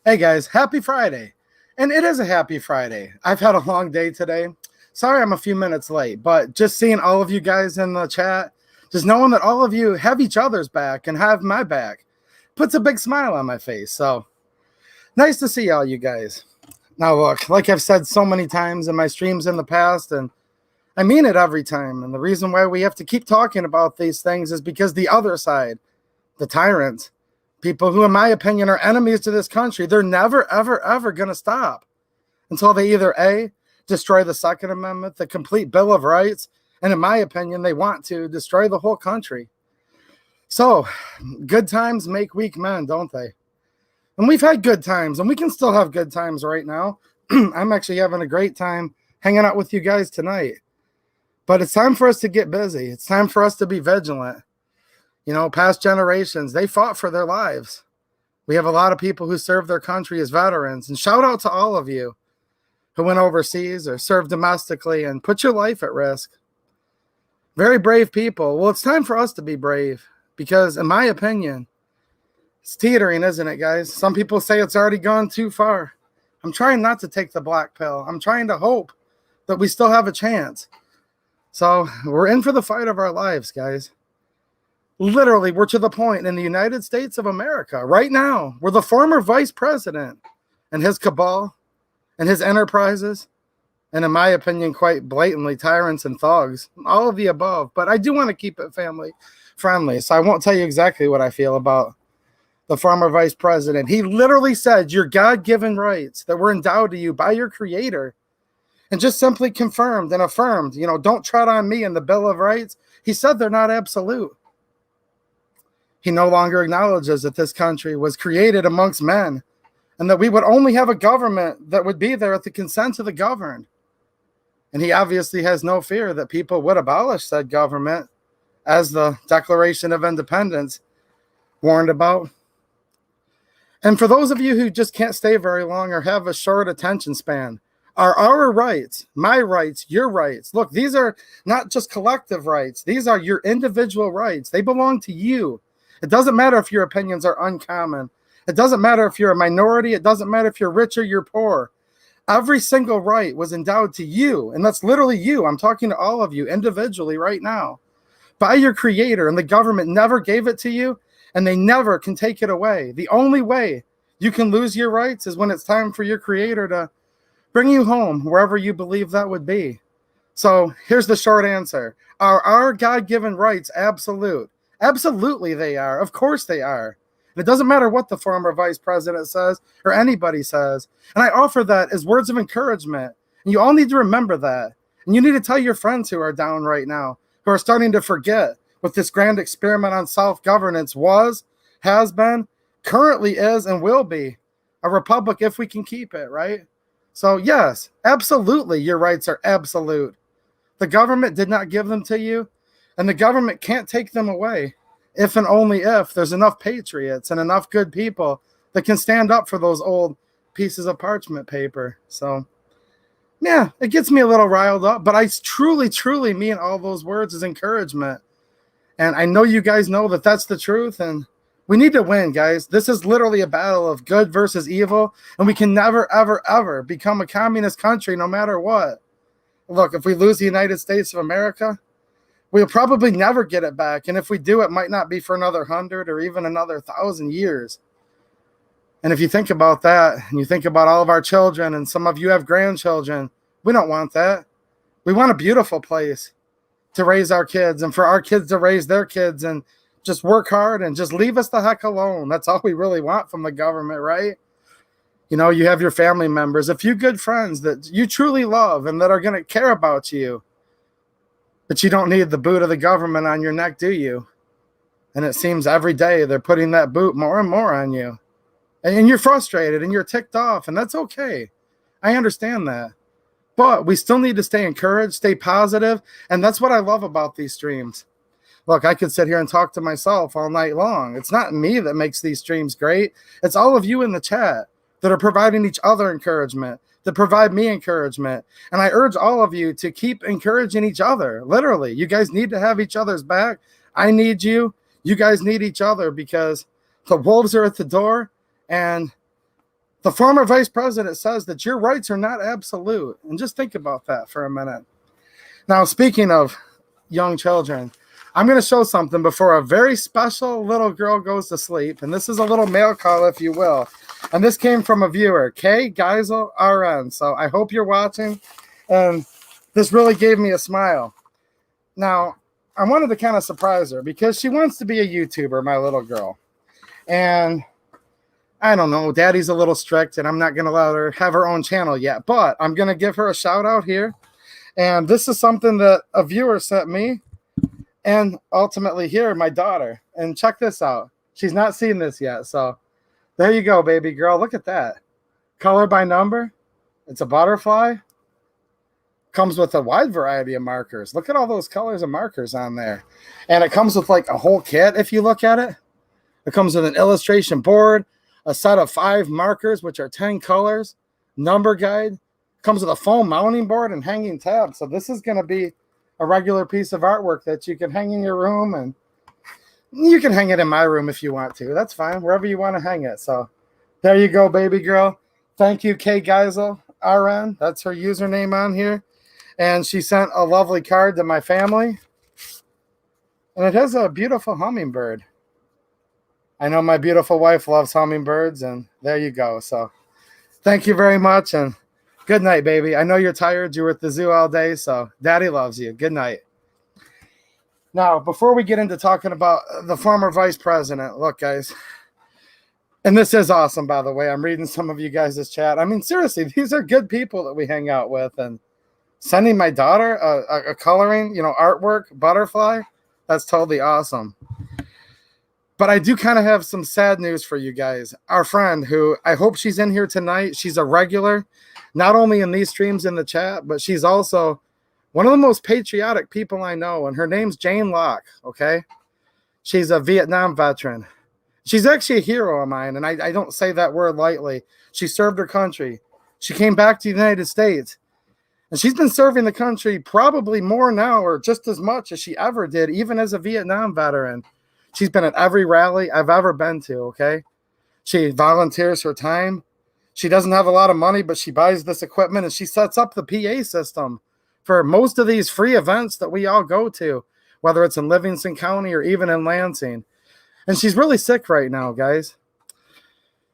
Hey guys, happy Friday. And it is a happy Friday. I've had a long day today. Sorry I'm a few minutes late, but just seeing all of you guys in the chat, just knowing that all of you have each other's back and have my back, puts a big smile on my face. So nice to see all you guys. Now, look, like I've said so many times in my streams in the past, and I mean it every time. And the reason why we have to keep talking about these things is because the other side, the tyrants, people who, in my opinion, are enemies to this country, they're never, ever, ever going to stop until they either A, destroy the Second Amendment, the complete Bill of Rights, and in my opinion, they want to destroy the whole country. So, good times make weak men, don't they? And we've had good times, and we can still have good times right now. I'm actually having a great time hanging out with you guys tonight. But it's time for us to get busy. It's time for us to be vigilant. You know, past generations, they fought for their lives. We have a lot of people who served their country as veterans. And shout out to all of you who went overseas or served domestically and put your life at risk. Very brave people. Well, it's time for us to be brave because, in my opinion, it's teetering, isn't it, guys? Some people say it's already gone too far. I'm trying not to take the black pill. I'm trying to hope that we still have a chance. So we're in for the fight of our lives, guys. Literally, we're to the point in the United States of America right now where the former vice president and his cabal and his enterprises, and in my opinion, quite blatantly tyrants and thugs, all of the above. But I do want to keep it family friendly, so I won't tell you exactly what I feel about the former vice president. He literally said your God-given rights that were endowed to you by your creator and just simply confirmed and affirmed, don't tread on me in the Bill of Rights. He said they're not absolute. He no longer acknowledges that this country was created amongst men and that we would only have a government that would be there at the consent of the governed. And he obviously has no fear that people would abolish said government, as the Declaration of Independence warned about. And for those of you who just can't stay very long or have a short attention span, are our rights, my rights, your rights. Look, these are not just collective rights. These are your individual rights. They belong to you. It doesn't matter if your opinions are uncommon. It doesn't matter if you're a minority. It doesn't matter if you're rich or you're poor. Every single right was endowed to you, and that's literally you. I'm talking to all of you individually right now, by your creator, and the government never gave it to you, and they never can take it away. The only way you can lose your rights is when it's time for your creator to bring you home, wherever you believe that would be. So here's the short answer. Are our God-given rights absolute? Absolutely they are. Of course they are. And it doesn't matter what the former vice president says or anybody says. And I offer that as words of encouragement. And you all need to remember that. And you need to tell your friends who are down right now, who are starting to forget what this grand experiment on self-governance was, has been, currently is, and will be a republic if we can keep it, right? So yes, absolutely, your rights are absolute. The government did not give them to you, and the government can't take them away if and only if there's enough patriots and enough good people that can stand up for those old pieces of parchment paper. So yeah, it gets me a little riled up, but I truly, truly mean all those words as encouragement. And I know you guys know that that's the truth, and we need to win, guys. This is literally a battle of good versus evil, and we can never, ever, ever become a communist country no matter what. Look, if we lose the United States of America, we'll probably never get it back, and if we do, it might not be for another 100 or even another 1,000 years. And if you think about that, and you think about all of our children, and some of you have grandchildren, we don't want that. We want a beautiful place to raise our kids and for our kids to raise their kids and just work hard and just leave us the heck alone. That's all we really want from the government, right? You know, you have your family members, a few good friends that you truly love and that are going to care about you. But you don't need the boot of the government on your neck, do you? And it seems every day they're putting that boot more and more on you. And you're frustrated and you're ticked off, and that's okay. I understand that. But we still need to stay encouraged, stay positive, and that's what I love about these streams. Look, I could sit here and talk to myself all night long. It's not me that makes these streams great. It's all of you in the chat that are providing each other encouragement, that provide me encouragement. And I urge all of you to keep encouraging each other. Literally, you guys need to have each other's back. I need you. You guys need each other because the wolves are at the door, and The former vice president says that your rights are not absolute. And just think about that for a minute. Now, speaking of young children, I'm going to show something before a very special little girl goes to sleep. And this is a little mail call, if you will. And this came from a viewer, K. Geisel RN. So I hope you're watching. And this really gave me a smile. Now, I wanted to kind of surprise her because she wants to be a YouTuber, my little girl. And I don't know, Daddy's a little strict, and I'm not going to let her have her own channel yet. But I'm going to give her a shout out here. And this is something that a viewer sent me. And ultimately here, my daughter. And check this out. She's not seen this yet. So there you go, baby girl. Look at that. Color by number. It's a butterfly. Comes with a wide variety of markers. Look at all those colors and markers on there. And it comes with like a whole kit if you look at it. It comes with an illustration board, a set of 5 markers, which are 10 colors, number guide. Comes with a foam mounting board and hanging tabs. So this is going to be a regular piece of artwork that you can hang in your room, and you can hang it in my room if you want to. That's fine, wherever you want to hang it. So there you go, baby girl. Thank you, K. Geisel RN. That's her username on here. And she sent a lovely card to my family. And it has a beautiful hummingbird. I know my beautiful wife loves hummingbirds, and there you go. So thank you very much, and good night, baby. I know you're tired. You were at the zoo all day, so Daddy loves you. Good night. Now, before we get into talking about the former vice president, look, guys, and this is awesome, by the way. I'm reading some of you guys' chat. I mean, seriously, these are good people that we hang out with, and sending my daughter a coloring, artwork, butterfly, that's totally awesome. But I do kind of have some sad news for you guys. Our friend, who I hope she's in here tonight, she's a regular, not only in these streams in the chat, but she's also one of the most patriotic people I know, and her name's Jane Locke, okay? She's a Vietnam veteran. She's actually a hero of mine, and I don't say that word lightly. She served her country. She came back to the United States, and she's been serving the country probably more now, or just as much as she ever did, even as a Vietnam veteran. She's been at every rally I've ever been to, okay? She volunteers her time. She doesn't have a lot of money, but she buys this equipment, and she sets up the PA system for most of these free events that we all go to, whether it's in Livingston County or even in Lansing. And she's really sick right now, guys.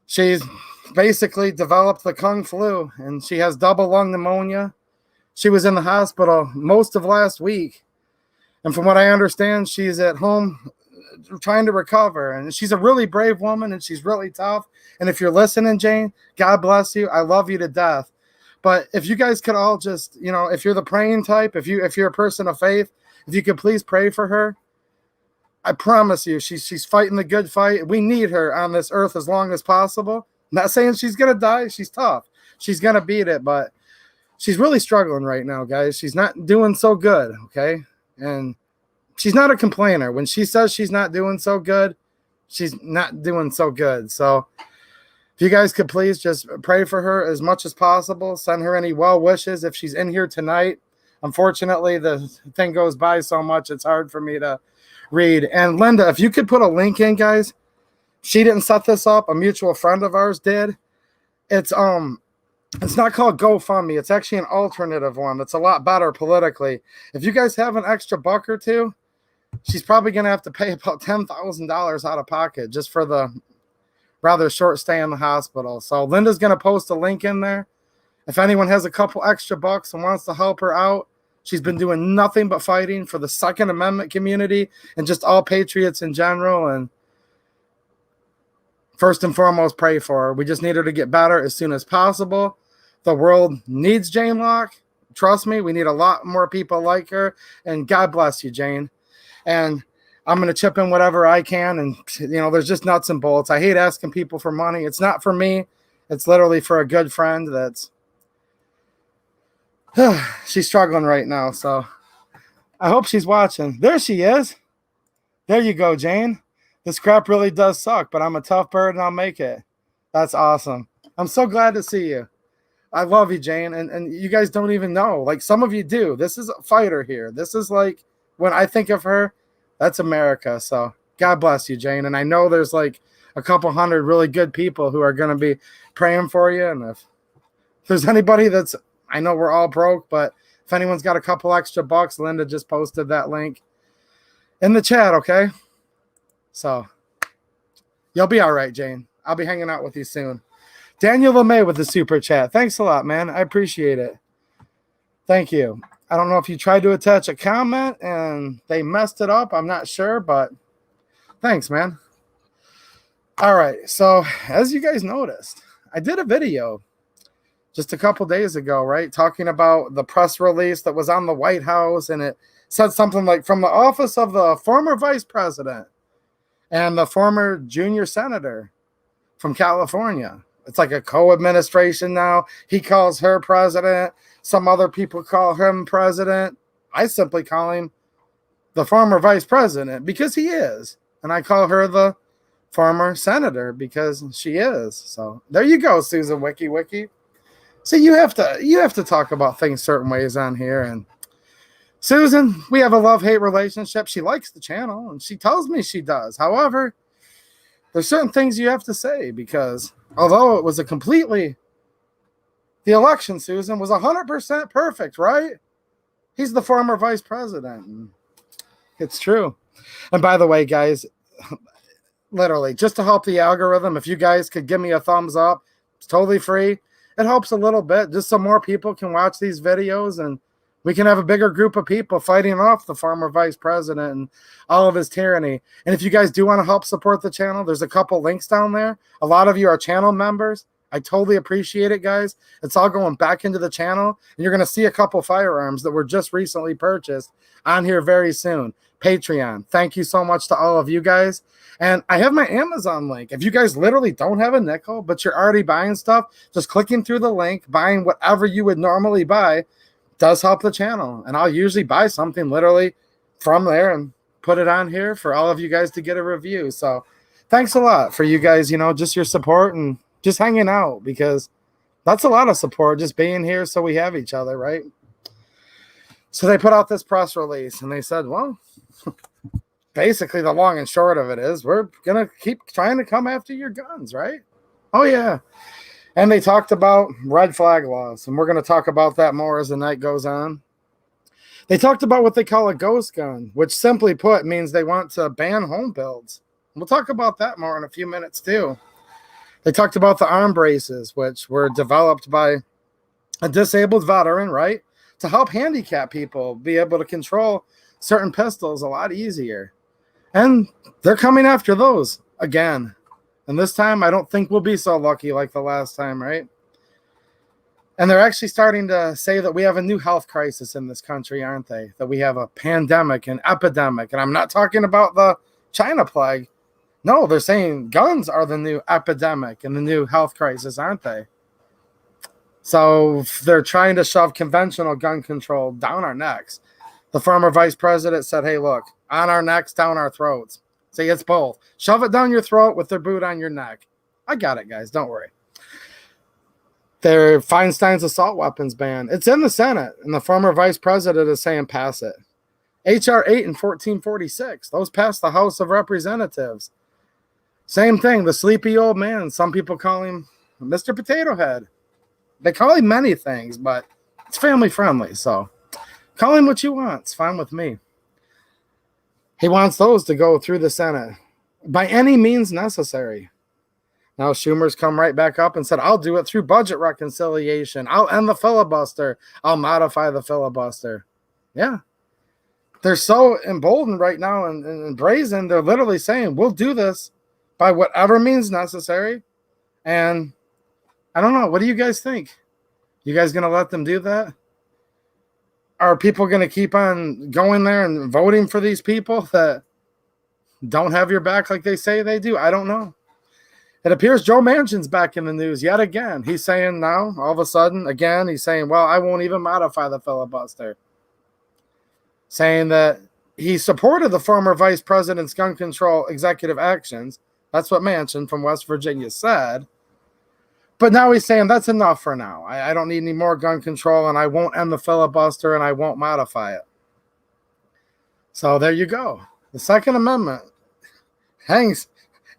She's basically developed the Kung flu, and she has double lung pneumonia. She was in the hospital most of last week. And from what I understand, she's at home trying to recover, and she's a really brave woman, and she's really tough. And if you're listening, Jane, God bless you. I love you to death. But if you guys could all just, if you're the praying type, if you're a person of faith, if you could please pray for her. I promise you, she's fighting the good fight. We need her on this earth as long as possible. I'm not saying she's gonna die. She's tough. She's gonna beat it, but she's really struggling right now, guys. She's not doing so good, okay? And she's not a complainer. When she says she's not doing so good, she's not doing so good. So if you guys could please just pray for her as much as possible. Send her any well wishes if she's in here tonight. Unfortunately, the thing goes by so much, it's hard for me to read. And Linda, if you could put a link in, guys. She didn't set this up. A mutual friend of ours did. It's not called GoFundMe. It's actually an alternative one that's a lot better politically. If you guys have an extra buck or two, she's probably going to have to pay about $10,000 out of pocket just for the rather short stay in the hospital. So Linda's going to post a link in there. If anyone has a couple extra bucks and wants to help her out, she's been doing nothing but fighting for the Second Amendment community and just all patriots in general. And first and foremost, pray for her. We just need her to get better as soon as possible. The world needs Jane Locke. Trust me, we need a lot more people like her. And God bless you, Jane. And I'm going to chip in whatever I can. And, there's just nuts and bolts. I hate asking people for money. It's not for me. It's literally for a good friend that's she's struggling right now. So I hope she's watching. There she is. There you go, Jane. This crap really does suck, but I'm a tough bird and I'll make it. That's awesome. I'm so glad to see you. I love you, Jane. And you guys don't even know. Like, some of you do. This is a fighter here. This is like, when I think of her, that's America. So God bless you, Jane. And I know there's like a couple hundred really good people who are going to be praying for you. And if there's anybody that's, I know we're all broke, but if anyone's got a couple extra bucks, Linda just posted that link in the chat, okay? So you'll be all right, Jane. I'll be hanging out with you soon. Daniel LeMay with the super chat. Thanks a lot, man. I appreciate it. Thank you. I don't know if you tried to attach a comment and they messed it up. I'm not sure, but thanks, man. All right. So as you guys noticed, I did a video just a couple days ago, right, talking about the press release that was on the White House, and it said something like, from the office of the former vice president and the former junior senator from California. It's like a co-administration now. He calls her president. Some other people call him president. I simply call him the former vice president because he is. And I call her the former senator because she is. So there you go, Susan Wiki. So you have to talk about things certain ways on here. And Susan, we have a love-hate relationship. She likes the channel, and she tells me she does. However, there's certain things you have to say because although it was the election, Susan, was 100% perfect, right? He's the former vice president. And it's true. And by the way, guys, literally, just to help the algorithm, if you guys could give me a thumbs up, it's totally free. It helps a little bit, just so more people can watch these videos and we can have a bigger group of people fighting off the former vice president and all of his tyranny. And if you guys do want to help support the channel, there's a couple links down there. A lot of you are channel members. I totally appreciate it, guys. It's all going back into the channel. And you're going to see a couple firearms that were just recently purchased on here very soon. Patreon. Thank you so much to all of you guys. And I have my Amazon link. If you guys literally don't have a nickel, but you're already buying stuff, just clicking through the link, buying whatever you would normally buy, does help the channel. And I'll usually buy something literally from there and put it on here for all of you guys to get a review. So thanks a lot for you guys, just your support and just hanging out, because that's a lot of support, just being here so we have each other, right? So they put out this press release and they said, well, basically the long and short of it is we're going to keep trying to come after your guns, right? Oh, yeah. And they talked about red flag laws, and we're going to talk about that more as the night goes on. They talked about what they call a ghost gun, which simply put means they want to ban home builds. We'll talk about that more in a few minutes too. They talked about the arm braces, which were developed by a disabled veteran, right, to help handicapped people be able to control certain pistols a lot easier. And they're coming after those again. And this time, I don't think we'll be so lucky like the last time, right? And they're actually starting to say that we have a new health crisis in this country, aren't they? That we have a pandemic, an epidemic. And I'm not talking about the China plague. No, they're saying guns are the new epidemic and the new health crisis, aren't they? So they're trying to shove conventional gun control down our necks. The former vice president said, hey, look, on our necks, down our throats. See, it's both. Shove it down your throat with their boot on your neck. I got it, guys. Don't worry. Their Feinstein's assault weapons ban. It's in the Senate, and the former vice president is saying pass it. H.R. 8 and 1446. Those passed the House of Representatives. Same thing. The sleepy old man. Some people call him Mr. Potato Head. They call him many things, but it's family friendly. So call him what you want. It's fine with me. He wants those to go through the Senate by any means necessary. Now Schumer's come right back up and said, I'll do it through budget reconciliation. I'll end the filibuster. I'll modify the filibuster. Yeah. They're so emboldened right now and brazen. They're literally saying, we'll do this by whatever means necessary. And I don't know. What do you guys think? You guys going to let them do that? Are people going to keep on going there and voting for these people that don't have your back like they say they do? I don't know. It appears Joe Manchin's back in the news yet again. He's saying now, all of a sudden, again, he's saying, well, I won't even modify the filibuster. Saying that he supported the former vice president's gun control executive actions. That's what Manchin from West Virginia said. But now he's saying that's enough for now. I don't need any more gun control, and I won't end the filibuster, and I won't modify it. So there you go. The Second Amendment hangs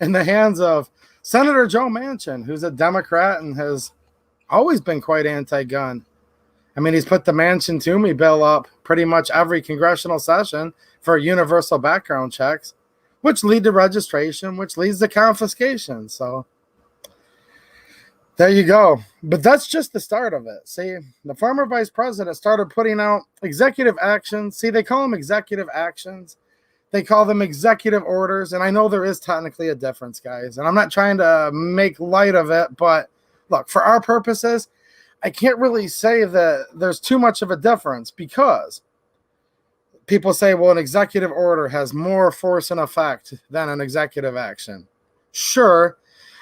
in the hands of Senator Joe Manchin, who's a Democrat and has always been quite anti-gun. I mean, he's put the Manchin-Toomey bill up pretty much every congressional session for universal background checks, which lead to registration, which leads to confiscation. So there you go. But that's just the start of it. See, the former vice president started putting out executive actions. See, they call them executive actions. They call them executive orders. And I know there is technically a difference, guys. And I'm not trying to make light of it. But look, for our purposes, I can't really say that there's too much of a difference, because people say, well, an executive order has more force and effect than an executive action. Sure,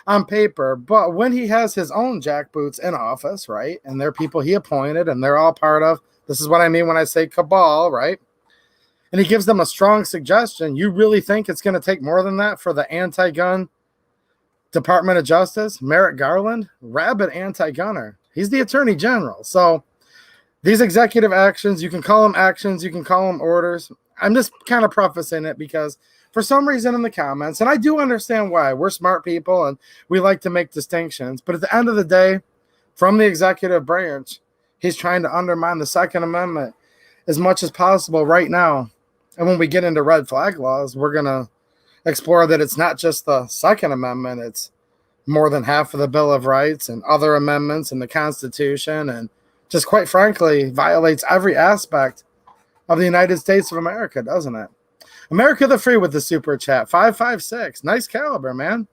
on paper, but when he has his own jackboots in office, right, and they're people he appointed, and they're all part of, this is what I mean when I say cabal, right, and he gives them a strong suggestion, you really think it's going to take more than that for the anti-gun Department of Justice? Merrick Garland, rabid anti-gunner. He's the attorney general. So these executive actions, you can call them actions, you can call them orders. I'm just kind of prefacing it because for some reason in the comments, and I do understand why, we're smart people and we like to make distinctions, but at the end of the day, from the executive branch, he's trying to undermine the Second Amendment as much as possible right now. And when we get into red flag laws, we're going to explore that it's not just the Second Amendment, it's more than half of the Bill of Rights and other amendments in the Constitution, and just quite frankly violates every aspect of the United States of America, doesn't it? America the Free with the super chat 556. Nice caliber, man.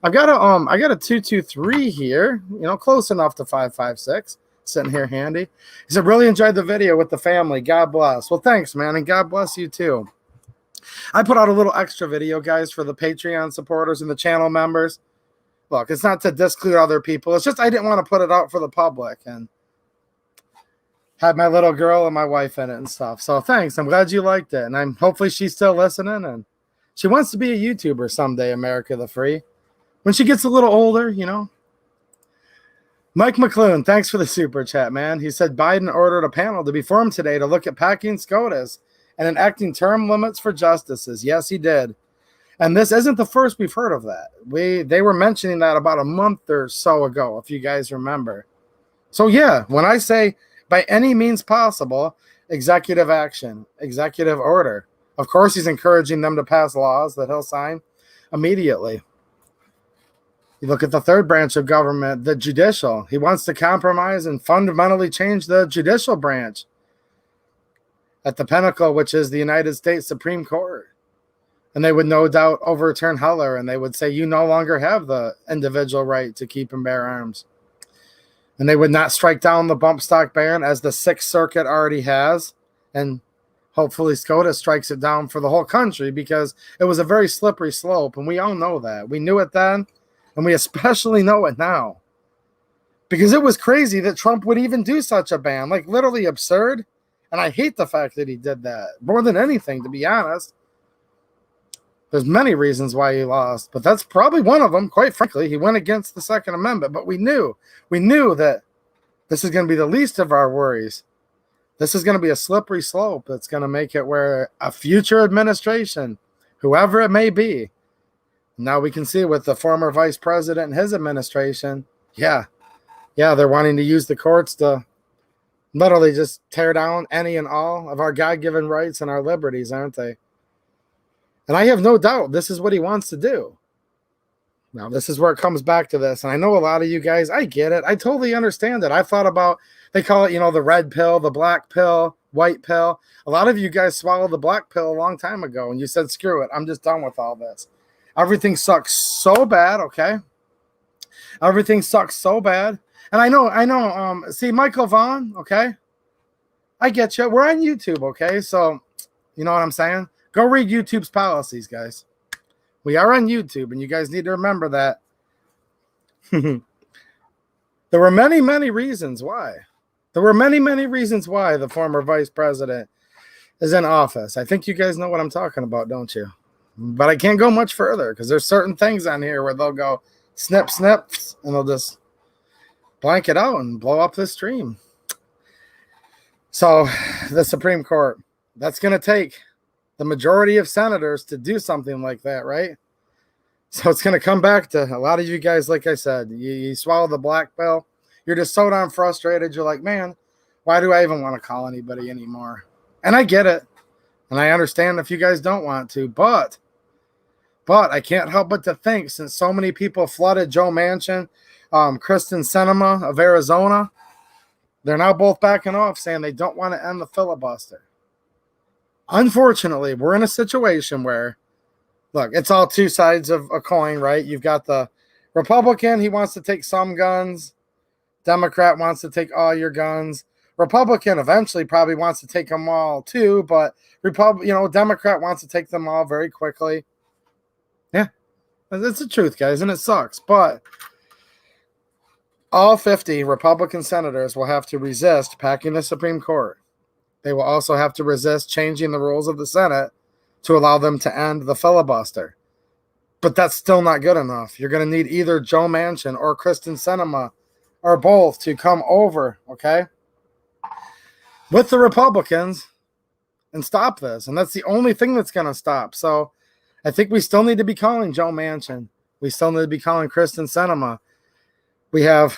I got a 223 here, close enough to 556. Sitting here handy. He said, really enjoyed the video with the family. God bless. Well, thanks, man, and God bless you too. I put out a little extra video, guys, for the Patreon supporters and the channel members. Look, it's not to disclude other people. It's just I didn't want to put it out for the public and had my little girl and my wife in it and stuff. So thanks. I'm glad you liked it. And hopefully she's still listening. And she wants to be a YouTuber someday, America the Free. When she gets a little older, Mike McClune, thanks for the super chat, man. He said Biden ordered a panel to be formed today to look at packing SCOTUS and enacting term limits for justices. Yes, he did. And this isn't the first we've heard of that. They were mentioning that about a month or so ago, if you guys remember. So yeah, when I say by any means possible, executive action, executive order, of course he's encouraging them to pass laws that he'll sign immediately. You look at the third branch of government, the judicial. He wants to compromise and fundamentally change the judicial branch at the pinnacle, which is the United States Supreme Court. And they would no doubt overturn Heller, and they would say you no longer have the individual right to keep and bear arms. And they would not strike down the bump stock ban as the Sixth Circuit already has. And hopefully SCOTUS strikes it down for the whole country, because it was a very slippery slope, and we all know that. We knew it then, and we especially know it now. Because it was crazy that Trump would even do such a ban, like literally absurd. And I hate the fact that he did that more than anything, to be honest. There's many reasons why he lost, but that's probably one of them. Quite frankly, he went against the Second Amendment, but we knew that this is going to be the least of our worries. This is going to be a slippery slope that's going to make it where a future administration, whoever it may be, now we can see with the former vice president and his administration, yeah, they're wanting to use the courts to literally just tear down any and all of our God-given rights and our liberties, aren't they? And I have no doubt this is what he wants to do. Now, this is where it comes back to this. And I know a lot of you guys, I get it. I totally understand it. I thought about, they call it, the red pill, the black pill, white pill. A lot of you guys swallowed the black pill a long time ago, and you said, screw it, I'm just done with all this. Everything sucks so bad, okay? Everything sucks so bad. And I know, see, Michael Vaughn, okay? I get you. We're on YouTube, okay? So, you know what I'm saying? Go read YouTube's policies, guys. We are on YouTube, and you guys need to remember that. There were many, many reasons why. There were many, many reasons why the former vice president is in office. I think you guys know what I'm talking about, don't you? But I can't go much further because there's certain things on here where they'll go snip, snips, and they'll just blank it out and blow up the stream. So the Supreme Court, that's going to take the majority of senators to do something like that, right? So it's going to come back to a lot of you guys, like I said, you swallow the black pill. You're just so darn frustrated. You're like, man, why do I even want to call anybody anymore? And I get it. And I understand if you guys don't want to. But I can't help but to think, since so many people flooded Joe Manchin, Kristen Sinema of Arizona, they're now both backing off saying they don't want to end the filibuster. Unfortunately, we're in a situation where, look, it's all two sides of a coin, right? You've got the Republican, he wants to take some guns. Democrat wants to take all your guns. Republican eventually probably wants to take them all too, but Democrat wants to take them all very quickly. Yeah, that's the truth, guys, and it sucks. But all 50 Republican senators will have to resist packing the Supreme Court. They will also have to resist changing the rules of the Senate to allow them to end the filibuster. But that's still not good enough. You're going to need either Joe Manchin or Kristen Sinema or both to come over, okay, with the Republicans and stop this. And that's the only thing that's going to stop. So I think we still need to be calling Joe Manchin. We still need to be calling Kristen Sinema. We have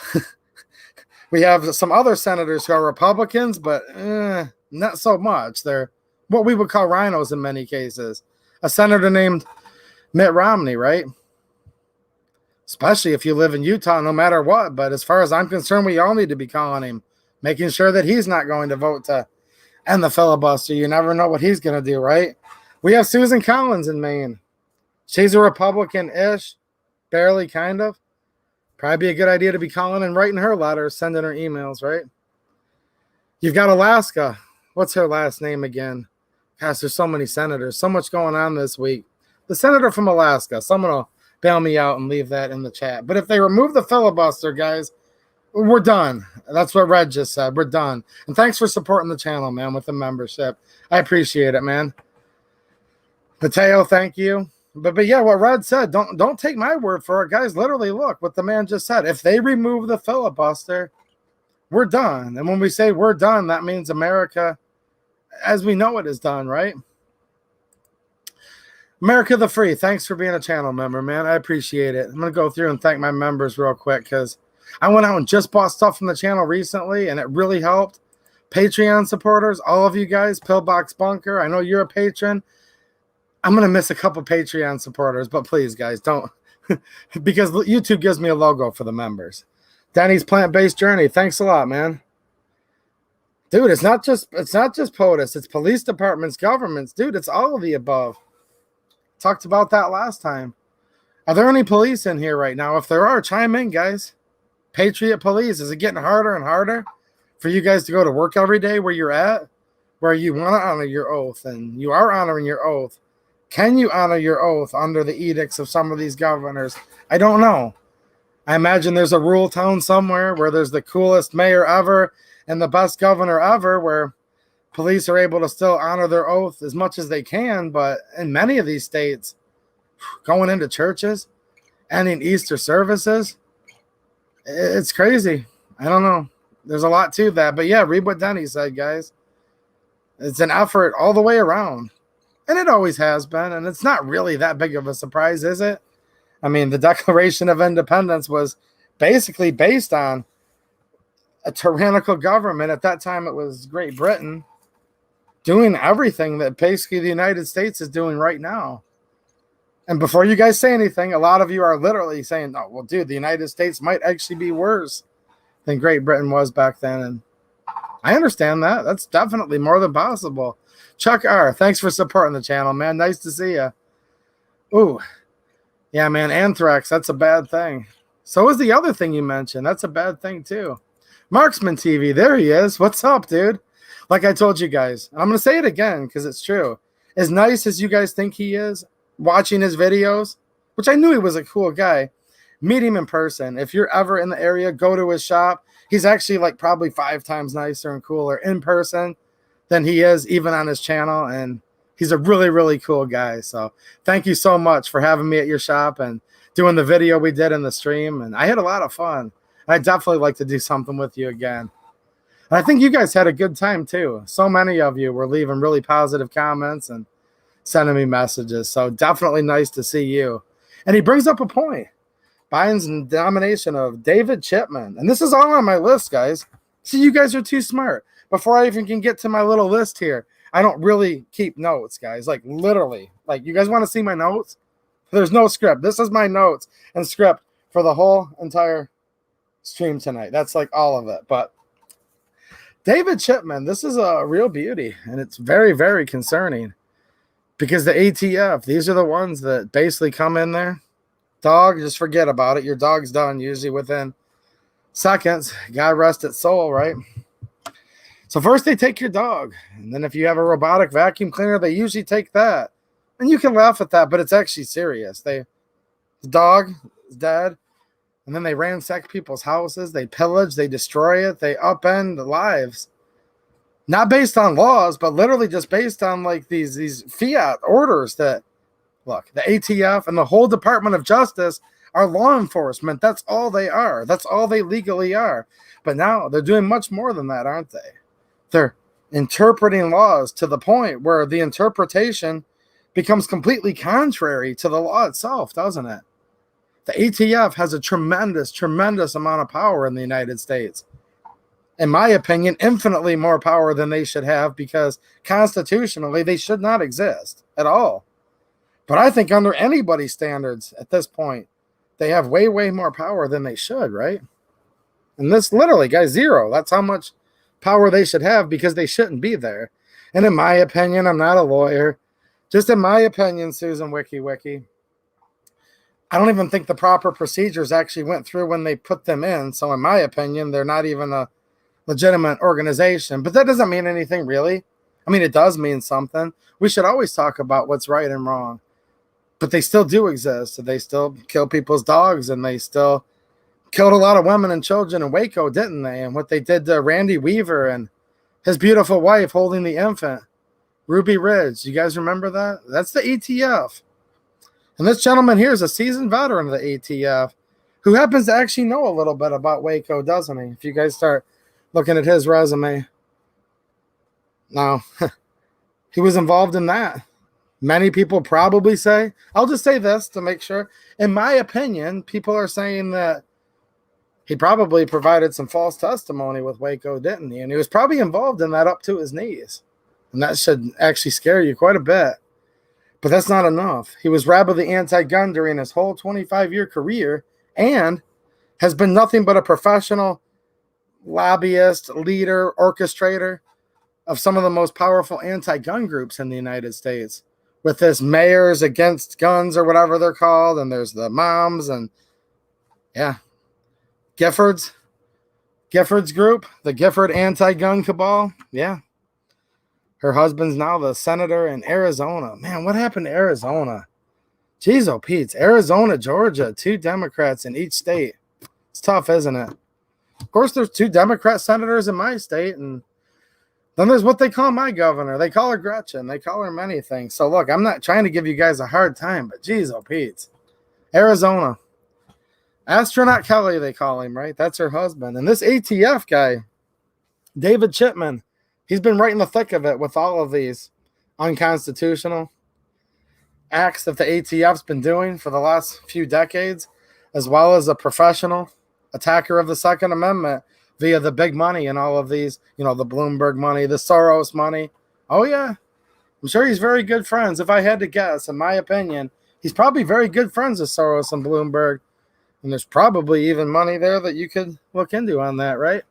some other senators who are Republicans, but not so much. They're what we would call rhinos in many cases. A senator named Mitt Romney, right? Especially if you live in Utah, no matter what. But as far as I'm concerned, we all need to be calling him, making sure that he's not going to vote to end the filibuster. You never know what he's going to do, right? We have Susan Collins in Maine. She's a Republican-ish, barely, kind of. Probably be a good idea to be calling and writing her letters, sending her emails, right? You've got Alaska. What's her last name again? Gosh, there's so many senators. So much going on this week. The senator from Alaska. Someone will bail me out and leave that in the chat. But if they remove the filibuster, guys, we're done. That's what Red just said. We're done. And thanks for supporting the channel, man, with the membership. I appreciate it, man. Mateo, thank you. But yeah, what Red said, don't take my word for it, guys. Literally, look what the man just said. If they remove the filibuster, we're done. And when we say we're done, that means America, as we know it, is done, right? America the Free, thanks for being a channel member, man. I appreciate it. I'm going to go through and thank my members real quick because I went out and just bought stuff from the channel recently, and it really helped. Patreon supporters, all of you guys, Pillbox Bunker, I know you're a patron. I'm going to miss a couple Patreon supporters, but please, guys, don't. Because YouTube gives me a logo for the members. Danny's Plant-Based Journey, thanks a lot, man. Dude, it's not just POTUS. It's police departments, governments. Dude, it's all of the above. Talked about that last time. Are there any police in here right now? If there are, chime in, guys. Patriot Police. Is it getting harder and harder for you guys to go to work every day where you're at? Where you want to honor your oath, and you are honoring your oath. Can you honor your oath under the edicts of some of these governors? I don't know. I imagine there's a rural town somewhere where there's the coolest mayor ever and the best governor ever where police are able to still honor their oath as much as they can. But in many of these states, going into churches, ending Easter services, it's crazy. I don't know. There's a lot to that. But yeah, read what Denny said, guys. It's an effort all the way around. And it always has been. And it's not really that big of a surprise, is it? I mean, the Declaration of Independence was basically based on a tyrannical government. At that time, it was Great Britain doing everything that basically the United States is doing right now. And before you guys say anything, a lot of you are literally saying, oh, well, dude, the United States might actually be worse than Great Britain was back then. And I understand that. That's definitely more than possible. Chuck R., thanks for supporting the channel, man. Nice to see you. Ooh. Yeah, man, anthrax, that's a bad thing. So is the other thing you mentioned. That's a bad thing, too. Marksman TV, there he is. What's up, dude? Like I told you guys, I'm going to say it again because it's true. As nice as you guys think he is, watching his videos, which I knew he was a cool guy, meet him in person. If you're ever in the area, go to his shop. He's actually like probably 5 times nicer and cooler in person than he is even on his channel. And he's a really, really cool guy. So thank you so much for having me at your shop and doing the video we did in the stream. And I had a lot of fun. I'd definitely like to do something with you again. And I think you guys had a good time too. So many of you were leaving really positive comments and sending me messages. So definitely nice to see you. And he brings up a point. Biden's nomination of David Chipman. And this is all on my list, guys. See, you guys are too smart. Before I even can get to my little list here, I don't really keep notes, guys. Like, literally. Like, you guys want to see my notes? There's no script. This is my notes and script for the whole entire stream tonight. That's like all of it. But David Chipman, this is a real beauty. And it's very, very concerning. Because the ATF, these are the ones that basically come in there. Dog, just forget about it. Your dog's done usually within seconds. God rest its soul, right? So first they take your dog. And then if you have a robotic vacuum cleaner, they usually take that. And you can laugh at that, but it's actually serious. The dog is dead. And then they ransack people's houses. They pillage. They destroy it. They upend lives. Not based on laws, but literally just based on like these fiat orders that, look, the ATF and the whole Department of Justice are law enforcement. That's all they are. That's all they legally are. But now they're doing much more than that, aren't they? They're interpreting laws to the point where the interpretation becomes completely contrary to the law itself, doesn't it? The ATF has a tremendous, tremendous amount of power in the United States. In my opinion, infinitely more power than they should have, because constitutionally they should not exist at all. But I think under anybody's standards at this point, they have way, way more power than they should, right? And this literally, guys, zero. That's how much power they should have, because they shouldn't be there. And in my opinion, I'm not a lawyer. Just in my opinion, Susan Wiki, I don't even think the proper procedures actually went through when they put them in. So in my opinion, they're not even a legitimate organization. But that doesn't mean anything, really. I mean, it does mean something. We should always talk about what's right and wrong. But they still do exist. They still kill people's dogs, and they still killed a lot of women and children in Waco, didn't they? And what they did to Randy Weaver and his beautiful wife holding the infant, Ruby Ridge. You guys remember that? That's the ATF. And this gentleman here is a seasoned veteran of the ATF who happens to actually know a little bit about Waco, doesn't he? If you guys start looking at his resume. Now, he was involved in that. Many people probably say, I'll just say this to make sure. In my opinion, people are saying that he probably provided some false testimony with Waco, didn't he? And he was probably involved in that up to his knees. And that should actually scare you quite a bit. But that's not enough. He was rabidly anti-gun during his whole 25-year career and has been nothing but a professional lobbyist, leader, orchestrator of some of the most powerful anti-gun groups in the United States. With this Mayors Against Guns or whatever they're called, and there's the moms, and yeah, Giffords group, the Gifford anti-gun cabal. Yeah, her husband's now the senator in Arizona. Man, what happened to Arizona? Jeez, oh Pete, Arizona, Georgia, 2 Democrats in each state. It's tough, isn't it? Of course, there's 2 Democrat senators in my state, and then there's what they call my governor. They call her Gretchen. They call her many things. So, look, I'm not trying to give you guys a hard time, but geez, oh, Pete. Arizona. Astronaut Kelly, they call him, right? That's her husband. And this ATF guy, David Chipman, he's been right in the thick of it with all of these unconstitutional acts that the ATF's been doing for the last few decades, as well as a professional attacker of the Second Amendment via the big money and all of these, the Bloomberg money, the Soros money. Oh, yeah. I'm sure he's very good friends. If I had to guess, in my opinion, he's probably very good friends with Soros and Bloomberg. And there's probably even money there that you could look into on that, right?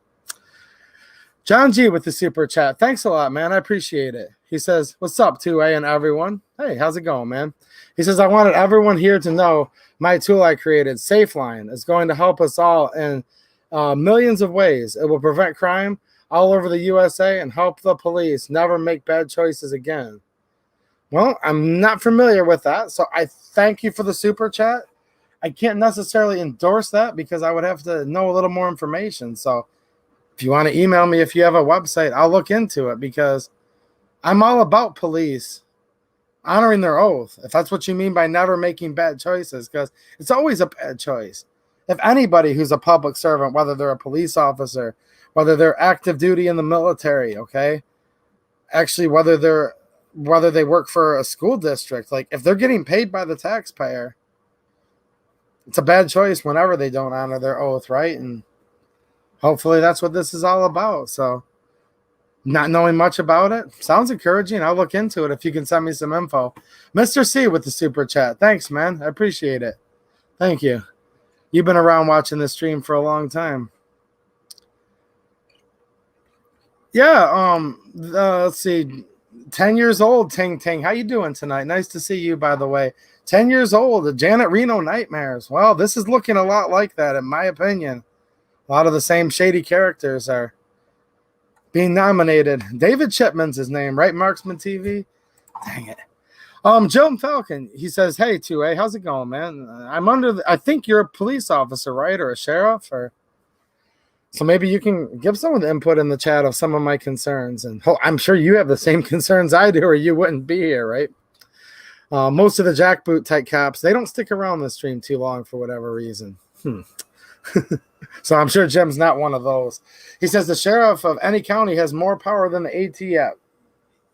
John G with the super chat. Thanks a lot, man. I appreciate it. He says, what's up, 2A and everyone? Hey, how's it going, man? He says, I wanted everyone here to know my tool I created, SafeLine, is going to help us all in millions of ways. It will prevent crime all over the USA and help the police never make bad choices again. Well, I'm not familiar with that, so I thank you for the super chat. I can't necessarily endorse that because I would have to know a little more information. So if you want to email me, if you have a website, I'll look into it, because I'm all about police honoring their oath, if that's what you mean by never making bad choices, because it's always a bad choice. If anybody who's a public servant, whether they're a police officer, whether they're active duty in the military, okay, actually whether they work for a school district, like if they're getting paid by the taxpayer, it's a bad choice whenever they don't honor their oath, right? And hopefully that's what this is all about. So, not knowing much about it sounds encouraging. I'll look into it if you can send me some info. Mr. C with the super chat. Thanks, man. I appreciate it. Thank you. You've been around watching this stream for a long time. Yeah, let's see. 10 years old, Ting Ting. How you doing tonight? Nice to see you, by the way. 10 years old, the Janet Reno Nightmares. Well, this is looking a lot like that, in my opinion. A lot of the same shady characters are being nominated. David Chipman's his name, right? Marksman TV. Dang it. Joe Falcon, he says, hey, 2A, how's it going, man? I think you're a police officer, right? Or a sheriff? So maybe you can give someone input in the chat of some of my concerns. And I'm sure you have the same concerns I do, or you wouldn't be here, right? Most of the jackboot type cops, they don't stick around the stream too long for whatever reason. So I'm sure Jim's not one of those. He says the sheriff of any county has more power than the ATF.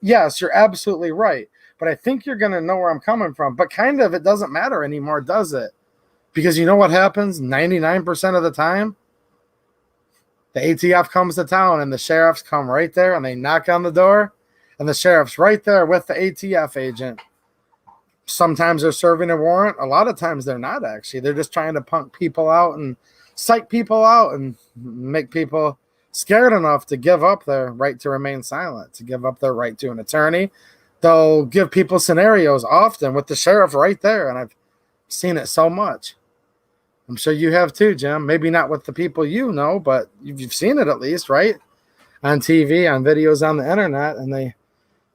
Yes, you're absolutely right. But I think you're going to know where I'm coming from. But kind of it doesn't matter anymore, does it? Because you know what happens 99% of the time? The ATF comes to town and the sheriffs come right there and they knock on the door and the sheriff's right there with the ATF agent. Sometimes they're serving a warrant. A lot of times they're not, actually. They're just trying to punk people out and psych people out and make people scared enough to give up their right to remain silent, to give up their right to an attorney. They'll give people scenarios often with the sheriff right there, and I've seen it so much. I'm sure you have too, Jim. Maybe not with the people you know, but you've seen it at least, right? On TV, on videos on the internet, and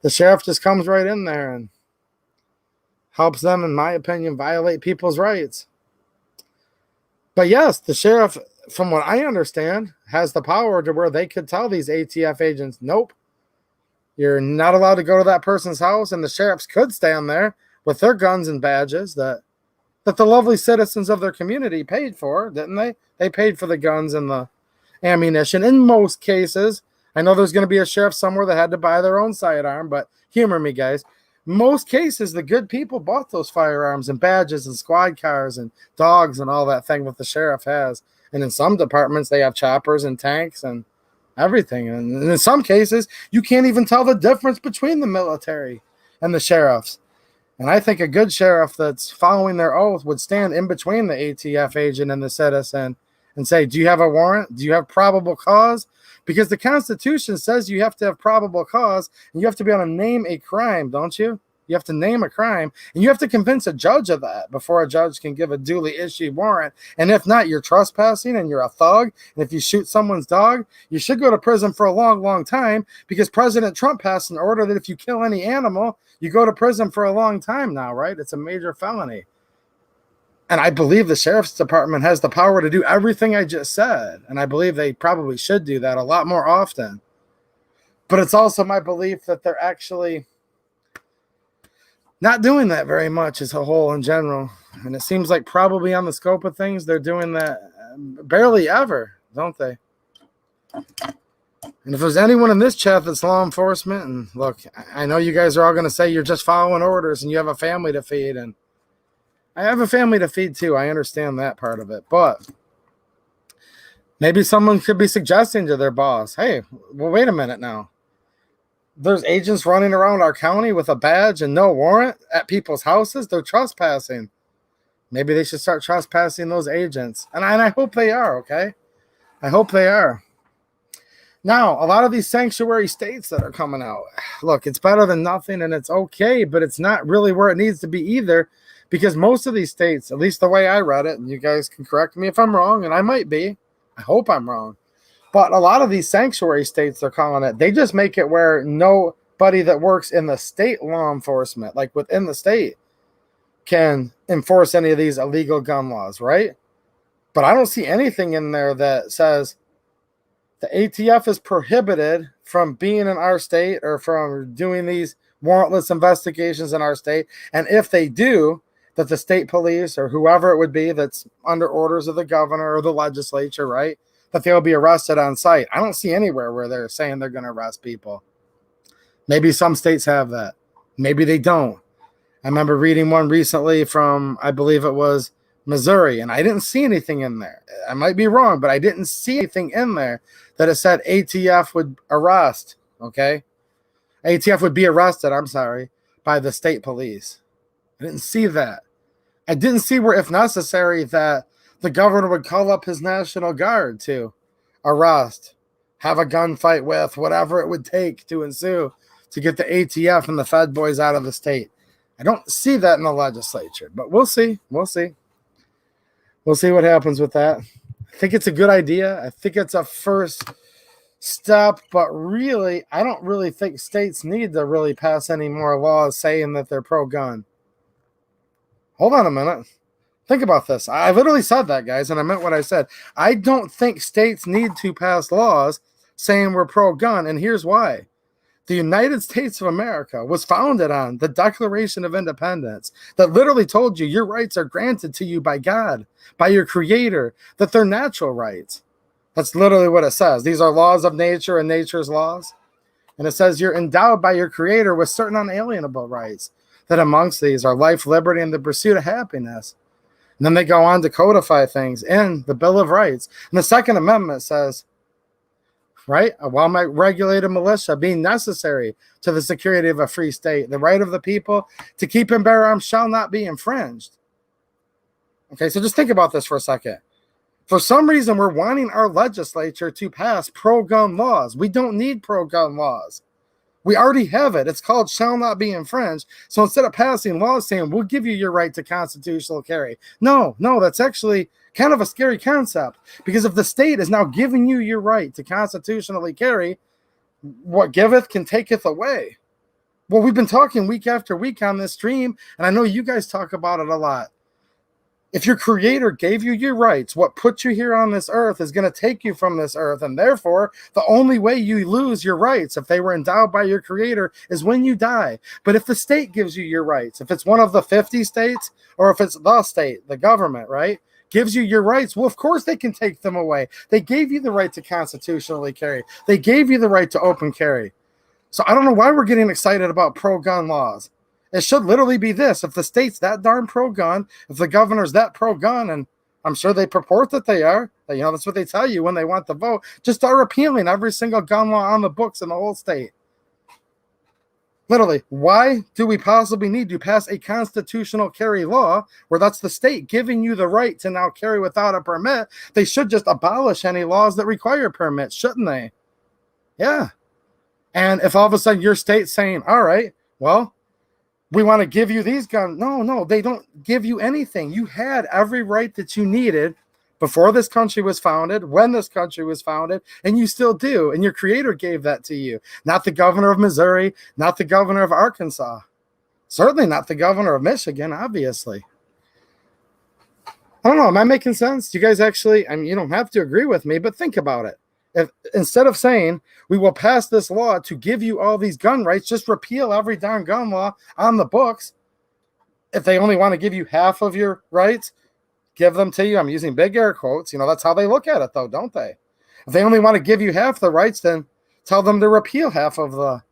the sheriff just comes right in there and helps them, in my opinion, violate people's rights. But yes, the sheriff, from what I understand, has the power to where they could tell these ATF agents, nope, you're not allowed to go to that person's house, and the sheriffs could stand there with their guns and badges that the lovely citizens of their community paid for, didn't they? They paid for the guns and the ammunition in most cases. I know there's going to be a sheriff somewhere that had to buy their own sidearm, but humor me, guys. Most cases, the good people bought those firearms and badges and squad cars and dogs and all that thing that the sheriff has. And in some departments, they have choppers and tanks and everything. And in some cases, you can't even tell the difference between the military and the sheriffs. And I think a good sheriff that's following their oath would stand in between the ATF agent and the citizen and say, do you have a warrant? Do you have probable cause? Because the Constitution says you have to have probable cause, and you have to be able to name a crime, don't you? You have to name a crime, and you have to convince a judge of that before a judge can give a duly issued warrant. And if not, you're trespassing and you're a thug. And if you shoot someone's dog, you should go to prison for a long, long time, because President Trump passed an order that if you kill any animal, you go to prison for a long time now, right? It's a major felony. And I believe the sheriff's department has the power to do everything I just said. And I believe they probably should do that a lot more often. But it's also my belief that they're actually not doing that very much as a whole in general. And it seems like probably on the scope of things, they're doing that barely ever, don't they? And if there's anyone in this chat that's law enforcement, and look, I know you guys are all going to say you're just following orders and you have a family to feed, and I have a family to feed too. I understand that part of it. But maybe someone could be suggesting to their boss, hey, well, wait a minute now. There's agents running around our county with a badge and no warrant at people's houses. They're trespassing. Maybe they should start trespassing those agents. And I hope they are, okay? I hope they are. Now, a lot of these sanctuary states that are coming out, look, it's better than nothing and it's okay, but it's not really where it needs to be either. Because most of these states, at least the way I read it, and you guys can correct me if I'm wrong, and I might be. I hope I'm wrong. But a lot of these sanctuary states, they're calling it, they just make it where nobody that works in the state law enforcement, like within the state, can enforce any of these illegal gun laws, right? But I don't see anything in there that says the ATF is prohibited from being in our state or from doing these warrantless investigations in our state. And if they do, that the state police or whoever it would be that's under orders of the governor or the legislature, right, that they'll be arrested on site. I don't see anywhere where they're saying they're going to arrest people. Maybe some states have that. Maybe they don't. I remember reading one recently from, I believe it was Missouri, and I didn't see anything in there. I might be wrong, but I didn't see anything in there that it said ATF would arrest, okay? ATF would be arrested, I'm sorry, by the state police. I didn't see that. I didn't see where, if necessary, that the governor would call up his National Guard to arrest, have a gunfight with, whatever it would take to ensue to get the ATF and the Fed boys out of the state. I don't see that in the legislature, but we'll see. We'll see. We'll see what happens with that. I think it's a good idea. I think it's a first step, but really, I don't really think states need to really pass any more laws saying that they're pro-gun. Hold on a minute. Think about this. I literally said that, guys, and I meant what I said. I don't think states need to pass laws saying we're pro-gun, and here's why. The United States of America was founded on the Declaration of Independence that literally told you your rights are granted to you by God, by your creator, that they're natural rights. That's literally what it says. These are laws of nature and nature's laws. And it says you're endowed by your creator with certain unalienable rights, that amongst these are life, liberty, and the pursuit of happiness. And then they go on to codify things in the Bill of Rights. And the Second Amendment says, right, while my regulated militia being necessary to the security of a free state, the right of the people to keep and bear arms shall not be infringed. Okay, so just think about this for a second. For some reason, we're wanting our legislature to pass pro-gun laws. We don't need pro-gun laws. We already have it. It's called shall not be infringed. So instead of passing laws saying we'll give you your right to constitutional carry, no, that's actually kind of a scary concept, because if the state is now giving you your right to constitutionally carry, what giveth can taketh away. Well, we've been talking week after week on this stream, and I know you guys talk about it a lot. If your creator gave you your rights, what put you here on this earth is going to take you from this earth. And therefore, the only way you lose your rights, if they were endowed by your creator, is when you die. But if the state gives you your rights, if it's one of the 50 states, or if it's the state, the government, right, gives you your rights, well, of course they can take them away. They gave you the right to constitutionally carry. They gave you the right to open carry. So I don't know why we're getting excited about pro-gun laws. It should literally be this. If the state's that darn pro-gun, if the governor's that pro-gun, and I'm sure they purport that they are, that's what they tell you when they want the vote, just start repealing every single gun law on the books in the whole state. Literally, why do we possibly need to pass a constitutional carry law where that's the state giving you the right to now carry without a permit? They should just abolish any laws that require permits, shouldn't they? Yeah. And if all of a sudden your state's saying, all right, well, we want to give you these guns. No, they don't give you anything. You had every right that you needed before this country was founded, when this country was founded, and you still do. And your creator gave that to you. Not the governor of Missouri, not the governor of Arkansas. Certainly not the governor of Michigan, obviously. I don't know. Am I making sense? You guys actually, you don't have to agree with me, but think about it. If instead of saying we will pass this law to give you all these gun rights, just repeal every darn gun law on the books. If they only want to give you half of your rights, give them to you. I'm using big air quotes. That's how they look at it, though, don't they? If they only want to give you half the rights, then tell them to repeal half of the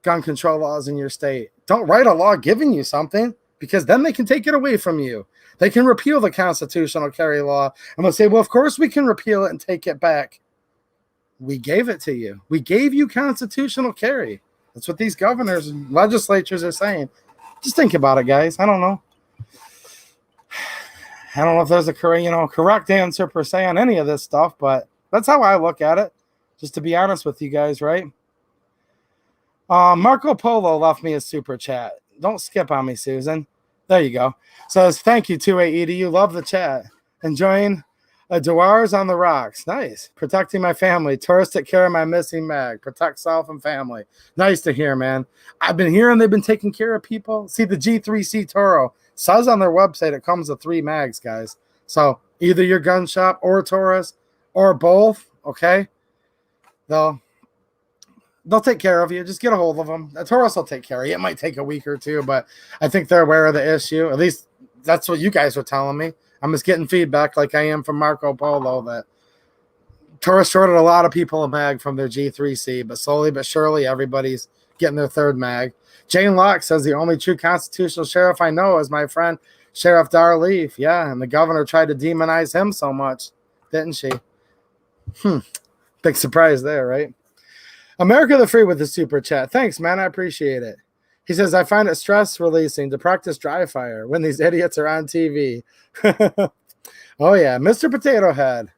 gun control laws in your state. Don't write a law giving you something, because then they can take it away from you. They can repeal the constitutional carry law, and they'll say, well, of course we can repeal it and take it back. We gave it to you. We gave you constitutional carry. That's what these governors and legislatures are saying. Just think about it, guys. I don't know. I don't know if there's a correct answer per se on any of this stuff, but that's how I look at it. Just to be honest with you guys, right? Marco Polo left me a super chat. Don't skip on me, Susan. There you go. Says, thank you, 2AED. You love the chat. Enjoying Dewars on the rocks. Nice. Protecting my family. Tourist take care of my missing mag. Protect self and family. Nice to hear, man. I've been hearing they've been taking care of people. See, the G3C Toro says on their website it comes with 3 mags, guys. So either your gun shop or Taurus or both, okay? They'll take care of you. Just get a hold of them. The Taurus will take care of you. It might take a week or two, but I think they're aware of the issue. At least that's what you guys were telling me. I'm just getting feedback like I am from Marco Polo that Taurus shorted a lot of people a mag from their G3C, but slowly but surely everybody's getting their 3rd mag. Jane Locke says the only true constitutional sheriff I know is my friend Sheriff Darleaf, yeah, and the governor tried to demonize him so much, didn't she? Big surprise there, right? America the Free with the super chat. Thanks, man. I appreciate it. He says, I find it stress releasing to practice dry fire when these idiots are on TV. Oh, yeah. Mr. Potato Head.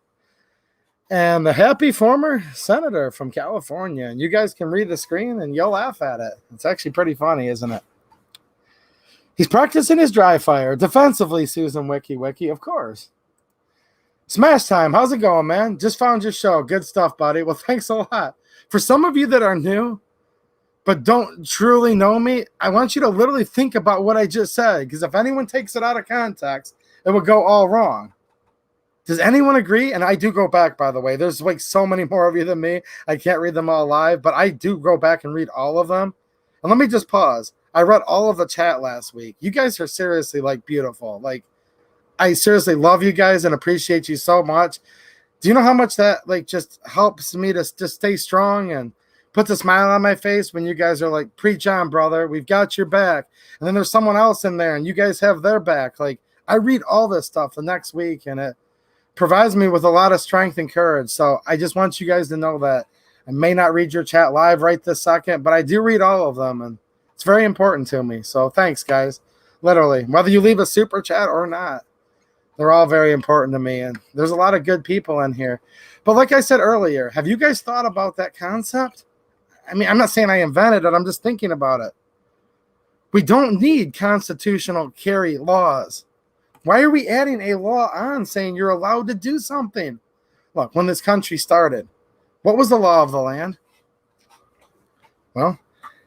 And the happy former senator from California. And you guys can read the screen and you'll laugh at it. It's actually pretty funny, isn't it? He's practicing his dry fire defensively, Susan Wiki, of course. Smash Time, how's it going, man? Just found your show. Good stuff, buddy. Well, thanks a lot. For some of you that are new, but don't truly know me, I want you to literally think about what I just said, because if anyone takes it out of context, it would go all wrong. Does anyone agree? And I do go back, by the way. There's like so many more of you than me. I can't read them all live, but I do go back and read all of them. And let me just pause. I read all of the chat last week. You guys are seriously like beautiful. Like, I seriously love you guys and appreciate you so much. Do you know how much that like just helps me to just stay strong and puts a smile on my face when you guys are like, preach on, brother. We've got your back. And then there's someone else in there and you guys have their back. Like, I read all this stuff the next week and it provides me with a lot of strength and courage. So I just want you guys to know that I may not read your chat live right this second, but I do read all of them and it's very important to me. So thanks, guys. Literally, whether you leave a super chat or not. They're all very important to me, and there's a lot of good people in here. But like I said earlier, have you guys thought about that concept? I mean, I'm not saying I invented it. I'm just thinking about it. We don't need constitutional carry laws. Why are we adding a law on saying you're allowed to do something? Look, when this country started, what was the law of the land? Well,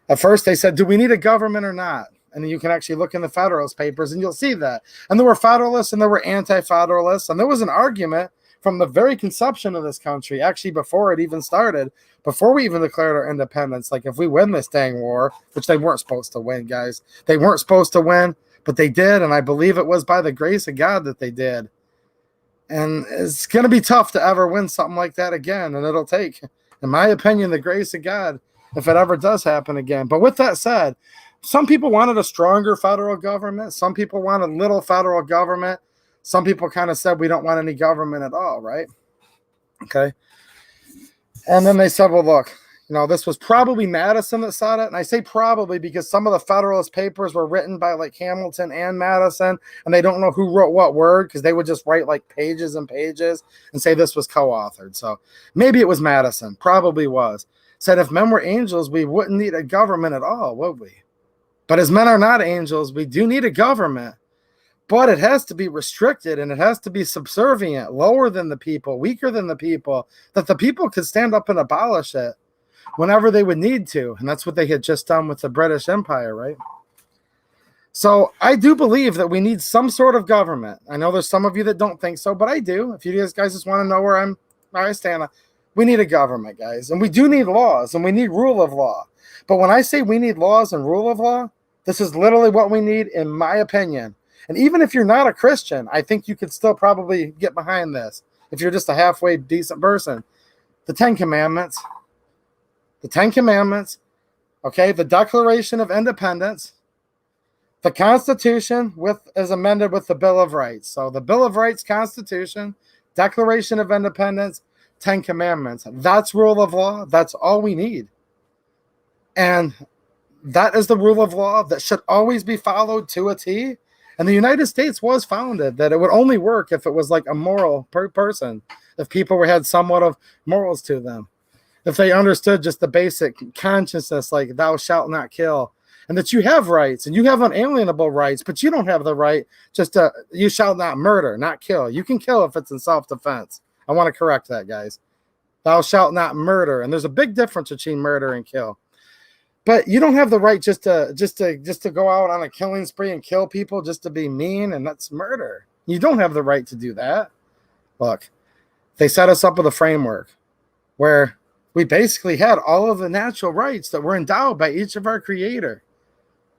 at first they said, do we need a government or not? And then you can actually look in the Federalist Papers and you'll see that. And there were Federalists and there were anti-Federalists. And there was an argument from the very conception of this country, actually before it even started, before we even declared our independence. Like if we win this dang war, which they weren't supposed to win, guys. They weren't supposed to win, but they did. And I believe it was by the grace of God that they did. And it's going to be tough to ever win something like that again. And it'll take, in my opinion, the grace of God if it ever does happen again. But with that said, some people wanted a stronger federal government. Some people wanted little federal government. Some people kind of said we don't want any government at all, right? Okay. And then they said, well, look, you know, this was probably Madison that said it. And I say probably because some of the Federalist Papers were written by like Hamilton and Madison, and they don't know who wrote what word because they would just write like pages and pages and say this was co-authored. So maybe it was Madison, probably was. Said if men were angels, we wouldn't need a government at all, would we? But as men are not angels, we do need a government. But it has to be restricted and it has to be subservient, lower than the people, weaker than the people, that the people could stand up and abolish it whenever they would need to. And that's what they had just done with the British Empire, right? So I do believe that we need some sort of government. I know there's some of you that don't think so, but I do. If you guys just want to know where I stand, we need a government, guys. And we do need laws and we need rule of law. But when I say we need laws and rule of law, this is literally what we need, in my opinion. And even if you're not a Christian, I think you could still probably get behind this. If you're just a halfway decent person. The 10 Commandments. The 10 Commandments. Okay, the Declaration of Independence. The Constitution as amended with the Bill of Rights. So the Bill of Rights, Constitution, Declaration of Independence, 10 Commandments. That's rule of law. That's all we need. And that is the rule of law that should always be followed to a T. And the United States was founded that it would only work if it was like a moral person, if people had somewhat of morals to them, if they understood just the basic consciousness, like thou shalt not kill, and that you have rights and you have unalienable rights, but you don't have the right just to, you shall not murder, not kill. You can kill if it's in self-defense. I want to correct that, guys. Thou shalt not murder. And there's a big difference between murder and kill. But you don't have the right just to go out on a killing spree and kill people just to be mean, and that's murder. You don't have the right to do that. Look, they set us up with a framework where we basically had all of the natural rights that were endowed by each of our creator.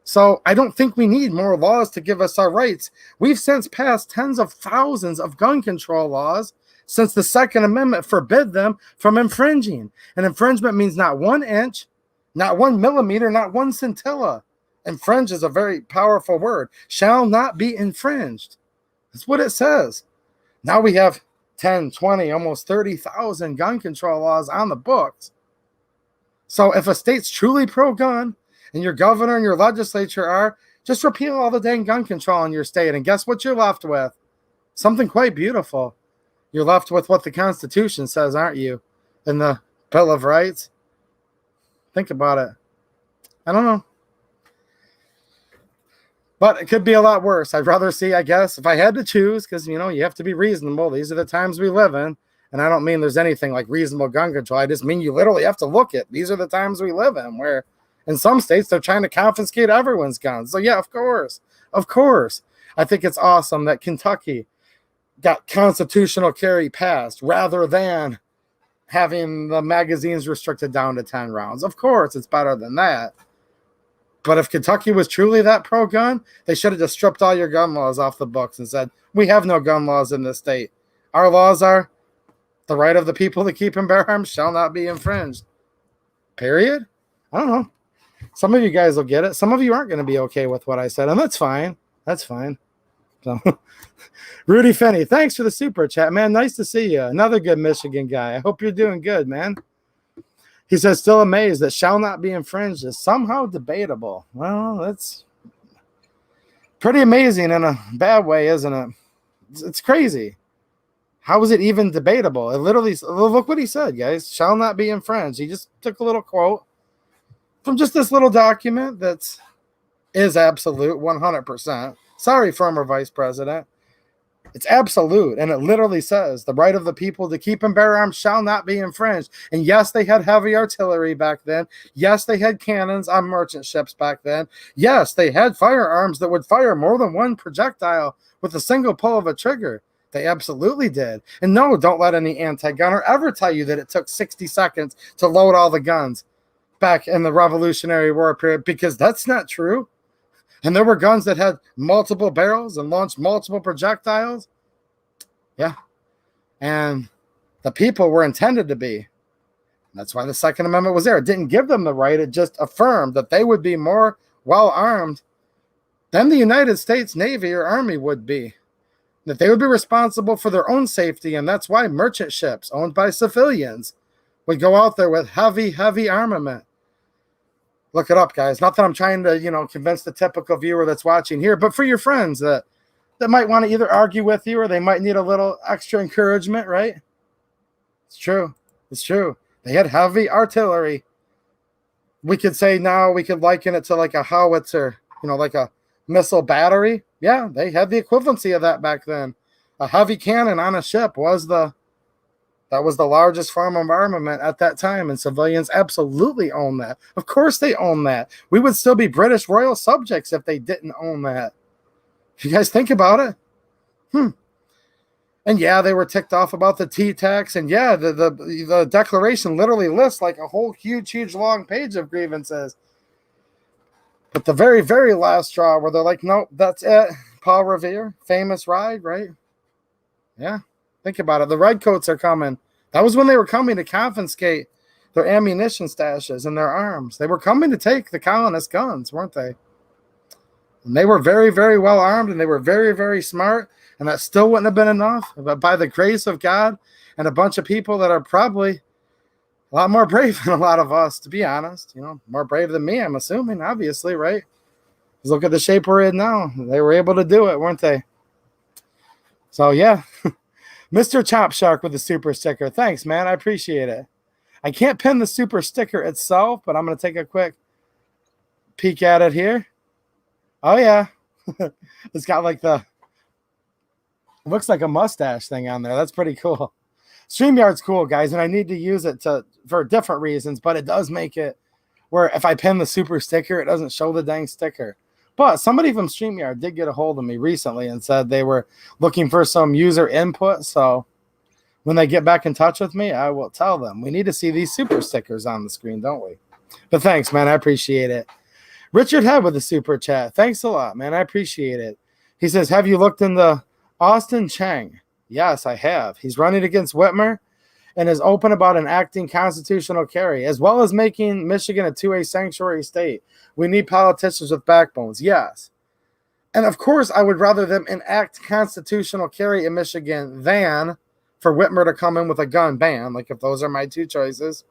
So I don't think we need more laws to give us our rights. We've since passed tens of thousands of gun control laws since the Second Amendment forbid them from infringing. And infringement means not 1 inch, not 1 millimeter, not 1 scintilla. Infringe is a very powerful word. Shall not be infringed. That's what it says. Now we have 10, 20, almost 30,000 gun control laws on the books. So if a state's truly pro-gun and your governor and your legislature are, just repeal all the dang gun control in your state. And guess what you're left with? Something quite beautiful. You're left with what the Constitution says, aren't you? In the Bill of Rights. Think about it. I don't know. But it could be a lot worse. I'd rather see, I guess, if I had to choose, because, you have to be reasonable. These are the times we live in. And I don't mean there's anything like reasonable gun control. I just mean you literally have to look at. These are the times we live in, where in some states they're trying to confiscate everyone's guns. So, yeah, of course. Of course. I think it's awesome that Kentucky got constitutional carry passed rather than having the magazines restricted down to 10 rounds. Of course, it's better than that. But if Kentucky was truly that pro-gun, they should have just stripped all your gun laws off the books and said, we have no gun laws in this state. Our laws are the right of the people to keep and bear arms shall not be infringed. Period. I don't know. Some of you guys will get it. Some of you aren't going to be okay with what I said, and that's fine. That's fine. So, Rudy Finney, thanks for the super chat, man. Nice to see you. Another good Michigan guy. I hope you're doing good, man. He says, still amazed that shall not be infringed is somehow debatable. Well, that's pretty amazing in a bad way, isn't it? It's crazy. How is it even debatable? It literally, look what he said, guys. Shall not be infringed. He just took a little quote from just this little document that is absolute 100%. Sorry, former vice president. It's absolute, and it literally says the right of the people to keep and bear arms shall not be infringed. And yes, they had heavy artillery back then. Yes, they had cannons on merchant ships back then. Yes, they had firearms that would fire more than one projectile with a single pull of a trigger. They absolutely did. And no, don't let any anti-gunner ever tell you that it took 60 seconds to load all the guns back in the Revolutionary War period, because that's not true. And there were guns that had multiple barrels and launched multiple projectiles. Yeah. And the people were intended to be. That's why the Second Amendment was there. It didn't give them the right. It just affirmed that they would be more well-armed than the United States Navy or Army would be. That they would be responsible for their own safety. And that's why merchant ships owned by civilians would go out there with heavy, heavy armament. Look it up, guys. Not that I'm trying to, convince the typical viewer that's watching here, but for your friends that might want to either argue with you or they might need a little extra encouragement, right? It's true. It's true. They had heavy artillery. We could say now we could liken it to like a howitzer, like a missile battery. Yeah, they had the equivalency of that back then. A heavy cannon on a ship was the largest form of armament at that time, and civilians absolutely own that. Of course they own that. We would still be British royal subjects if they didn't own that. If you guys think about it. And yeah, they were ticked off about the tea tax, and yeah, the Declaration literally lists like a whole huge long page of grievances. But the very, very last straw where they're like, nope, that's it. Paul Revere, famous ride, right? Yeah. Think about it. The redcoats are coming. That was when they were coming to confiscate their ammunition stashes and their arms. They were coming to take the colonists' guns, weren't they? And they were very, very well armed, and they were very, very smart, and that still wouldn't have been enough. But by the grace of God and a bunch of people that are probably a lot more brave than a lot of us, to be honest, more brave than me, I'm assuming, obviously, right? Just look at the shape we're in now. They were able to do it, weren't they? So, yeah. Mr. Chop Shark with the super sticker. Thanks, man. I appreciate it. I can't pin the super sticker itself, but I'm going to take a quick peek at it here. Oh, yeah. It's got like looks like a mustache thing on there. That's pretty cool. StreamYard's cool, guys, and I need to use it for different reasons, but it does make it where if I pin the super sticker, it doesn't show the dang sticker. But somebody from StreamYard did get a hold of me recently and said they were looking for some user input. So when they get back in touch with me, I will tell them. We need to see these super stickers on the screen, don't we? But thanks, man. I appreciate it. Richard Head with a super chat. Thanks a lot, man. I appreciate it. He says, have you looked into Austin Chang? Yes, I have. He's running against Whitmer, and is open about enacting constitutional carry, as well as making Michigan a 2A sanctuary state. We need politicians with backbones. Yes. And of course, I would rather them enact constitutional carry in Michigan than for Whitmer to come in with a gun ban. Like, if those are my two choices,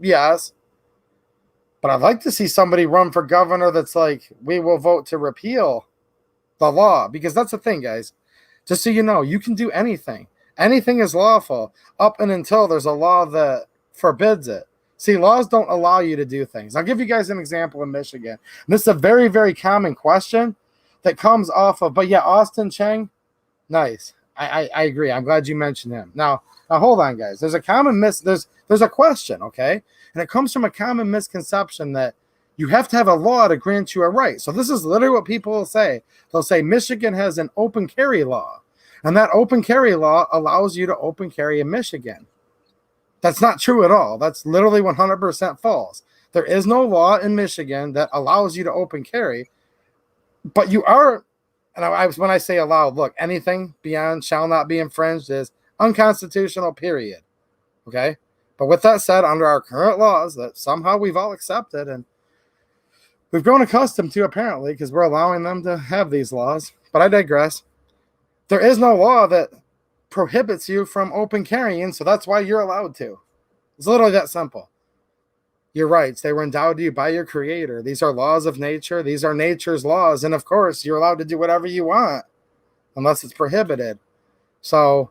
yes. But I'd like to see somebody run for governor that's like, we will vote to repeal the law. Because that's the thing, guys. Just so you know, you can do anything. Anything is lawful up and until there's a law that forbids it. See, laws don't allow you to do things. I'll give you guys an example in Michigan. And this is a very, very common question that comes off of, but yeah, Austin Cheng, nice. I agree. I'm glad you mentioned him. Now hold on, guys. There's a common there's a question, okay? And it comes from a common misconception that you have to have a law to grant you a right. So this is literally what people will say. They'll say Michigan has an open carry law, and that open carry law allows you to open carry in Michigan. That's not true at all. That's literally 100% false. There is no law in Michigan that allows you to open carry. But you are, and when I say allowed, look, anything beyond shall not be infringed is unconstitutional, period. Okay? But with that said, under our current laws that somehow we've all accepted and we've grown accustomed to, apparently, because we're allowing them to have these laws. But I digress. There is no law that prohibits you from open carrying, so that's why you're allowed to. It's literally that simple. Your rights, they were endowed to you by your creator. These are laws of nature. These are nature's laws. And of course, you're allowed to do whatever you want unless it's prohibited. So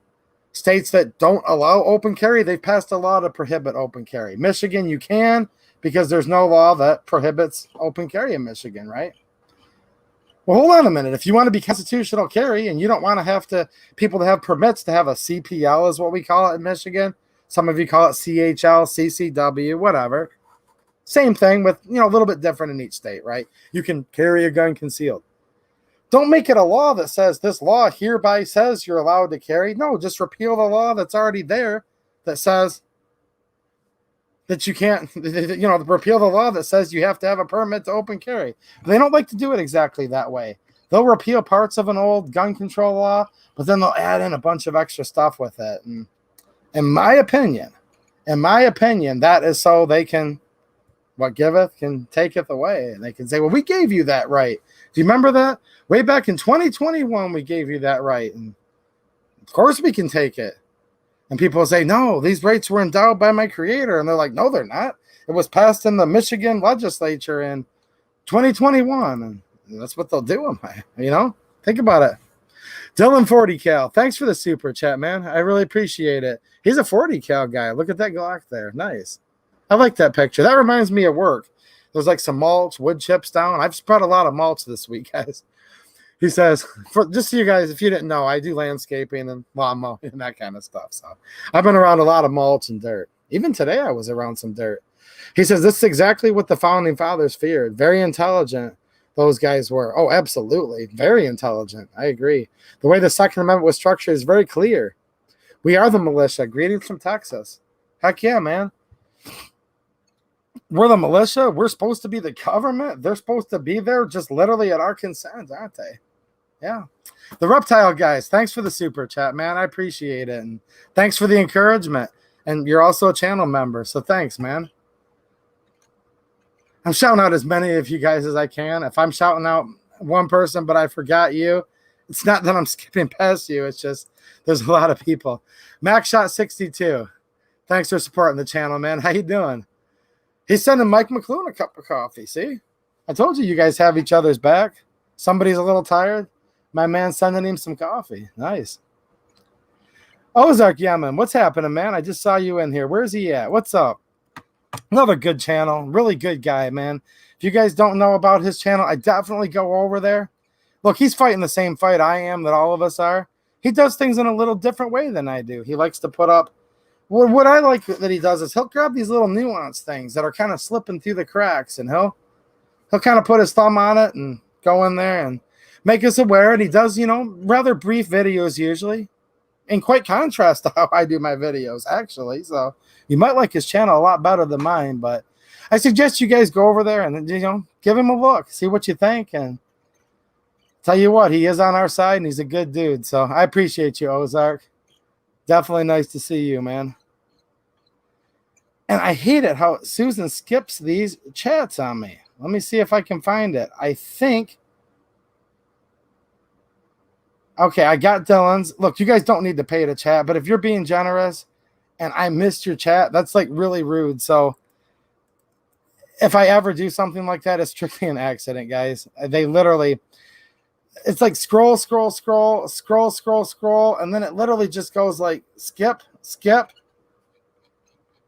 states that don't allow open carry, they've passed a law to prohibit open carry. Michigan, you can, because there's no law that prohibits open carry in Michigan, right? Well, hold on a minute. If you want to be constitutional carry and you don't want to have people to have permits to have a CPL is what we call it in Michigan. Some of you call it CHL, CCW, whatever. Same thing with, a little bit different in each state, right? You can carry a gun concealed. Don't make it a law that says this law hereby says you're allowed to carry. No, just repeal the law that's already there that says that you can't, repeal the law that says you have to have a permit to open carry. But they don't like to do it exactly that way. They'll repeal parts of an old gun control law, but then they'll add in a bunch of extra stuff with it. And in my opinion, that is so they can, what giveth can taketh away. And they can say, well, we gave you that right. Do you remember that? Way back in 2021, we gave you that right. And of course we can take it. And people say, no, these rights were endowed by my creator. And they're like, no, they're not. It was passed in the Michigan legislature in 2021. And that's what they'll do. Think about it. Dylan 40 cal. Thanks for the super chat, man. I really appreciate it. He's a 40 cal guy. Look at that Glock there. Nice. I like that picture. That reminds me of work. There's like some mulch, wood chips down. I've spread a lot of mulch this week, guys. He says, just so you guys, if you didn't know, I do landscaping and lawn mowing and that kind of stuff. So I've been around a lot of mulch and dirt. Even today I was around some dirt. He says, this is exactly what the founding fathers feared. Very intelligent those guys were. Oh, absolutely. Very intelligent. I agree. The way the Second Amendment was structured is very clear. We are the militia. Greetings from Texas. Heck yeah, man. We're the militia. We're supposed to be the government. They're supposed to be there just literally at our consent, aren't they? Yeah. The reptile guys, thanks for the super chat, man. I appreciate it. And thanks for the encouragement. And you're also a channel member, so thanks, man. I'm shouting out as many of you guys as I can. If I'm shouting out one person, but I forgot you, it's not that I'm skipping past you. It's just there's a lot of people. MaxShot62, thanks for supporting the channel, man. How you doing? He's sending Mike McLuhan a cup of coffee. See? I told you guys have each other's back. Somebody's a little tired. My man's sending him some coffee. Nice. Ozark Yemen, what's happening, man? I just saw you in here. Where's he at? What's up? Another good channel. Really good guy, man. If you guys don't know about his channel, I definitely go over there. Look, he's fighting the same fight I am, that all of us are. He does things in a little different way than I do. He likes to put up, what I like that he does is he'll grab these little nuanced things that are kind of slipping through the cracks, and he'll kind of put his thumb on it and go in there and make us aware. And he does, rather brief videos usually, in quite contrast to how I do my videos, actually. So you might like his channel a lot better than mine, but I suggest you guys go over there and, give him a look, see what you think. And tell you what, he is on our side and he's a good dude. So I appreciate you, Ozark. Definitely nice to see you, man. And I hate it how Susan skips these chats on me. Let me see if I can find it. I think. Okay, I got Dylan's. Look, you guys don't need to pay to chat, but if you're being generous and I missed your chat, that's like really rude. So if I ever do something like that, it's strictly an accident, guys. They literally, it's like scroll, scroll, scroll, scroll, scroll, scroll, and then it literally just goes like skip, skip.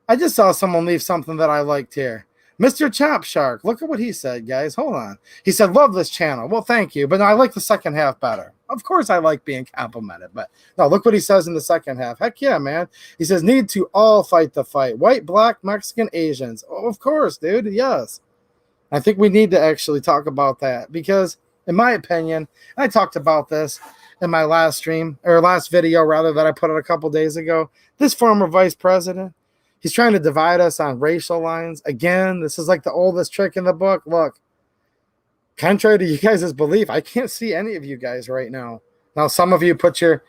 I just saw someone leave something that I liked here. Mr. Chop Shark, look at what he said, guys. Hold on. He said, love this channel. Well, thank you, but I like the second half better. Of course I like being complimented, but no, look what he says in the second half. Heck yeah, man. He says, need to all fight the fight. White, black, Mexican, Asians. Oh, of course, dude. Yes. I think we need to actually talk about that because, in my opinion, I talked about this in my last stream, or last video, rather, that I put out a couple days ago. This former vice president, he's trying to divide us on racial lines. Again, this is like the oldest trick in the book. Look, contrary to you guys' belief, I can't see any of you guys right now. Now, some of you put your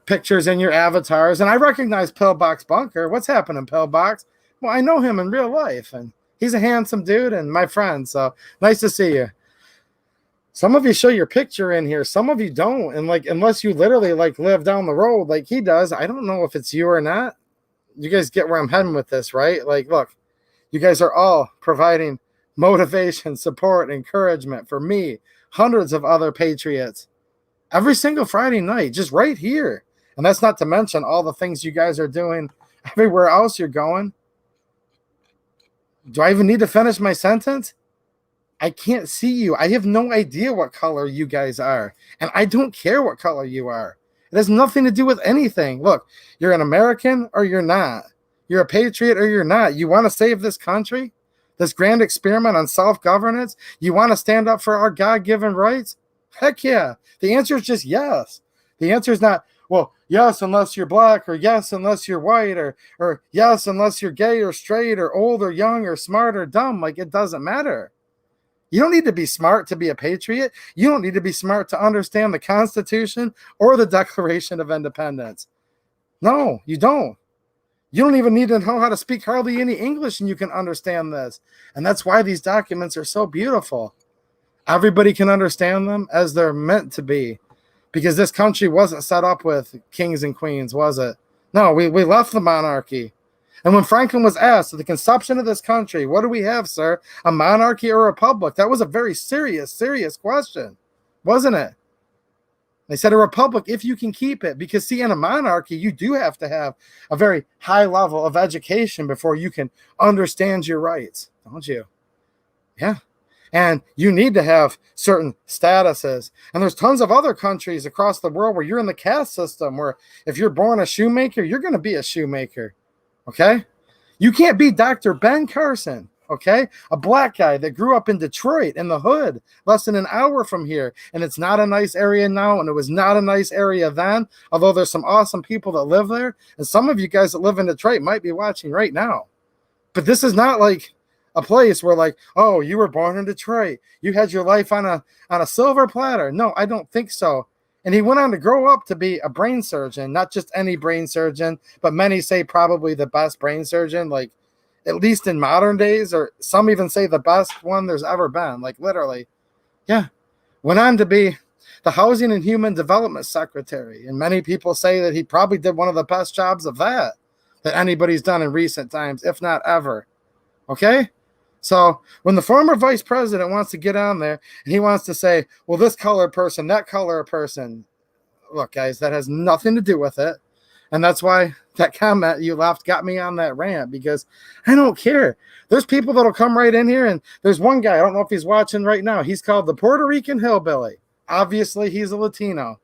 pictures in your avatars, and I recognize Pillbox Bunker. What's happening, Pillbox? Well, I know him in real life, and he's a handsome dude and my friend, so nice to see you. Some of you show your picture in here. Some of you don't, and like unless you literally like live down the road like he does, I don't know if it's you or not. You guys get where I'm heading with this, right? Like, look, you guys are all providing motivation, support, encouragement for me, hundreds of other patriots, every single Friday night, just right here. And that's not to mention all the things you guys are doing everywhere else you're going. Do I even need to finish my sentence? I can't see you. I have no idea what color you guys are. And I don't care what color you are. It has nothing to do with anything. Look, you're an American or you're not. You're a patriot or you're not. You want to save this country? This grand experiment on self-governance? You want to stand up for our God-given rights? Heck yeah. The answer is just yes. The answer is not, well, yes, unless you're black, or yes, unless you're white, or yes, unless you're gay or straight or old or young or smart or dumb. Like, it doesn't matter. You don't need to be smart to be a patriot. You don't need to be smart to understand the Constitution or the Declaration of Independence. No, you don't. You don't even need to know how to speak hardly any English, and you can understand this. And that's why these documents are so beautiful. Everybody can understand them as they're meant to be, because this country wasn't set up with kings and queens, was it? No, we left the monarchy. And when Franklin was asked the conception of this country, what do we have, sir? A monarchy or a republic? That was a very serious question, wasn't it? They said a republic if you can keep it, because see, in a monarchy, you do have to have a very high level of education before you can understand your rights, don't you? Yeah. And you need to have certain statuses. And there's tons of other countries across the world where you're in the caste system, where if you're born a shoemaker, you're going to be a shoemaker. Okay? You can't be Dr. Ben Carson, okay? A black guy that grew up in Detroit in the hood, less than an hour from here. And it's not a nice area now, and it was not a nice area then, although there's some awesome people that live there. And some of you guys that live in Detroit might be watching right now. But this is not like a place where like, oh, you were born in Detroit. You had your life on a silver platter. No, I don't think so. And he went on to grow up to be a brain surgeon, not just any brain surgeon, but many say probably the best brain surgeon, like at least in modern days, or some even say the best one there's ever been, like literally. Yeah. Went on to be the Housing and Human Development Secretary. And many people say that he probably did one of the best jobs of that anybody's done in recent times, if not ever. Okay? So when the former vice president wants to get on there and he wants to say, well, this color person, that color person, look, guys, that has nothing to do with it. And that's why that comment you left got me on that rant, because I don't care. There's people that'll come right in here, and there's one guy, I don't know if he's watching right now. He's called the Puerto Rican Hillbilly. Obviously, he's a Latino.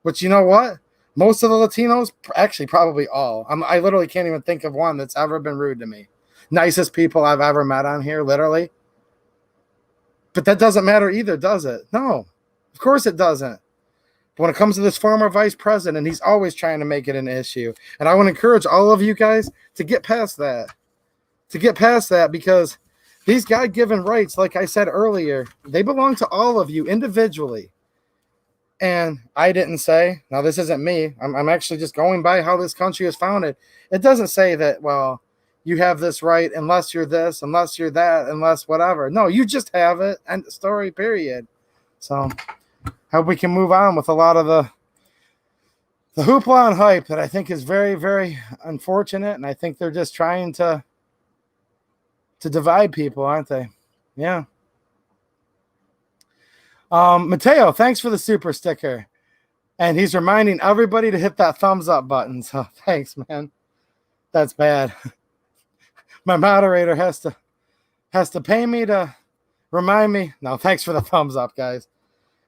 But you know what? Most of the Latinos, actually probably all, I literally can't even think of one that's ever been rude to me. Nicest people I've ever met on here, literally. But that doesn't matter either, does it? No, of course it doesn't. But when it comes to this former vice president, he's always trying to make it an issue. And I want to encourage all of you guys to get past that. To get past that, because these God-given rights, like I said earlier, they belong to all of you individually. And I didn't say, now this isn't me, I'm actually just going by how this country was founded. It doesn't say that, well, you have this right unless you're this, unless you're that, unless whatever. No, you just have it. End of story, period. So hope we can move on with a lot of the hoopla and hype that I think is very, very unfortunate. And I think they're just trying to divide people, aren't they? Yeah. Mateo, thanks for the super sticker. And he's reminding everybody to hit that thumbs up button. So thanks, man. That's bad. My moderator has to pay me to remind me. No, thanks for the thumbs up, guys.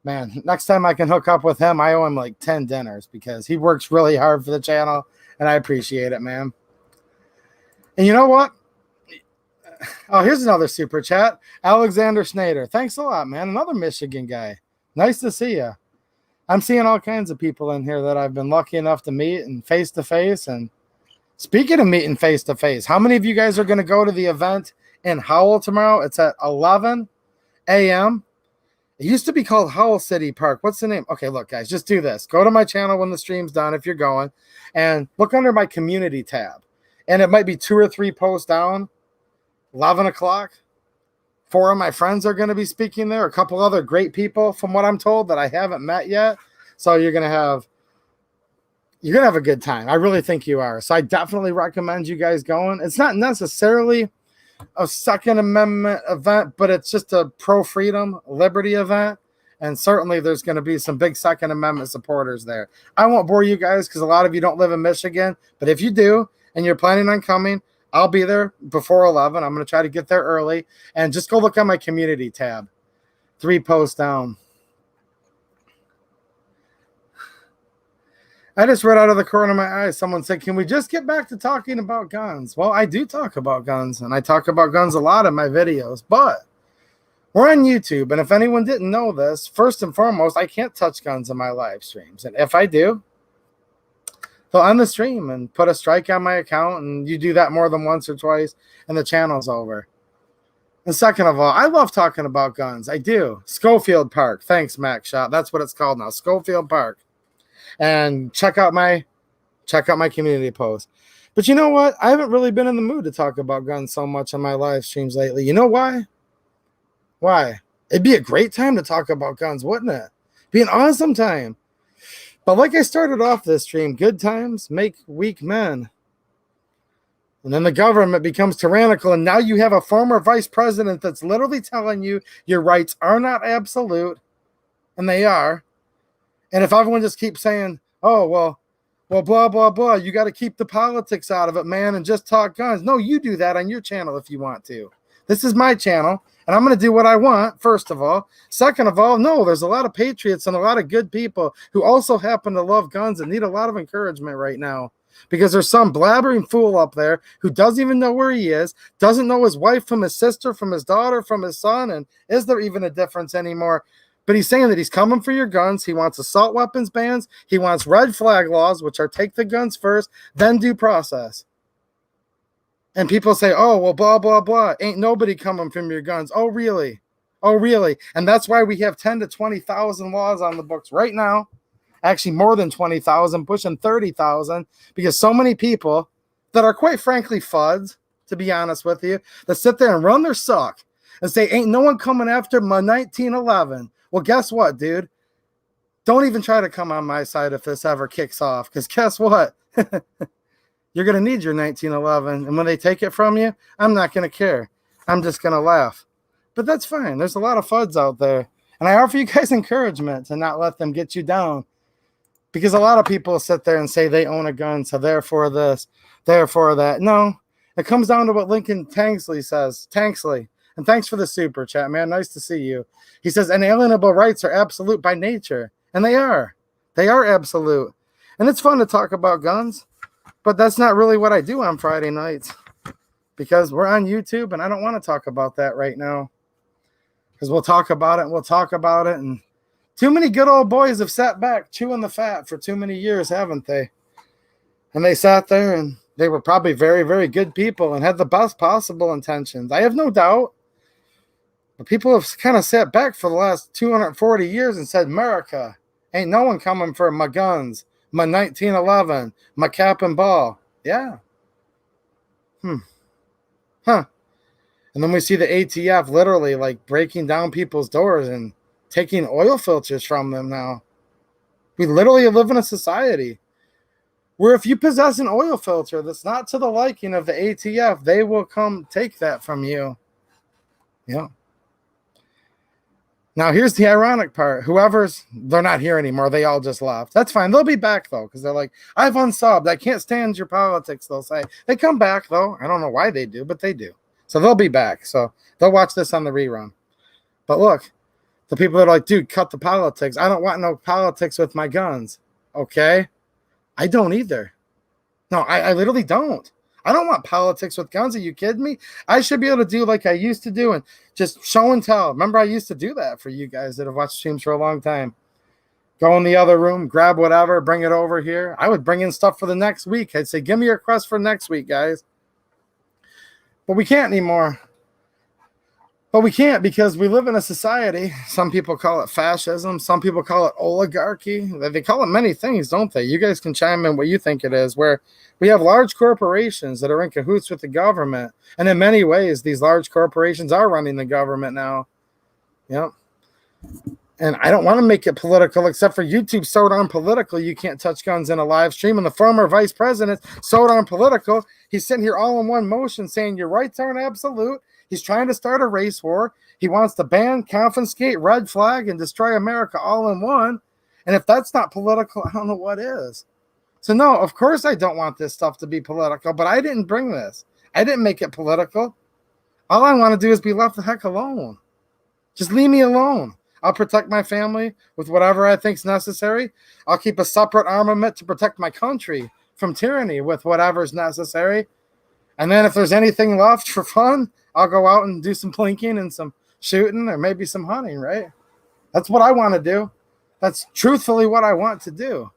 Man, next time I can hook up with him, I owe him like 10 dinners because he works really hard for the channel, and I appreciate it, man. And you know what? Oh, here's another super chat. Alexander Schneider. Thanks a lot, man. Another Michigan guy. Nice to see you. I'm seeing all kinds of people in here that I've been lucky enough to meet and face-to-face. And speaking of meeting face-to-face, how many of you guys are going to go to the event in Howell tomorrow? It's at 11 a.m. It used to be called Howell City Park. What's the name? Okay, look, guys, just do this. Go to my channel when the stream's done if you're going, and look under my community tab. And it might be 2 or 3 posts down, 11 o'clock. 4 of my friends are going to be speaking there. A couple other great people, from what I'm told, that I haven't met yet. So you're going to have a good time. I really think you are. So I definitely recommend you guys going. It's not necessarily a Second Amendment event, but it's just a pro-freedom, liberty event. And certainly there's going to be some big Second Amendment supporters there. I won't bore you guys because a lot of you don't live in Michigan. But if you do and you're planning on coming, I'll be there before 11. I'm going to try to get there early. And just go look on my community tab. 3 posts down. I just read out of the corner of my eye, someone said, can we just get back to talking about guns? Well, I do talk about guns, and I talk about guns a lot in my videos, but we're on YouTube, and if anyone didn't know this, first and foremost, I can't touch guns in my live streams, and if I do, they'll end the stream and put a strike on my account, and you do that more than once or twice, and the channel's over. And second of all, I love talking about guns. I do. Schofield Park. Thanks, Mac Shot. That's what it's called now, Schofield Park. And check out my community post. But you know what? I haven't really been in the mood to talk about guns so much on my live streams lately. You know why? Why? It'd be a great time to talk about guns, wouldn't it? Be an awesome time. But like I started off this stream, good times make weak men. And then the government becomes tyrannical, and now you have a former vice president that's literally telling you your rights are not absolute, and they are. And if everyone just keeps saying, oh, well, blah, blah, blah, you got to keep the politics out of it, man, and just talk guns. No, you do that on your channel if you want to. This is my channel, and I'm going to do what I want, first of all. Second of all, no, there's a lot of patriots and a lot of good people who also happen to love guns and need a lot of encouragement right now. Because there's some blabbering fool up there who doesn't even know where he is, doesn't know his wife from his sister, from his daughter, from his son, and is there even a difference anymore? But he's saying that he's coming for your guns. He wants assault weapons bans. He wants red flag laws, which are take the guns first, then due process. And people say, oh, well, blah, blah, blah. Ain't nobody coming from your guns. Oh, really? Oh, really? And that's why we have 10 to 20,000 laws on the books right now. Actually, more than 20,000, pushing 30,000, because so many people that are quite frankly fuds, to be honest with you, that sit there and run their suck and say, ain't no one coming after my 1911. Well, guess what, dude? Don't even try to come on my side if this ever kicks off, because guess what? You're going to need your 1911, and when they take it from you, I'm not going to care. I'm just going to laugh. But that's fine. There's a lot of fuds out there, and I offer you guys encouragement to not let them get you down, because a lot of people sit there and say they own a gun, so therefore this, therefore that. No, it comes down to what Lincoln Tanksley says. Tanksley. And thanks for the super chat, man. Nice to see you. He says, inalienable rights are absolute by nature. And they are. They are absolute. And it's fun to talk about guns, but that's not really what I do on Friday nights, because we're on YouTube, and I don't want to talk about that right now, because we'll talk about it, and we'll talk about it, and too many good old boys have sat back chewing the fat for too many years, haven't they? And they sat there, and they were probably very, very good people and had the best possible intentions. I have no doubt. But people have kind of sat back for the last 240 years and said, America, ain't no one coming for my guns, my 1911, my cap and ball. Yeah. Huh. And then we see the ATF literally like breaking down people's doors and taking oil filters from them now. We literally live in a society where if you possess an oil filter that's not to the liking of the ATF, they will come take that from you. Yeah. Now, here's the ironic part. They're not here anymore. They all just left. That's fine. They'll be back, though, because they're like, I've unsubbed. I can't stand your politics, they'll say. They come back, though. I don't know why they do, but they do. So they'll be back. So they'll watch this on the rerun. But look, the people that are like, dude, cut the politics. I don't want no politics with my guns. Okay? I don't either. No, I literally don't. I don't want politics with guns. Are you kidding me? I should be able to do like I used to do and just show and tell. Remember, I used to do that for you guys that have watched streams for a long time. Go in the other room, grab whatever, bring it over here. I would bring in stuff for the next week. I'd say, give me your request for next week, guys. But we can't anymore. But we can't because we live in a society. Some people call it fascism. Some people call it oligarchy. They call it many things, don't they? You guys can chime in what you think it is, where we have large corporations that are in cahoots with the government. And in many ways, these large corporations are running the government now. Yep. And I don't want to make it political, except for YouTube so darn political, you can't touch guns in a live stream. And the former vice president, so darn political, he's sitting here all in one motion saying your rights aren't absolute. He's trying to start a race war. He wants to ban, confiscate, red flag, and destroy America all in one. And if that's not political, I don't know what is. So no, of course I don't want this stuff to be political, but I didn't bring this. I didn't make it political. All I want to do is be left the heck alone. Just leave me alone. I'll protect my family with whatever I think is necessary. I'll keep a separate armament to protect my country from tyranny with whatever's necessary. And then if there's anything left for fun, I'll go out and do some plinking and some shooting or maybe some hunting, right? That's what I want to do. That's truthfully what I want to do.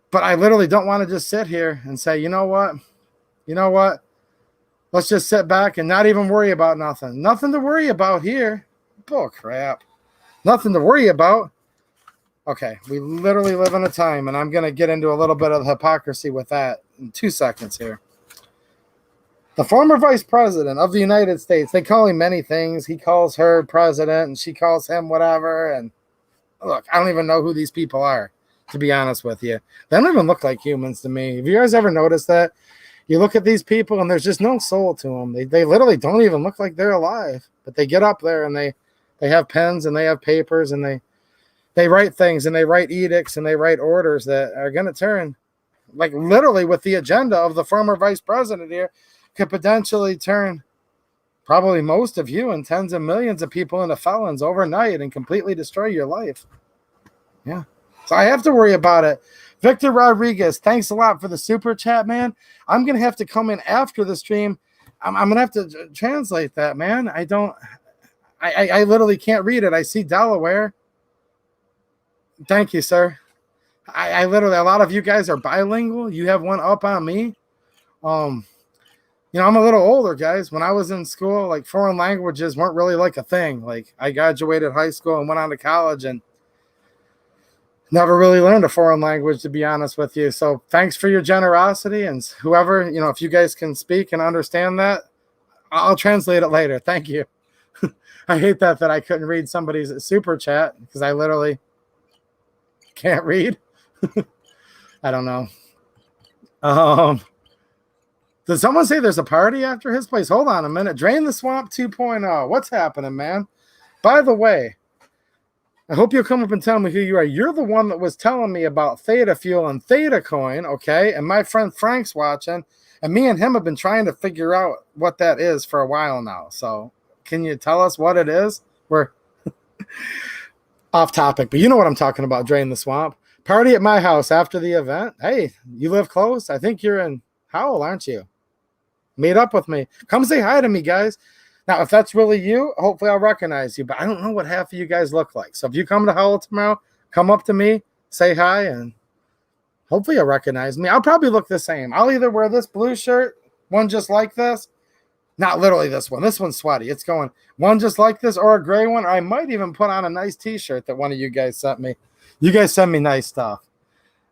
But I literally don't want to just sit here and say, you know what? Let's just sit back and not even worry about nothing. Nothing to worry about here. Bull crap. Nothing to worry about. Okay, we literally live in a time, and I'm going to get into a little bit of hypocrisy with that in 2 seconds here. The former vice president of the United States, they call him many things. He calls her president, and she calls him whatever. And look, I don't even know who these people are, to be honest with you. They don't even look like humans to me. Have you guys ever noticed that? You look at these people, and there's just no soul to them. They literally don't even look like they're alive. But they get up there, and they have pens, and they have papers, and they write things, and they write edicts, and they write orders that are going to turn, like literally with the agenda of the former vice president here, could potentially turn probably most of you and tens of millions of people into felons overnight and completely destroy your life. Yeah. So I have to worry about it. Victor Rodriguez, thanks a lot for the super chat, man. I'm going to have to come in after the stream. I'm going to have to translate that, man. I literally can't read it. I see Delaware. Thank you, sir. I literally, a lot of you guys are bilingual. You have one up on me. I'm a little older, guys. When I was in school, like foreign languages weren't really like a thing. Like I graduated high school and went on to college and never really learned a foreign language, to be honest with you. So thanks for your generosity, and whoever, if you guys can speak and understand that, I'll translate it later. Thank you. I hate that I couldn't read somebody's super chat because I literally can't read. I don't know. Did someone say there's a party after his place? Hold on a minute. Drain the Swamp 2.0. What's happening, man? By the way, I hope you'll come up and tell me who you are. You're the one that was telling me about Theta Fuel and Theta Coin, okay? And my friend Frank's watching, and me and him have been trying to figure out what that is for a while now. So can you tell us what it is? We're off topic, but you know what I'm talking about, Drain the Swamp. Party at my house after the event. Hey, you live close? I think you're in Howell, aren't you? Meet up with me. Come say hi to me, guys. Now, if that's really you, hopefully I'll recognize you, but I don't know what half of you guys look like. So if you come to Howell tomorrow, come up to me, say hi, and hopefully you'll recognize me. I'll probably look the same. I'll either wear this blue shirt, one just like this. Not literally this one. This one's sweaty. It's going one just like this or a gray one. Or I might even put on a nice t-shirt that one of you guys sent me. You guys send me nice stuff.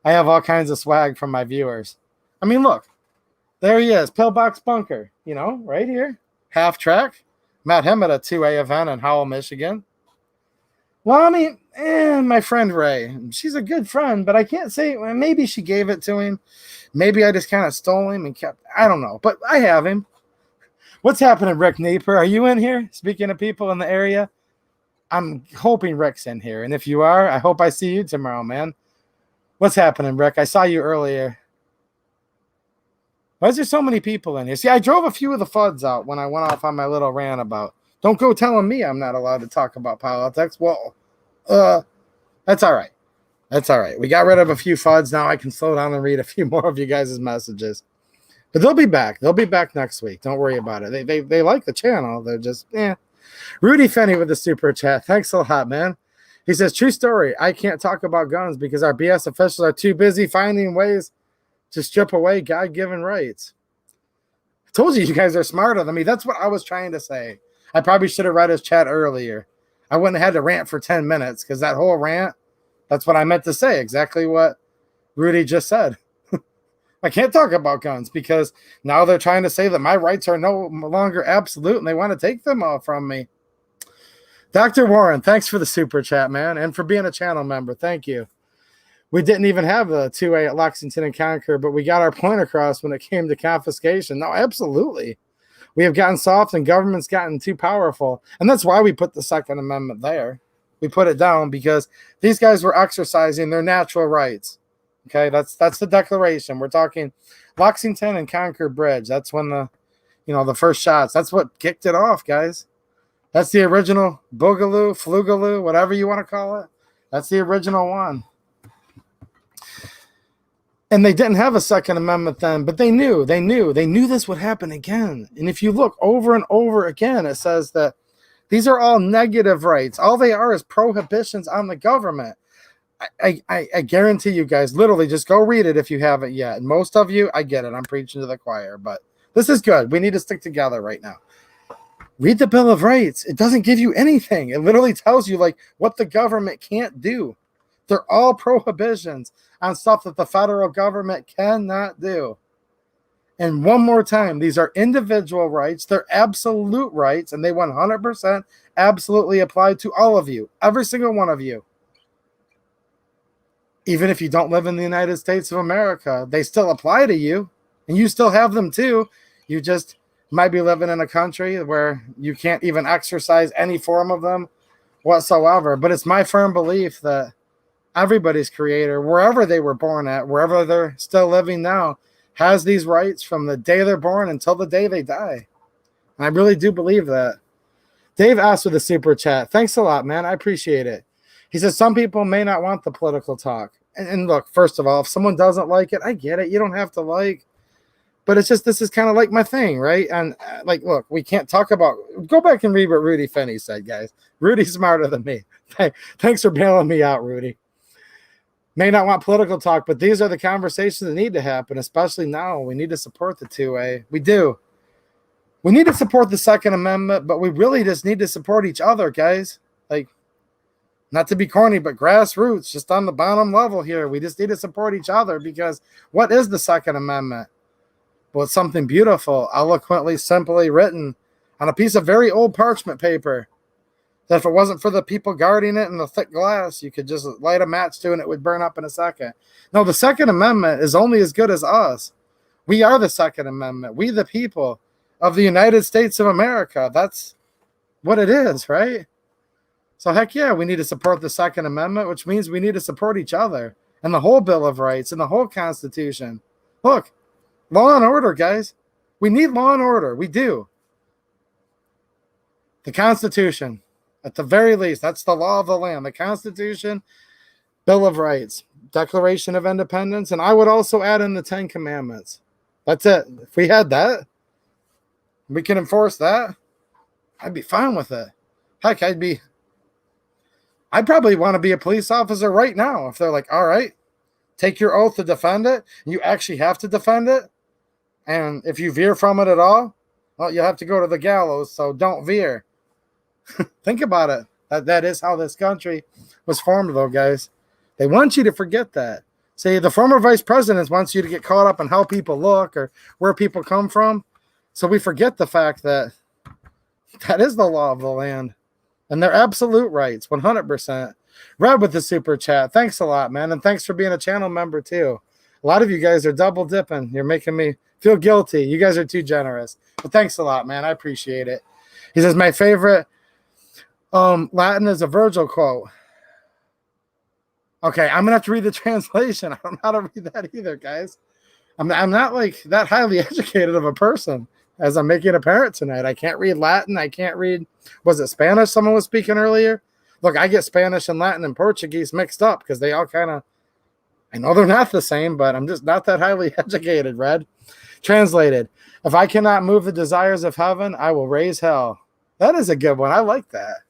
I have all kinds of swag from my viewers. I mean, look. There he is, Pillbox Bunker, right here. Half track. Met him at a 2A event in Howell, Michigan. Well, I mean, my friend Ray, she's a good friend, but I can't say, maybe she gave it to him. Maybe I just kind of stole him and kept, I don't know, but I have him. What's happening, Rick Nieper? Are you in here? Speaking of people in the area, I'm hoping Rick's in here. And if you are, I hope I see you tomorrow, man. What's happening, Rick? I saw you earlier. Why is there so many people in here? See, I drove a few of the FUDs out when I went off on my little rant about, don't go telling me I'm not allowed to talk about politics. Well, that's all right. That's all right. We got rid of a few FUDs. Now I can slow down and read a few more of you guys' messages. But they'll be back. They'll be back next week. Don't worry about it. They like the channel. They're just, Rudy Fenny with the super chat. Thanks a lot, man. He says, true story. I can't talk about guns because our BS officials are too busy finding ways to strip away God-given rights. I told you guys are smarter than me. That's what I was trying to say. I probably should have read his chat earlier. I wouldn't have had to rant for 10 minutes because that whole rant, that's what I meant to say. Exactly what Rudy just said. I can't talk about guns because now they're trying to say that my rights are no longer absolute and they want to take them all from me. Dr. Warren, thanks for the super chat, man, and for being a channel member. Thank you. We didn't even have the 2A at Lexington and Concord, but we got our point across when it came to confiscation. No, absolutely. We have gotten soft and government's gotten too powerful. And that's why we put the Second Amendment there. We put it down because these guys were exercising their natural rights. Okay, that's the Declaration. We're talking Lexington and Concord Bridge. That's when the first shots. That's what kicked it off, guys. That's the original Boogaloo, Flugaloo, whatever you want to call it. That's the original one. And they didn't have a Second Amendment then, but they knew this would happen again. And if you look over and over again, it says that these are all negative rights. All they are is prohibitions on the government. I guarantee you guys, literally just go read it if you haven't yet. And most of you, I get it. I'm preaching to the choir, but this is good. We need to stick together right now. Read the Bill of Rights. It doesn't give you anything. It literally tells you what the government can't do. They're all prohibitions on stuff that the federal government cannot do. And one more time, these are individual rights. They're absolute rights, and they 100% absolutely apply to all of you, every single one of you. Even if you don't live in the United States of America, they still apply to you, and you still have them too. You just might be living in a country where you can't even exercise any form of them whatsoever. But it's my firm belief that everybody's creator, wherever they were born at, wherever they're still living now, has these rights from the day they're born until the day they die. And I really do believe that. Dave asked with a super chat. Thanks a lot, man. I appreciate it. He says some people may not want the political talk. And look, first of all, if someone doesn't like it, I get it. You don't have to like. But it's just, this is kind of like my thing, right? And look, we can't talk about, go back and read what Rudy Fenny said, guys. Rudy's smarter than me. Thanks for bailing me out, Rudy. May not want political talk, but these are the conversations that need to happen, especially now. We need to support the 2A. We do. We need to support the Second Amendment, but we really just need to support each other, guys. Not to be corny, but grassroots, just on the bottom level here. We just need to support each other because what is the Second Amendment? Well, it's something beautiful, eloquently, simply written on a piece of very old parchment paper. That if it wasn't for the people guarding it in the thick glass, you could just light a match to and it would burn up in a second. No, the Second Amendment is only as good as us. We are the Second Amendment. We, the people of the United States of America. That's what it is, right? So heck yeah, we need to support the Second Amendment, which means we need to support each other and the whole Bill of Rights and the whole Constitution. Look, law and order, guys. We need law and order. We do. The Constitution. At the very least, that's the law of the land. The Constitution, Bill of Rights, Declaration of Independence, and I would also add in the 10 Commandments. That's it. If we had that, we can enforce that, I'd be fine with it. Heck, I'd probably want to be a police officer right now if they're like, all right, take your oath to defend it. You actually have to defend it. And if you veer from it at all, well, you'll have to go to the gallows, so don't veer. Think about it. That is how this country was formed, though, guys. They want you to forget that. See, the former vice president wants you to get caught up in how people look or where people come from. So we forget the fact that that is the law of the land. And they're absolute rights, 100%. Red with the super chat. Thanks a lot, man. And thanks for being a channel member, too. A lot of you guys are double dipping. You're making me feel guilty. You guys are too generous. But thanks a lot, man. I appreciate it. He says, my favorite Latin is a Virgil quote. Okay, I'm going to have to read the translation. I don't know how to read that either, guys. I'm not like that highly educated of a person, as I'm making apparent tonight. I can't read Latin. I can't read, was it Spanish someone was speaking earlier? Look, I get Spanish and Latin and Portuguese mixed up because they all kind of, I know they're not the same, but I'm just not that highly educated, Red. Translated, if I cannot move the desires of heaven, I will raise hell. That is a good one. I like that.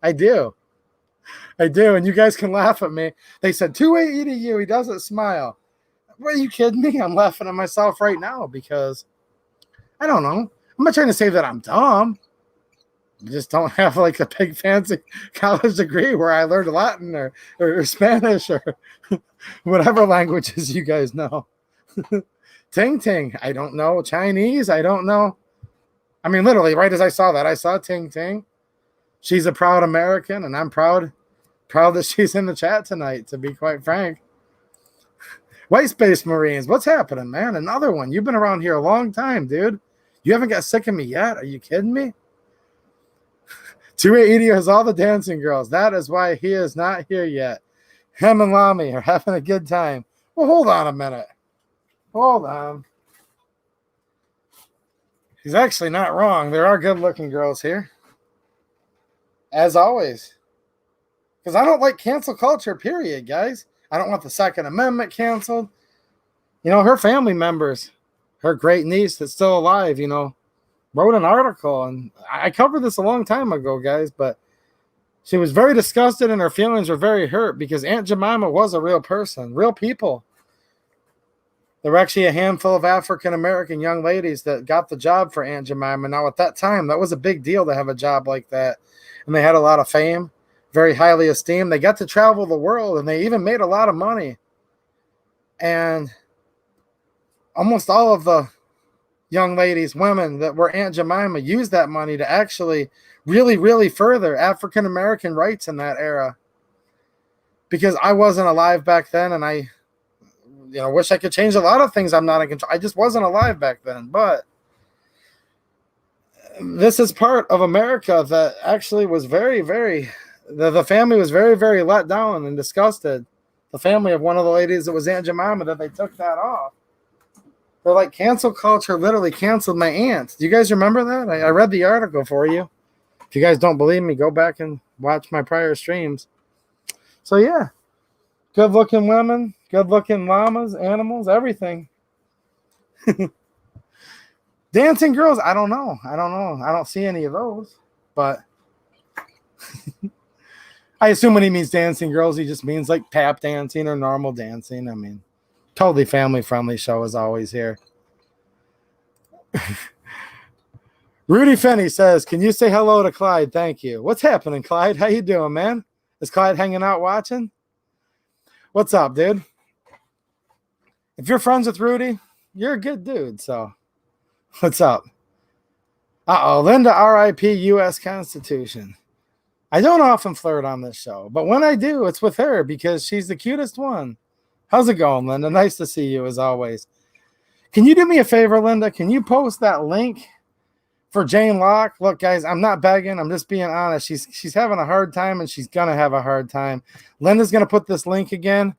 I do. And you guys can laugh at me. They said, 280 to you. He doesn't smile. Are you kidding me? I'm laughing at myself right now because I don't know. I'm not trying to say that I'm dumb. I just don't have like a big fancy college degree where I learned Latin or Spanish or whatever languages you guys know. Ting Ting, I don't know. Chinese, I don't know. I mean, literally, right as I saw that, I saw Ting Ting. She's a proud American, and I'm proud that she's in the chat tonight, to be quite frank. White Space Marines, what's happening, man? Another one. You've been around here a long time, dude. You haven't got sick of me yet? Are you kidding me? 280 has all the dancing girls. That is why he is not here yet. Him and Lamy are having a good time. Well, hold on a minute. Hold on. He's actually not wrong. There are good-looking girls here. As always. Because I don't like cancel culture, period, guys. I don't want the Second Amendment canceled. You know, her family members, her great niece that's still alive, you know, wrote an article. And I covered this a long time ago, guys, but she was very disgusted and her feelings were very hurt because Aunt Jemima was a real person, real people. There were actually a handful of African-American young ladies that got the job for Aunt Jemima. Now, at that time, that was a big deal to have a job like that. And they had a lot of fame, very highly esteemed. They got to travel the world, and they even made a lot of money. And almost all of the young ladies, women that were Aunt Jemima, used that money to actually really, really further African-American rights in that era. Because I wasn't alive back then, and I wish I could change a lot of things. I'm not in control. I just wasn't alive back then. But this is part of America that actually was very, very, the family was very, very let down and disgusted. The family of one of the ladies that was Aunt Jemima, that they took that off. They're like, cancel culture literally canceled my aunt. Do you guys remember that? I read the article for you. If you guys don't believe me, go back and watch my prior streams. So yeah, good-looking women, good-looking llamas, animals, everything. Dancing girls, I don't know. I don't see any of those. But I assume when he means dancing girls, he just means like tap dancing or normal dancing. I mean, totally family-friendly show as always here. Rudy Finney says, can you say hello to Clyde? Thank you. What's happening, Clyde? How you doing, man? Is Clyde hanging out watching? What's up, dude? If you're friends with Rudy, you're a good dude, so what's up? Uh-oh, Linda, R.I.P. U.S. Constitution. I don't often flirt on this show, but when I do, it's with her because she's the cutest one. How's it going, Linda? Nice to see you as always. Can you do me a favor, Linda? Can you post that link for Jane Locke? Look, guys, I'm not begging. I'm just being honest. She's having a hard time, and she's going to have a hard time. Linda's going to put this link again.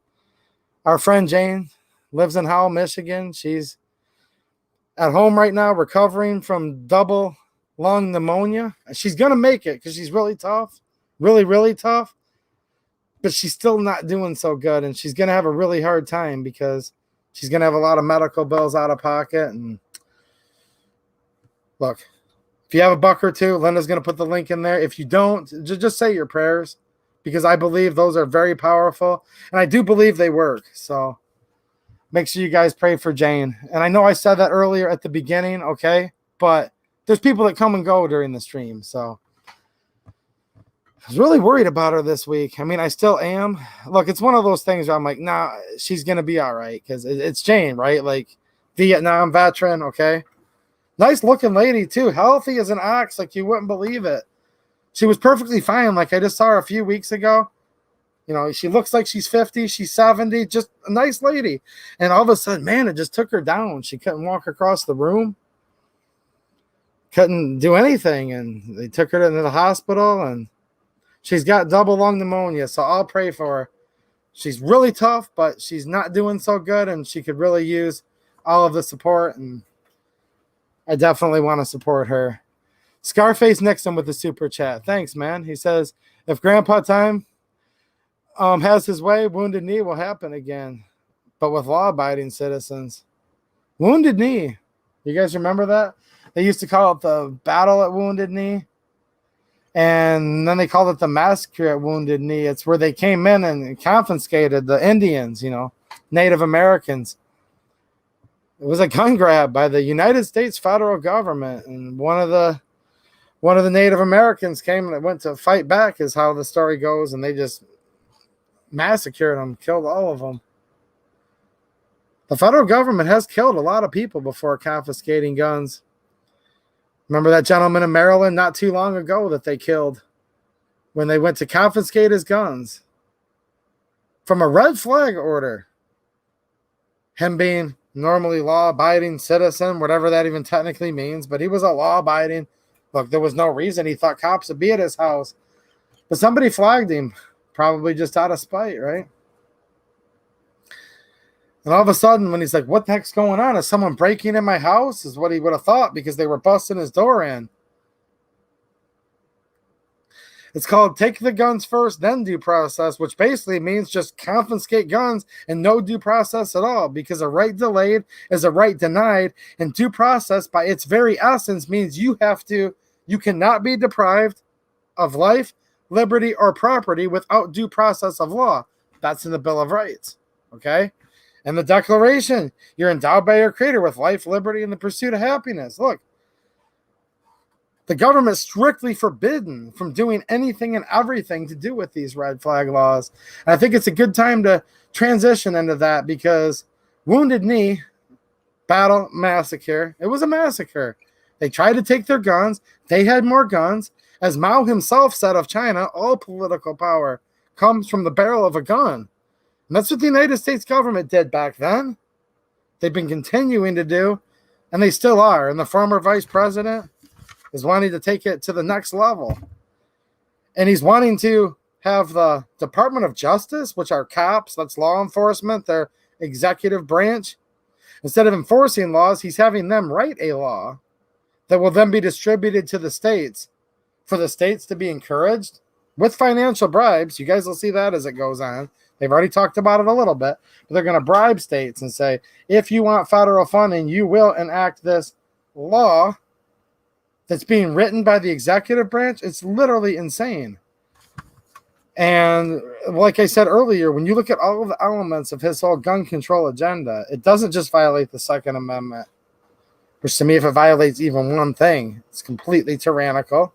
Our friend Jane lives in Howell, Michigan. She's at home right now recovering from double lung pneumonia. She's going to make it because she's really tough, really, really tough. But she's still not doing so good, and she's going to have a really hard time because she's going to have a lot of medical bills out of pocket. And look, if you have a buck or two, Linda's going to put the link in there. If you don't, just say your prayers because I believe those are very powerful, and I do believe they work. So make sure you guys pray for Jane. And I know I said that earlier at the beginning, okay? But there's people that come and go during the stream, so I was really worried about her this week. I mean, I still am. Look, it's one of those things where I'm like, nah, she's going to be all right because it's Jane, right? Like, Vietnam veteran, okay? Nice looking lady, too. Healthy as an ox, like you wouldn't believe it. She was perfectly fine. Like, I just saw her a few weeks ago. You know, she looks like she's 50, she's 70, just a nice lady. And all of a sudden, man, it just took her down. She couldn't walk across the room, couldn't do anything. And they took her into the hospital, and she's got double lung pneumonia. So I'll pray for her. She's really tough, but she's not doing so good, and she could really use all of the support. And I definitely want to support her. Scarface Nixon with the super chat. Thanks, man. He says, if Grandpa Time has his way, Wounded Knee will happen again, but with law-abiding citizens. Wounded Knee. You guys remember that? They used to call it the battle at Wounded Knee, and then they called it the massacre at Wounded Knee. It's where they came in and confiscated the Indians, you know, Native Americans. It was a gun grab by the United States federal government, and one of the Native Americans came and went to fight back, is how the story goes, and they just massacred them, killed all of them. The federal government has killed a lot of people before confiscating guns. Remember that gentleman in Maryland not too long ago that they killed when they went to confiscate his guns from a red flag order. Him being normally law-abiding citizen, whatever that even technically means, but he was a law-abiding. Look, there was no reason he thought cops would be at his house, but somebody flagged him. Probably just out of spite, right? And all of a sudden, when he's like, what the heck's going on? Is someone breaking in my house? Is what he would have thought, because they were busting his door in. It's called take the guns first, then due process, which basically means just confiscate guns and no due process at all, because a right delayed is a right denied, and due process by its very essence means you cannot be deprived of life, liberty, or property without due process of law. That's in the Bill of Rights, okay? And the Declaration, you're endowed by your Creator with life, liberty, and the pursuit of happiness. Look, the government is strictly forbidden from doing anything and everything to do with these red flag laws. And I think it's a good time to transition into that, because Wounded Knee, battle, massacre, it was a massacre. They tried to take their guns. They had more guns. As Mao himself said of China, all political power comes from the barrel of a gun. And that's what the United States government did back then. They've been continuing to do, and they still are. And the former vice president is wanting to take it to the next level. And he's wanting to have the Department of Justice, which are cops, that's law enforcement, their executive branch. Instead of enforcing laws, he's having them write a law that will then be distributed to the states, for the states to be encouraged with financial bribes. You guys will see that as it goes on. They've already talked about it a little bit, but they're going to bribe states and say, if you want federal funding, you will enact this law that's being written by the executive branch. It's literally insane. And like I said earlier, when you look at all of the elements of his whole gun control agenda, it doesn't just violate the Second Amendment, which to me, if it violates even one thing, it's completely tyrannical.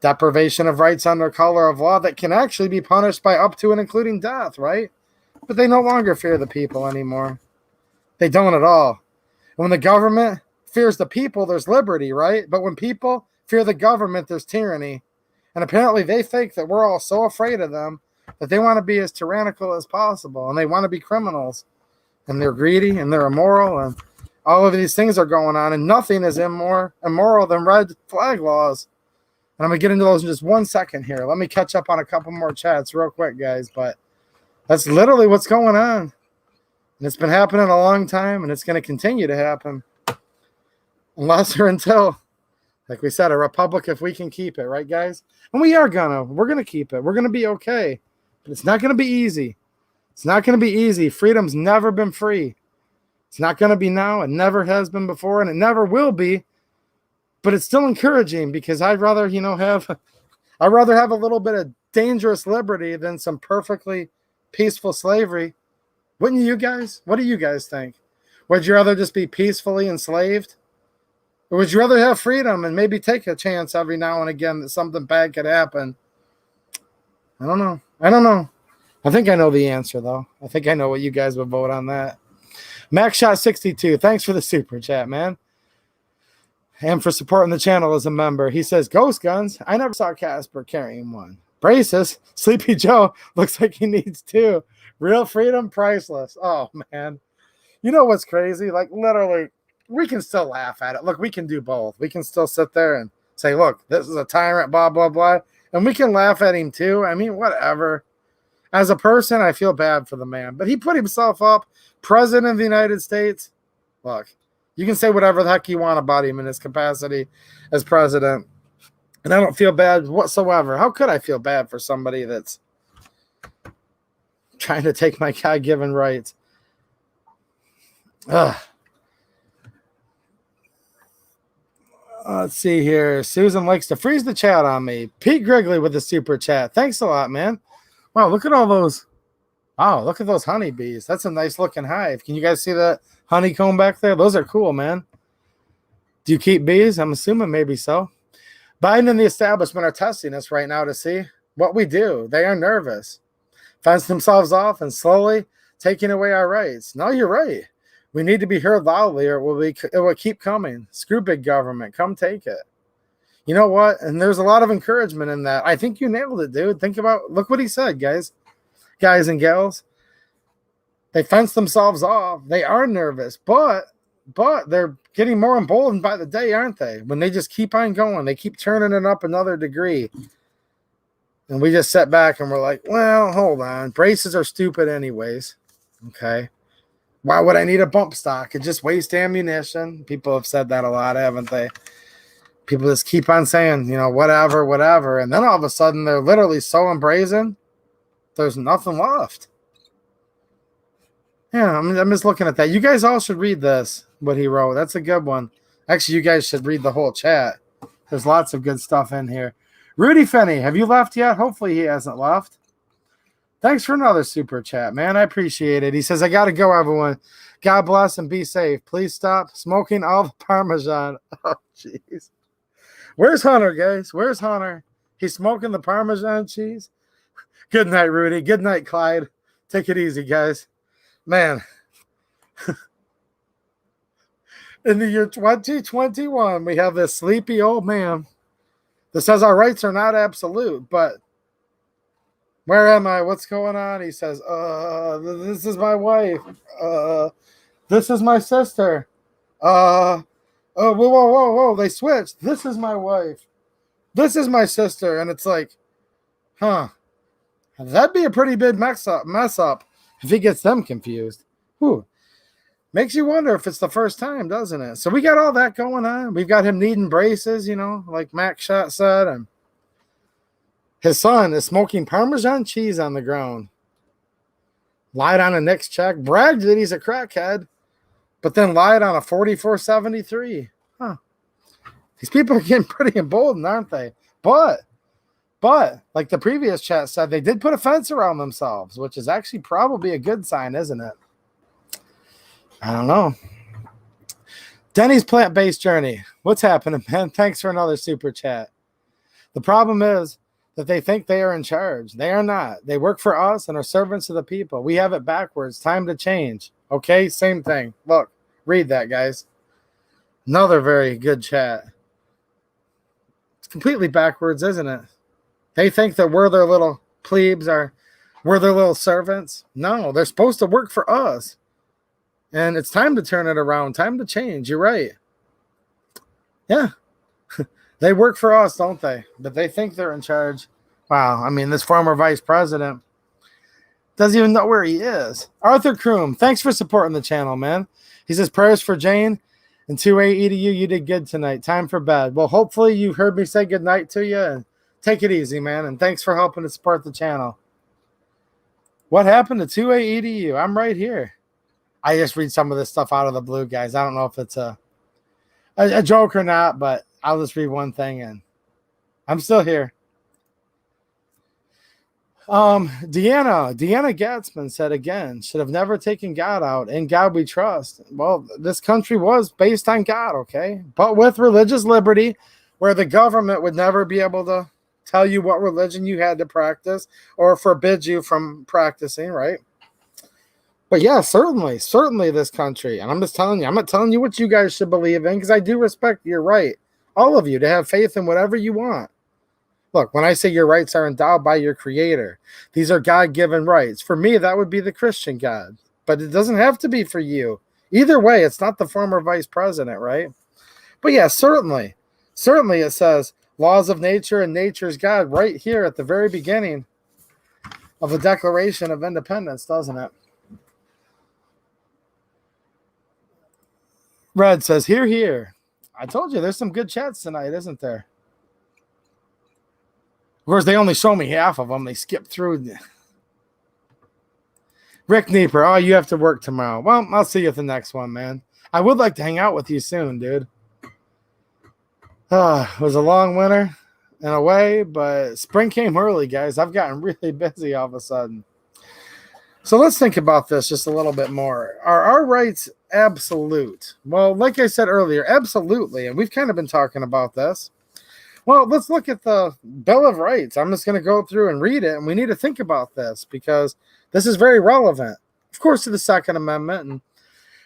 Deprivation of rights under color of law that can actually be punished by up to and including death, right? But they no longer fear the people anymore. They don't at all. And when the government fears the people, there's liberty, right? But when people fear the government, there's tyranny. And apparently they think that we're all so afraid of them that they want to be as tyrannical as possible, and they want to be criminals. And they're greedy, and they're immoral, and all of these things are going on, and nothing is more immoral than red flag laws. And I'm going to get into those in just 1 second here. Let me catch up on a couple more chats real quick, guys. But that's literally what's going on. And it's been happening a long time, and it's going to continue to happen. Unless or until, like we said, a republic, if we can keep it, right, guys? And we're going to keep it. We're going to be okay. But it's not going to be easy. It's not going to be easy. Freedom's never been free. It's not going to be now. It never has been before, and it never will be. But it's still encouraging, because I'd rather, have a little bit of dangerous liberty than some perfectly peaceful slavery. Wouldn't you guys? What do you guys think? Would you rather just be peacefully enslaved? Or would you rather have freedom and maybe take a chance every now and again that something bad could happen? I don't know. I don't know. I think I know the answer, though. I think I know what you guys would vote on that. MaxShot62, thanks for the super chat, man. And for supporting the channel as a member. He says, ghost guns? I never saw Casper carrying one. Braces? Sleepy Joe looks like he needs two. Real freedom, priceless. Oh, man. You know what's crazy? Like, literally, we can still laugh at it. Look, we can do both. We can still sit there and say, look, this is a tyrant, blah, blah, blah. And we can laugh at him, too. I mean, whatever. As a person, I feel bad for the man. But he put himself up, president of the United States. Look, you can say whatever the heck you want about him in his capacity as president. And I don't feel bad whatsoever. How could I feel bad for somebody that's trying to take my God-given rights? Ugh. Let's see here. Susan likes to freeze the chat on me. Pete Grigley with the super chat. Thanks a lot, man. Wow, look at all those. Wow, look at those honeybees. That's a nice looking hive. Can you guys see that honeycomb back there? Those are cool, man. Do you keep bees? I'm assuming maybe so. Biden and the establishment are testing us right now to see what we do. They are nervous. Fence themselves off and slowly taking away our rights. No, you're right. We need to be heard loudly or it will keep coming. Screw big government. Come take it. You know what? And there's a lot of encouragement in that. I think you nailed it, dude. Look what he said, guys and gals. They fence themselves off. They are nervous, but they're getting more emboldened by the day, aren't they? When they just keep on going, they keep turning it up another degree. And we just sit back and we're like, well, hold on. Braces are stupid anyways. Okay. Why would I need a bump stock? It just wastes ammunition. People have said that a lot, haven't they? People just keep on saying, whatever. And then all of a sudden, they're literally so brazen, there's nothing left. Yeah, I'm just looking at that. You guys all should read this, what he wrote. That's a good one. Actually, you guys should read the whole chat. There's lots of good stuff in here. Rudy Finney, have you left yet? Hopefully he hasn't left. Thanks for another super chat, man. I appreciate it. He says, I got to go, everyone. God bless and be safe. Please stop smoking all the Parmesan. Oh, jeez. Where's Hunter, guys? Where's Hunter? He's smoking the Parmesan cheese. Good night, Rudy. Good night, Clyde. Take it easy, guys. Man. In the year 2021, we have this sleepy old man that says our rights are not absolute, but where am I? What's going on? He says, this is my wife. This is my sister. Oh, whoa. They switched. This is my wife. This is my sister. And it's like, that'd be a pretty big mess up if he gets them confused. Whew. Makes you wonder if it's the first time, doesn't it? So we got all that going on. We've got him needing braces, like Max Shot said. And his son is smoking Parmesan cheese on the ground. Lied on a Knicks check. Bragged that he's a crackhead. But then lied on a 4473. These people are getting pretty emboldened, aren't they? But, like the previous chat said, they did put a fence around themselves, which is actually probably a good sign, isn't it? I don't know. Denny's plant-based journey. What's happening, man? Thanks for another super chat. The problem is that they think they are in charge. They are not. They work for us and are servants of the people. We have it backwards. Time to change. Okay, same thing. Look, read that, guys. Another very good chat. It's completely backwards, isn't it? They think that we're their little plebes, we're their little servants. No, they're supposed to work for us. And it's time to turn it around. Time to change. You're right. Yeah. They work for us, don't they? But they think they're in charge. Wow. I mean, this former vice president doesn't even know where he is. Arthur Kroom, thanks for supporting the channel, man. He says, prayers for Jane and 2A EDU. You did good tonight. Time for bed. Well, hopefully you heard me say good night to you. And take it easy, man. And thanks for helping to support the channel. What happened to 2A EDU? I'm right here. I just read some of this stuff out of the blue, guys. I don't know if it's a joke or not, but I'll just read one thing and I'm still here. Deanna Gatzman said again, should have never taken God out. In God we trust. Well, this country was based on God, okay? But with religious liberty, where the government would never be able to tell you what religion you had to practice or forbid you from practicing, right? But yeah, certainly this country. And I'm just telling you, I'm not telling you what you guys should believe in because I do respect your right, all of you, to have faith in whatever you want. Look, when I say your rights are endowed by your creator, these are God-given rights. For me, that would be the Christian God. But it doesn't have to be for you. Either way, it's not the former vice president, right? But yeah, certainly it says laws of nature and nature's God right here at the very beginning of the Declaration of Independence, doesn't it? Red says, hear, hear. I told you, there's some good chats tonight, isn't there? Of course, they only show me half of them. They skip through. Rick Nieper, oh, you have to work tomorrow. Well, I'll see you at the next one, man. I would like to hang out with you soon, dude. It was a long winter in a way, but spring came early, guys. I've gotten really busy all of a sudden. So let's think about this just a little bit more. Are our rights absolute? Well, like I said earlier, absolutely. And we've kind of been talking about this. Well, let's look at the Bill of Rights. I'm just going to go through and read it, and we need to think about this because this is very relevant, of course, to the Second Amendment. And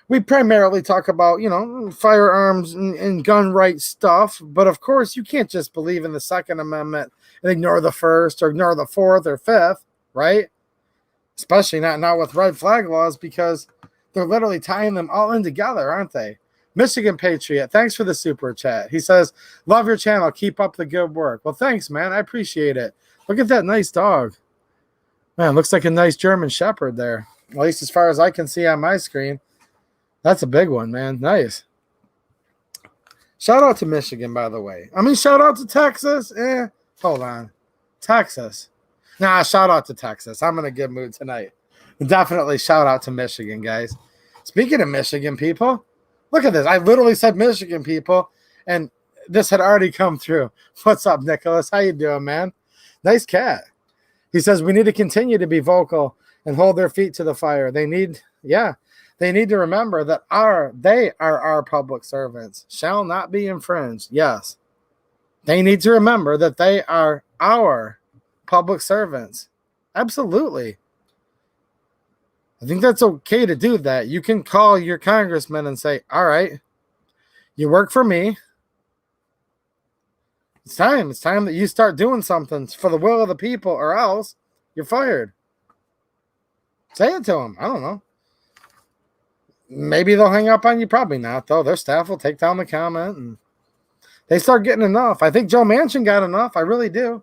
we primarily talk about, firearms and gun rights stuff. But, of course, you can't just believe in the Second Amendment and ignore the First or ignore the Fourth or Fifth, right? Especially not now with red flag laws because they're literally tying them all in together, aren't they? Michigan Patriot, thanks for the super chat. He says, love your channel. Keep up the good work. Well, thanks, man. I appreciate it. Look at that nice dog. Man, looks like a nice German Shepherd there. At least as far as I can see on my screen. That's a big one, man. Nice. Shout out to Michigan, by the way. I mean, shout out to Texas. Hold on. Texas. Nah, shout out to Texas. I'm in a good mood tonight. Definitely shout out to Michigan, guys. Speaking of Michigan people, look at this. I literally said Michigan people, and this had already come through. What's up, Nicholas? How you doing, man? Nice cat. He says we need to continue to be vocal and hold their feet to the fire. They need to remember that they are our public servants, shall not be infringed. Yes. They need to remember that they are our public servants. Absolutely. I think that's okay to do that. You can call your congressman and say, all right, you work for me. It's time. It's time that you start doing something for the will of the people or else you're fired. Say it to them. I don't know. Maybe they'll hang up on you. Probably not, though. Their staff will take down the comment and they start getting enough. I think Joe Manchin got enough. I really do.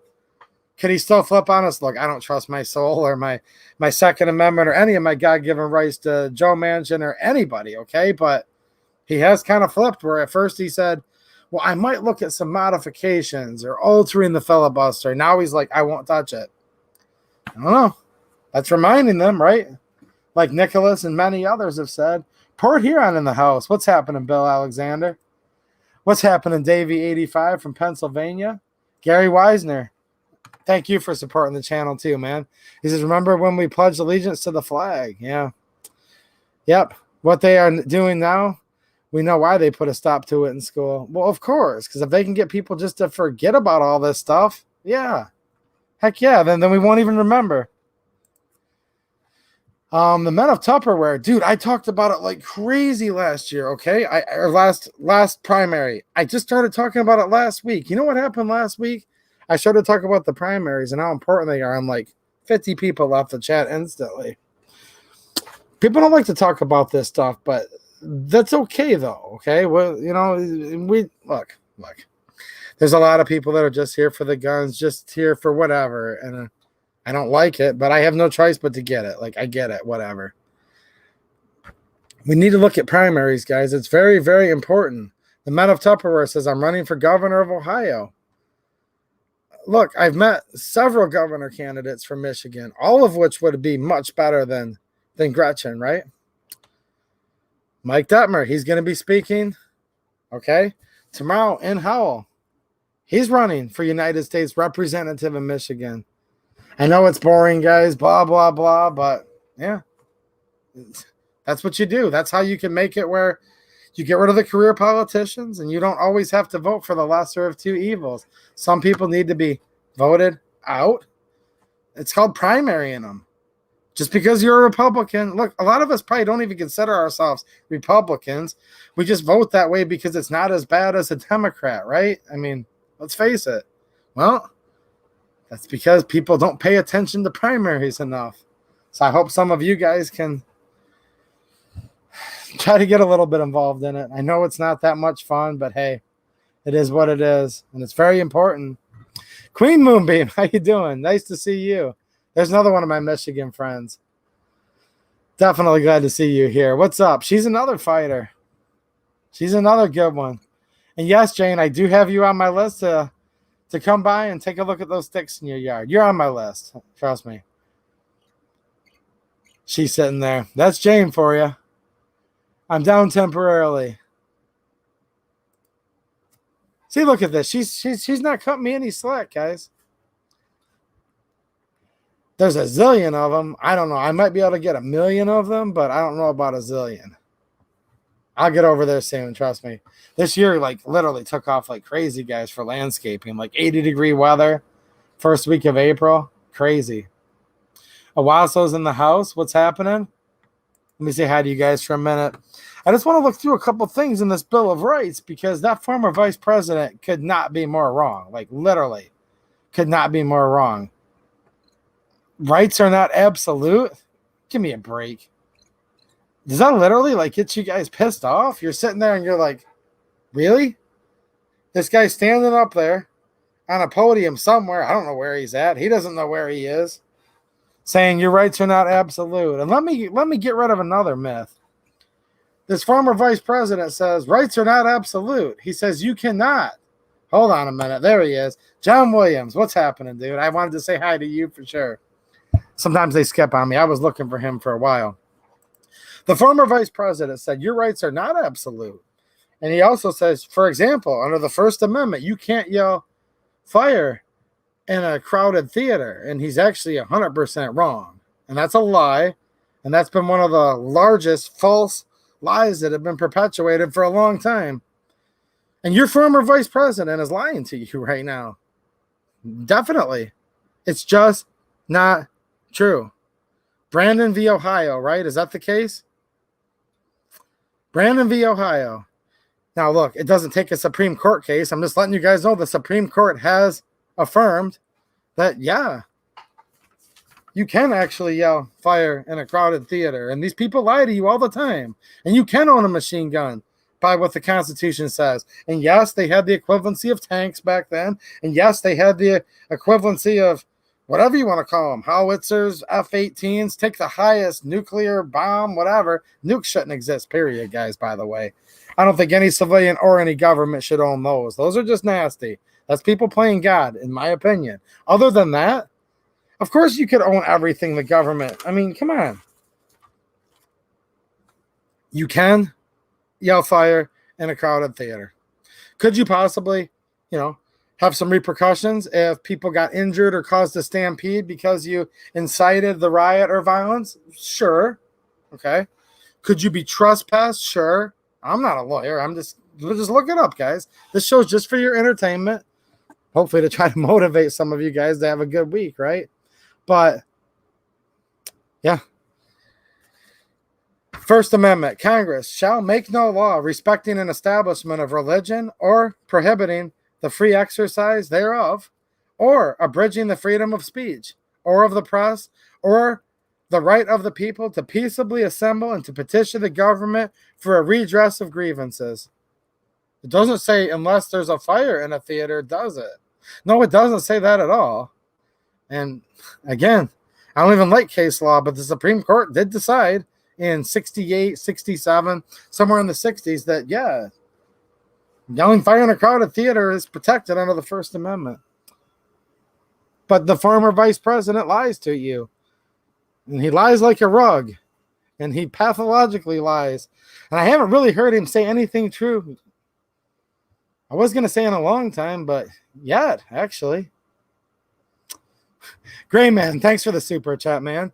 Can he still flip on us? Look, I don't trust my soul or my Second Amendment or any of my God-given rights to Joe Manchin or anybody, okay? But he has kind of flipped where at first he said, well, I might look at some modifications or altering the filibuster. Now he's like, I won't touch it. I don't know. That's reminding them, right? Like Nicholas and many others have said. Port Huron in the house. What's happening, Bill Alexander? What's happening, Davey85 from Pennsylvania? Gary Weisner. Thank you for supporting the channel too, man. He says, remember when we pledged allegiance to the flag? Yeah. Yep. What they are doing now, we know why they put a stop to it in school. Well, of course, because if they can get people just to forget about all this stuff, yeah. Heck yeah, then we won't even remember. The Men of Tupperware, dude, I talked about it like crazy last year, okay? Last primary. I just started talking about it last week. You know what happened last week? I started talking about the primaries and how important they are, and like 50 people left the chat instantly. People don't like to talk about this stuff, but that's okay, though, okay? Well, we look. There's a lot of people that are just here for the guns, just here for whatever, and I don't like it, but I have no choice but to get it. Like, I get it, whatever. We need to look at primaries, guys. It's very, very important. The Men of Tupperware says, I'm running for governor of Ohio. Look, I've met several governor candidates from Michigan, all of which would be much better than Gretchen, right? Mike Detmer, he's going to be speaking, okay, tomorrow in Howell. He's running for United States Representative in Michigan. I know it's boring, guys, blah, blah, blah, but yeah, that's what you do. That's how you can make it where you get rid of the career politicians and you don't always have to vote for the lesser of two evils. Some people need to be voted out. It's called primarying them. Just because you're a Republican, look, a lot of us probably don't even consider ourselves Republicans. We just vote that way because it's not as bad as a Democrat, right? I mean, let's face it. Well, that's because people don't pay attention to primaries enough. So I hope some of you guys can try to get a little bit involved in it. I know it's not that much fun, but hey, it is what it is, and it's very important. Queen Moonbeam, how you doing? Nice to see you. There's another one of my Michigan friends. Definitely glad to see you here. What's up? She's another fighter. She's another good one. And yes, Jane, I do have you on my list to come by and take a look at those sticks in your yard. You're on my list. Trust me. She's sitting there. That's Jane for you. I'm down temporarily. See, look at this. She's not cutting me any slack, guys. There's a zillion of them. I don't know. I might be able to get 1 million of them, but I don't know about a zillion. I'll get over there soon. Trust me. This year, like, literally took off like crazy, guys, for landscaping. Like 80-degree weather, first week of April. Crazy. Owaso's in the house. What's happening? Let me say hi to you guys for a minute. I just want to look through a couple things in this Bill of Rights because that former vice president could not be more wrong. Like, literally could not be more wrong. Rights are not absolute. Give me a break. Does that literally like get you guys pissed off? You're sitting there and you're like, really? This guy's standing up there on a podium somewhere. I don't know where he's at. He doesn't know where he is. Saying your rights are not absolute. And let me get rid of another myth. This former vice president says rights are not absolute. He says you cannot. Hold on a minute. There he is. John Williams. What's happening, dude? I wanted to say hi to you for sure. Sometimes they skip on me. I was looking for him for a while. The former vice president said your rights are not absolute. And he also says, for example, under the First Amendment, you can't yell fire in a crowded theater. And he's actually 100% wrong. And that's a lie. And that's been one of the largest false lies that have been perpetuated for a long time. And your former vice president is lying to you right now. Definitely. It's just not true. Brandon v. Ohio, right? Is that the case? Brandon v. Ohio. Now, look, it doesn't take a Supreme Court case. I'm just letting you guys know the Supreme Court has affirmed that, yeah, you can actually yell fire in a crowded theater. And these people lie to you all the time. And you can own a machine gun by what the Constitution says. And yes, they had the equivalency of tanks back then. And yes, they had the equivalency of whatever you want to call them, howitzers, F-18s, take the highest nuclear bomb, whatever. Nukes shouldn't exist, period, guys, by the way. I don't think any civilian or any government should own those. Those are just nasty. That's people playing God, in my opinion. Other than that, of course you could own everything the government. I mean, come on. You can yell fire in a crowded theater. Could you possibly, have some repercussions if people got injured or caused a stampede because you incited the riot or violence? Sure. Okay. Could you be trespassed? Sure. I'm not a lawyer. Just look it up, guys. This show's just for your entertainment. Hopefully to try to motivate some of you guys to have a good week, right? But yeah. First Amendment, Congress shall make no law respecting an establishment of religion or prohibiting the free exercise thereof, or abridging the freedom of speech, or of the press, or the right of the people to peaceably assemble and to petition the government for a redress of grievances. It doesn't say unless there's a fire in a theater, does it? No, it doesn't say that at all. And again, I don't even like case law, but the Supreme Court did decide in 68, 67, somewhere in the 60s that, yeah, yelling fire in a crowded theater is protected under the First Amendment. But the former vice president lies to you. And he lies like a rug. And he pathologically lies. And I haven't really heard him say anything true. I was going to say in a long time, but yet, actually. Gray Man, thanks for the super chat, man.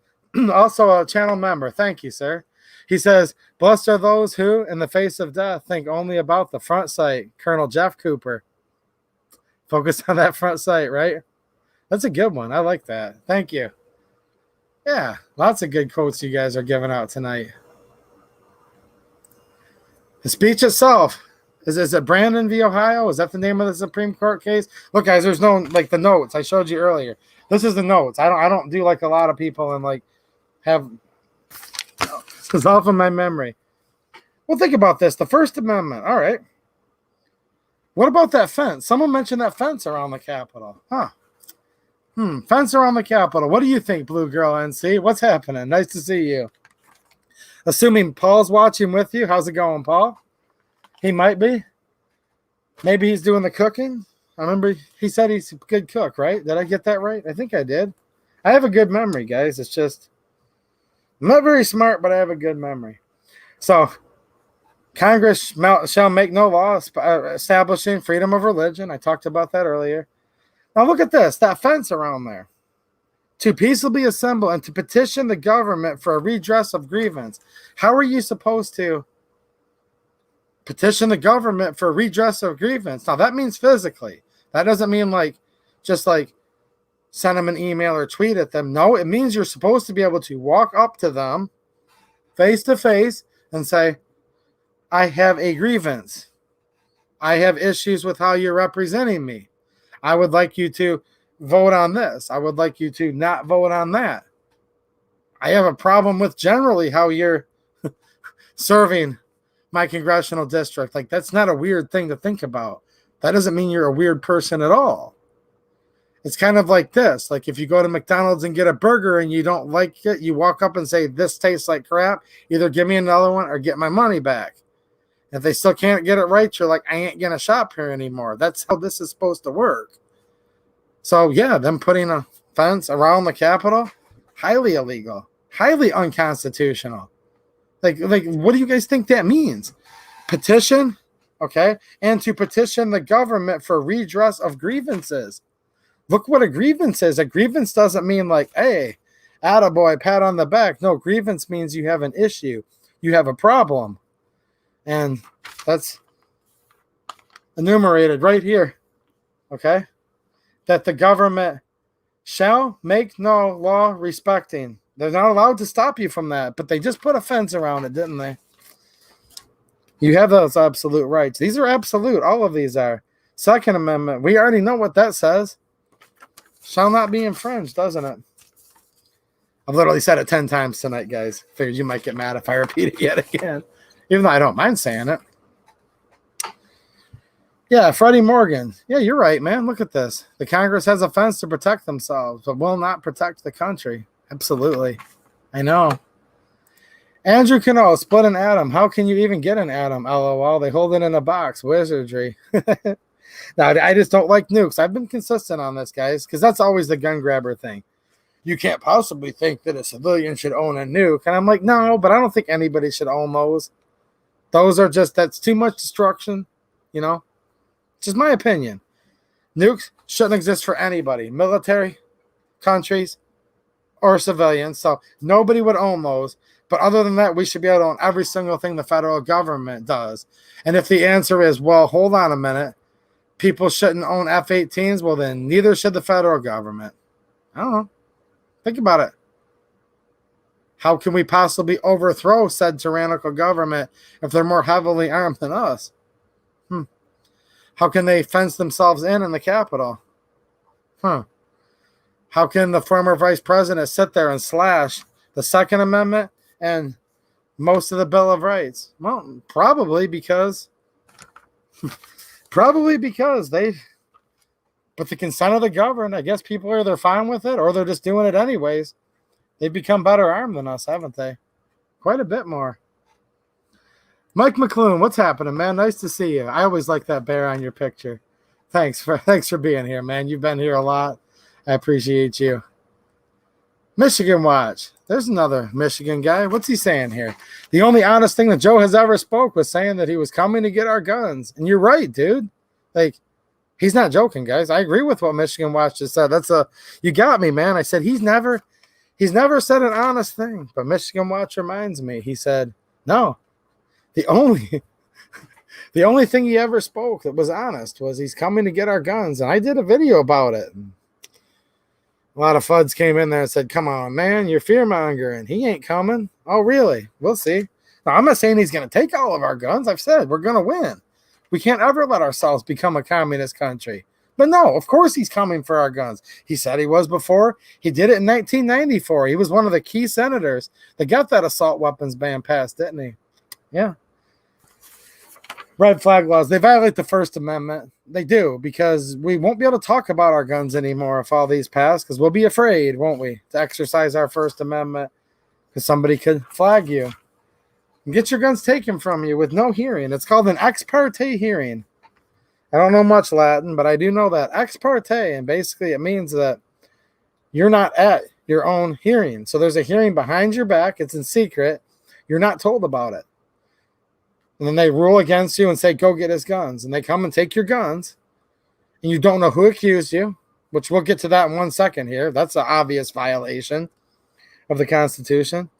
Also a channel member. Thank you, sir. He says, blessed are those who, in the face of death, think only about the front sight. Colonel Jeff Cooper. Focus on that front sight, right? That's a good one. I like that. Thank you. Yeah, lots of good quotes you guys are giving out tonight. The speech itself, is it Brandon v. Ohio? Is that the name of the Supreme Court case? Look, guys, there's no, like, the notes I showed you earlier. This is the notes. I don't do like a lot of people and like have, it's off of my memory. Well, think about this. The First Amendment. All right. What about that fence? Someone mentioned that fence around the Capitol. Huh. Fence around the Capitol. What do you think, Blue Girl NC? What's happening? Nice to see you. Assuming Paul's watching with you. How's it going, Paul? He might be. Maybe he's doing the cooking. I remember he said he's a good cook, right? Did I get that right? I think I did. I have a good memory, guys. It's just, I'm not very smart, but I have a good memory. So, Congress shall make no law establishing freedom of religion. I talked about that earlier. Now look at this, that fence around there. To peaceably assemble and to petition the government for a redress of grievance. How are you supposed to petition the government for a redress of grievance? Now that means physically. That doesn't mean like just like send them an email or tweet at them. No, it means you're supposed to be able to walk up to them face to face and say, I have a grievance. I have issues with how you're representing me. I would like you to vote on this. I would like you to not vote on that. I have a problem with generally how you're serving my congressional district. Like, that's not a weird thing to think about. That doesn't mean you're a weird person at all. It's kind of like this. Like, if you go to McDonald's and get a burger and you don't like it, you walk up and say, this tastes like crap. Either give me another one or get my money back. If they still can't get it right, you're like, I ain't going to shop here anymore. That's how this is supposed to work. So, yeah, them putting a fence around the Capitol, highly illegal, highly unconstitutional. Like, what do you guys think that means? Petition, okay, and to petition the government for redress of grievances. Look what a grievance is. A grievance doesn't mean like, hey, attaboy, pat on the back. No, grievance means you have an issue. You have a problem. And that's enumerated right here, okay? That the government shall make no law respecting. They're not allowed to stop you from that, but they just put a fence around it, didn't they? You have those absolute rights. These are absolute. All of these are. Second Amendment, we already know what that says. Shall not be infringed, doesn't it? I've literally said it 10 times tonight, guys. Figured you might get mad if I repeat it yet again. Even though I don't mind saying it. Yeah, Freddie Morgan. Yeah, you're right, man. Look at this. The Congress has a fence to protect themselves, but will not protect the country. Absolutely. I know. Andrew Cano, split an atom. How can you even get an atom? LOL. They hold it in a box. Wizardry. Now, I just don't like nukes. I've been consistent on this, guys, because that's always the gun grabber thing. You can't possibly think that a civilian should own a nuke. And I'm like, no, but I don't think anybody should own those. Those are just, that's too much destruction, you know? Just my opinion. Nukes shouldn't exist for anybody, military, countries, or civilians. So nobody would own those. But other than that, we should be able to own every single thing the federal government does. And if the answer is, well, hold on a minute, people shouldn't own F-18s, well, then neither should the federal government. I don't know. Think about it. How can we possibly overthrow said tyrannical government if they're more heavily armed than us? How can they fence themselves in the Capitol? How can the former vice president sit there and slash the Second Amendment and most of the Bill of Rights? Well, probably because they, with the consent of the governed, I guess people are either fine with it or they're just doing it anyways. They've become better armed than us, haven't they? Quite a bit more. Mike McClune, what's happening, man? Nice to see you. I always like that bear on your picture. Thanks for being here, man. You've been here a lot. I appreciate you. Michigan Watch. There's another Michigan guy. What's he saying here? The only honest thing that Joe has ever spoke was saying that he was coming to get our guns. And you're right, dude. Like, He's not joking, guys. I agree with what Michigan Watch just said. You got me, man. I said he's never said an honest thing. But Michigan Watch reminds me. He said, no, the only thing he ever spoke that was honest was he's coming to get our guns. And I did a video about it. A lot of FUDs came in there and said, come on, man, you're fear-mongering. He ain't coming. Oh, really? We'll see. Now, I'm not saying he's going to take all of our guns. I've said we're going to win. We can't ever let ourselves become a communist country. But no, of course he's coming for our guns. He said he was before. He did it in 1994. He was one of the key senators that got that assault weapons ban passed, didn't he? Yeah. Red flag laws. They violate the First Amendment. They do, because we won't be able to talk about our guns anymore if all these pass, because we'll be afraid, won't we, to exercise our First Amendment, because somebody could flag you and get your guns taken from you with no hearing. It's called an ex parte hearing. I don't know much Latin, but I do know that ex parte, and basically it means that you're not at your own hearing. So there's a hearing behind your back. It's in secret. You're not told about it. And then they rule against you and say, go get his guns. And they come and take your guns. And you don't know who accused you, which we'll get to that in 1 second here. That's an obvious violation of the Constitution.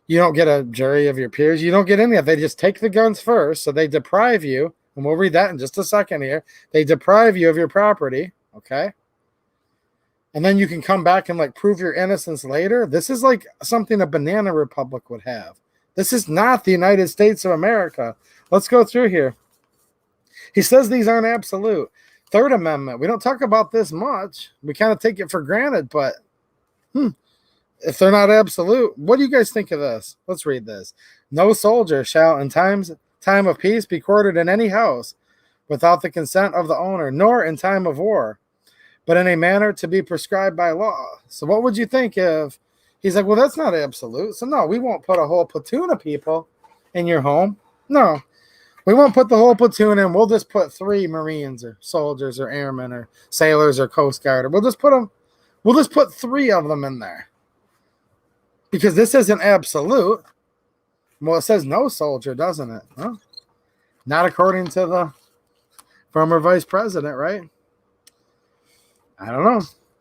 You don't get a jury of your peers. You don't get any of it. They just take the guns first. So they deprive you. And we'll read that in just a second here. They deprive you of your property. Okay. And then you can come back and prove your innocence later. This is like something a banana republic would have. This is not the United States of America. Let's go through here. He says these aren't absolute. Third Amendment. We don't talk about this much. We kind of take it for granted, but if they're not absolute, what do you guys think of this? Let's read this. No soldier shall in time of peace be quartered in any house without the consent of the owner, nor in time of war, but in a manner to be prescribed by law. So what would you think if he's like, well, that's not absolute. So no, we won't put a whole platoon of people in your home. No, we won't put the whole platoon in. We'll just put 3 Marines or soldiers or airmen or sailors or Coast Guard. We'll just put 3 of them in there. Because this isn't absolute. Well, it says no soldier, doesn't it? Well, not according to the former vice president, right? I don't know.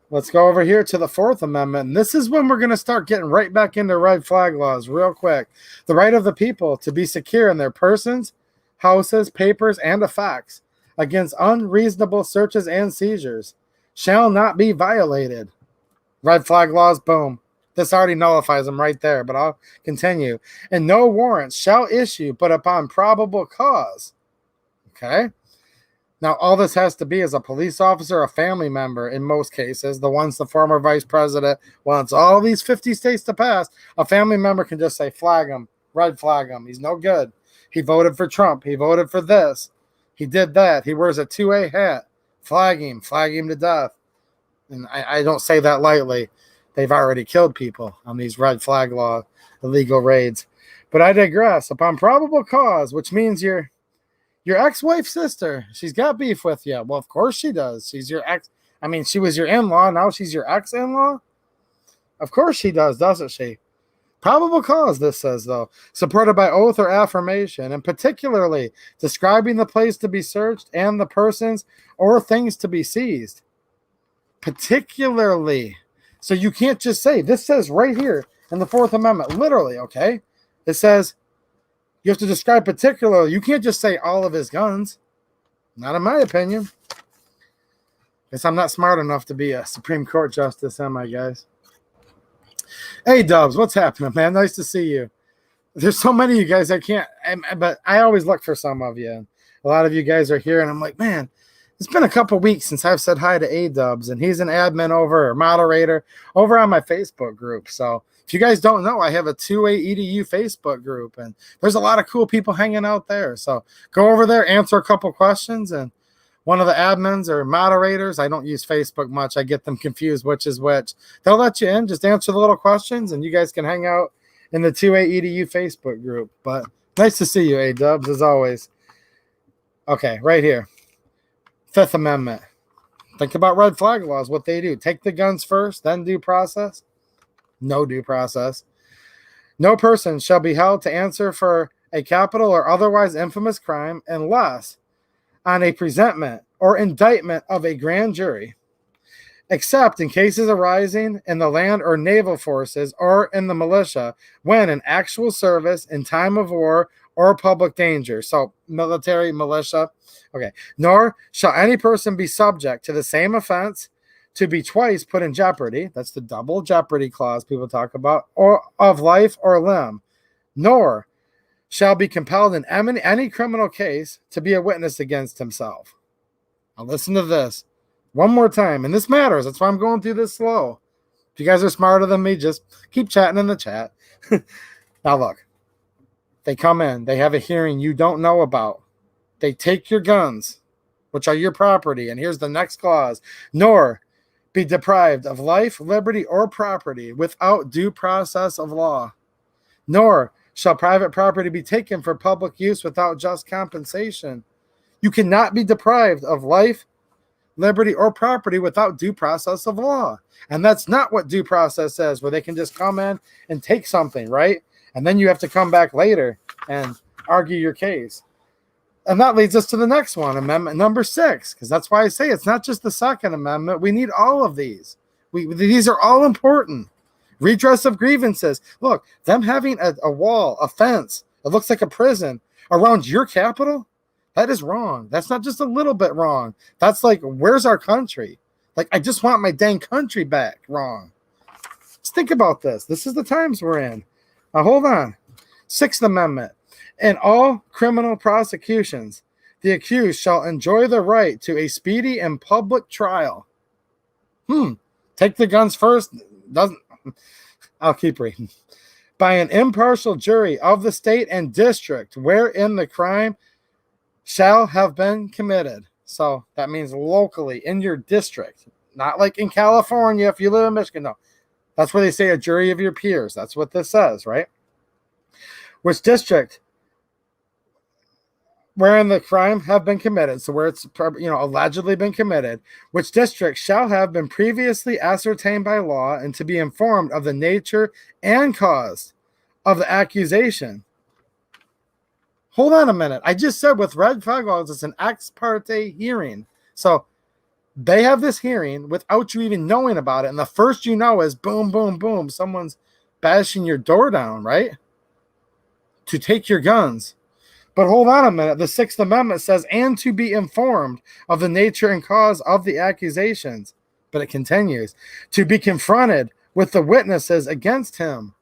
Let's go over here to the Fourth Amendment. And this is when we're going to start getting right back into red flag laws real quick. The right of the people to be secure in their persons, houses, papers, and effects against unreasonable searches and seizures shall not be violated. Red flag laws, boom. This already nullifies them right there, but I'll continue. And no warrants shall issue but upon probable cause. Okay? Now, all this has to be is a police officer or a family member in most cases. The ones the former vice president wants all these 50 states to pass, a family member can just say, flag him, red flag him. He's no good. He voted for Trump. He voted for this. He did that. He wears a 2A hat. Flag him to death. And I don't say that lightly. They've already killed people on these red flag law illegal raids. But I digress. Upon probable cause, which means your ex-wife's sister, she's got beef with you. Well, of course she does. She's your ex. I mean, she was your in-law. Now she's your ex-in-law. Of course she does, doesn't she? Probable cause, this says, though, supported by oath or affirmation, and particularly describing the place to be searched and the persons or things to be seized. Particularly. So you can't just say, this says right here in the Fourth Amendment, literally, okay? It says you have to describe particularly. You can't just say all of his guns. Not in my opinion. Guess I'm not smart enough to be a Supreme Court justice, am I, guys? Hey, Dubs, what's happening, man? Nice to see you. There's so many of you guys I can't, but I always look for some of you. A lot of you guys are here, and I'm like, man, it's been a couple weeks since I've said hi to A-Dubs, and he's an admin or moderator over on my Facebook group. So if you guys don't know, I have a 2A EDU Facebook group, and there's a lot of cool people hanging out there. So go over there, answer a couple questions, and one of the admins or moderators, I don't use Facebook much. I get them confused which is which. They'll let you in. Just answer the little questions, and you guys can hang out in the 2A EDU Facebook group. But nice to see you, A-Dubs, as always. Okay, right here. Fifth Amendment. Think about red flag laws, what they do. Take the guns first, then due process. No due process. No person shall be held to answer for a capital or otherwise infamous crime unless on a presentment or indictment of a grand jury, except in cases arising in the land or naval forces or in the militia when in actual service in time of war or public danger. So military, militia. Okay. Nor shall any person be subject to the same offense to be twice put in jeopardy. That's the double jeopardy clause people talk about, or of life or limb. Nor shall be compelled in any criminal case to be a witness against himself. Now listen to this one more time, and this matters. That's why I'm going through this slow. If you guys are smarter than me, just keep chatting in the chat. Now look, they come in, they have a hearing you don't know about. They take your guns, which are your property, and here's the next clause. Nor be deprived of life, liberty, or property without due process of law. Nor shall private property be taken for public use without just compensation. You cannot be deprived of life, liberty, or property without due process of law. And that's not what due process says, where they can just come in and take something, right? And then you have to come back later and argue your case. And that leads us to the next one, Amendment number 6, because that's why I say it's not just the Second Amendment. We need all of these. These are all important. Redress of grievances. Look, them having a wall, a fence, it looks like a prison around your capital, that is wrong. That's not just a little bit wrong. That's like, where's our country? Like, I just want my dang country back. Wrong. Let's think about this. This is the times we're in. Now, hold on. Sixth Amendment. In all criminal prosecutions, the accused shall enjoy the right to a speedy and public trial. Take the guns first. I'll keep reading. By an impartial jury of the state and district wherein the crime shall have been committed. So that means locally in your district, not like in California if you live in Michigan. No, that's where they say a jury of your peers. That's what this says, right? Which district wherein the crime have been committed, so where it's allegedly been committed, which district shall have been previously ascertained by law and to be informed of the nature and cause of the accusation. Hold on a minute. I just said with red flag laws, it's an ex parte hearing. So they have this hearing without you even knowing about it. And the first you know is boom, boom, boom. Someone's bashing your door down, right? To take your guns. But hold on a minute. The Sixth Amendment says, and to be informed of the nature and cause of the accusations. But it continues. To be confronted with the witnesses against him.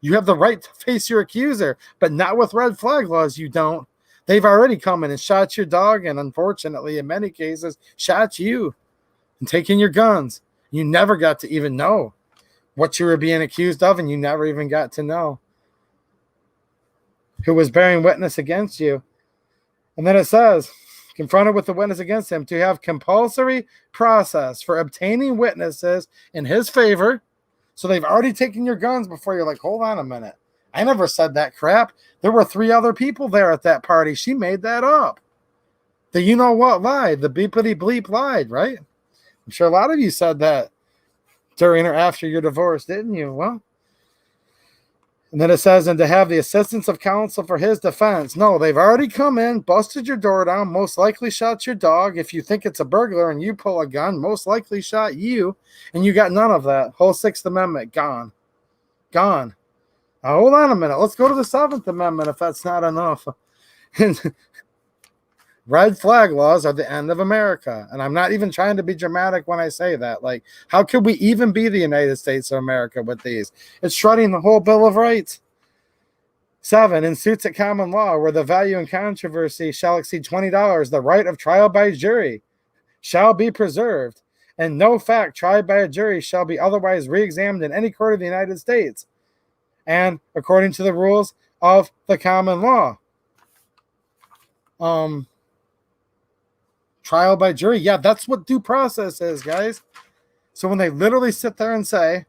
You have the right to face your accuser, but not with red flag laws, you don't. They've already come in and shot your dog, and unfortunately, in many cases, shot you and taken your guns. You never got to even know what you were being accused of, and you never even got to know who was bearing witness against you. And then it says, confronted with the witness against him, to have compulsory process for obtaining witnesses in his favor. So they've already taken your guns before you're like, hold on a minute. I never said that crap. There were 3 other people there at that party. She made that up. The you-know-what lied. The beepity bleep lied, right? I'm sure a lot of you said that during or after your divorce, didn't you? Well, and then it says, and to have the assistance of counsel for his defense. No, they've already come in, busted your door down, most likely shot your dog. If you think it's a burglar and you pull a gun, most likely shot you, and you got none of that. Whole Sixth Amendment, gone. Gone. Now, hold on a minute. Let's go to the Seventh Amendment if that's not enough. Red flag laws are the end of America. And I'm not even trying to be dramatic when I say that. Like, how could we even be the United States of America with these? It's shredding the whole Bill of Rights. 7, in suits at common law where the value in controversy shall exceed $20, the right of trial by jury shall be preserved, and no fact tried by a jury shall be otherwise re-examined in any court of the United States, and according to the rules of the common law. Trial by jury. Yeah, that's what due process is, guys. So when they literally sit there and say,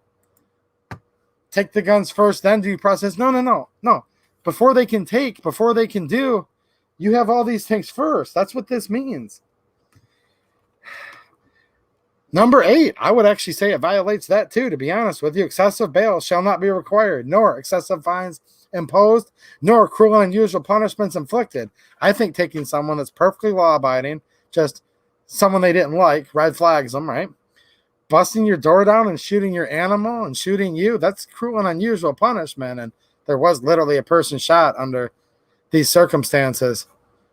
take the guns first, then due process. No. Before they can take, before they can do, you have all these things first. That's what this means. Number 8, I would actually say it violates that too, to be honest with you. Excessive bail shall not be required, nor excessive fines imposed, nor cruel and unusual punishments inflicted. I think taking someone that's perfectly law-abiding, just someone they didn't like, red flags them, right? Busting your door down and shooting your animal and shooting you, that's cruel and unusual punishment. And there was literally a person shot under these circumstances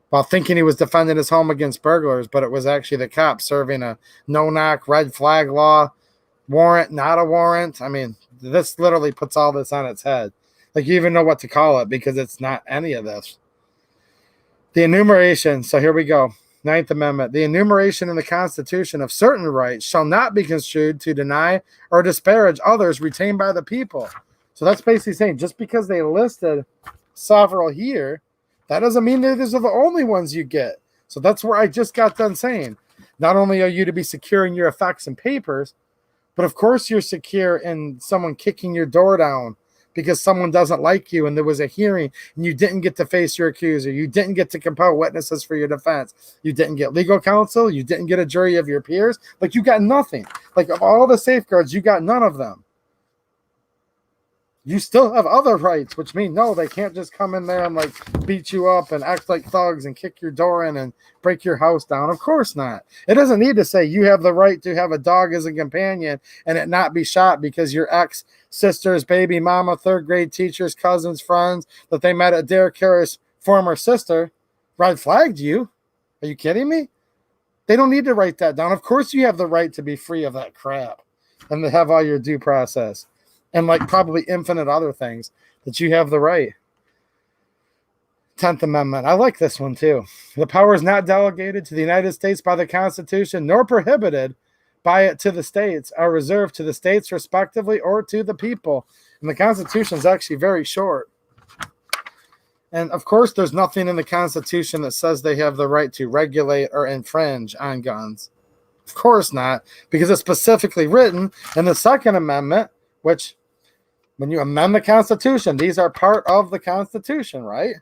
while thinking he was defending his home against burglars, but it was actually the cops serving a no-knock red flag law, warrant, not a warrant. I mean, this literally puts all this on its head. Like, you even know what to call it because it's not any of this. The enumeration, so here we go. Ninth Amendment. The enumeration in the Constitution of certain rights shall not be construed to deny or disparage others retained by the people. So that's basically saying just because they listed several here, that doesn't mean that these are the only ones you get. So that's where I just got done saying. Not only are you to be secure in your effects and papers, but of course you're secure in someone kicking your door down because someone doesn't like you and there was a hearing and you didn't get to face your accuser. You didn't get to compel witnesses for your defense. You didn't get legal counsel. You didn't get a jury of your peers. Like, you got nothing. Like, of all the safeguards, you got none of them. You still have other rights, which mean no, they can't just come in there and like beat you up and act like thugs and kick your door in and break your house down. Of course not. It doesn't need to say you have the right to have a dog as a companion and it not be shot because your ex sister's baby mama, third grade teachers, cousins, friends that they met at Derek Harris' former sister red flagged you. Are you kidding me? They don't need to write that down. Of course you have the right to be free of that crap and to have all your due process. And like probably infinite other things that you have the right. 10th Amendment. I like this one too. The power is not delegated to the United States by the Constitution, nor prohibited by it to the states, are reserved to the states respectively or to the people. And the Constitution is actually very short. And of course, there's nothing in the Constitution that says they have the right to regulate or infringe on guns. Of course not, because it's specifically written in the Second Amendment, which when you amend the Constitution, these are part of the Constitution, right?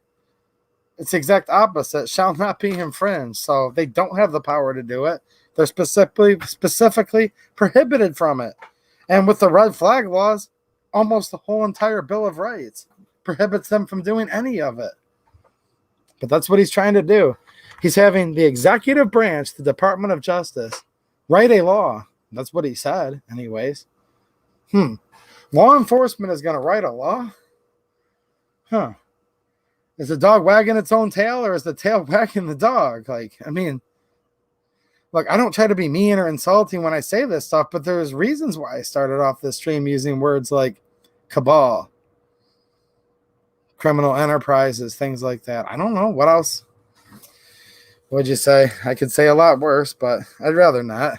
It's the exact opposite. Shall not be infringed. So they don't have the power to do it. They're specifically prohibited from it. And with the red flag laws, almost the whole entire Bill of Rights prohibits them from doing any of it. But that's what he's trying to do. He's having the executive branch, the Department of Justice, write a law. That's what he said, anyways. Law enforcement is going to write a law? Is the dog wagging its own tail or is the tail wagging the dog? Like, I mean, look, I don't try to be mean or insulting when I say this stuff, but there's reasons why I started off this stream using words like cabal, criminal enterprises, things like that. I don't know. What else would you say? I could say a lot worse, but I'd rather not.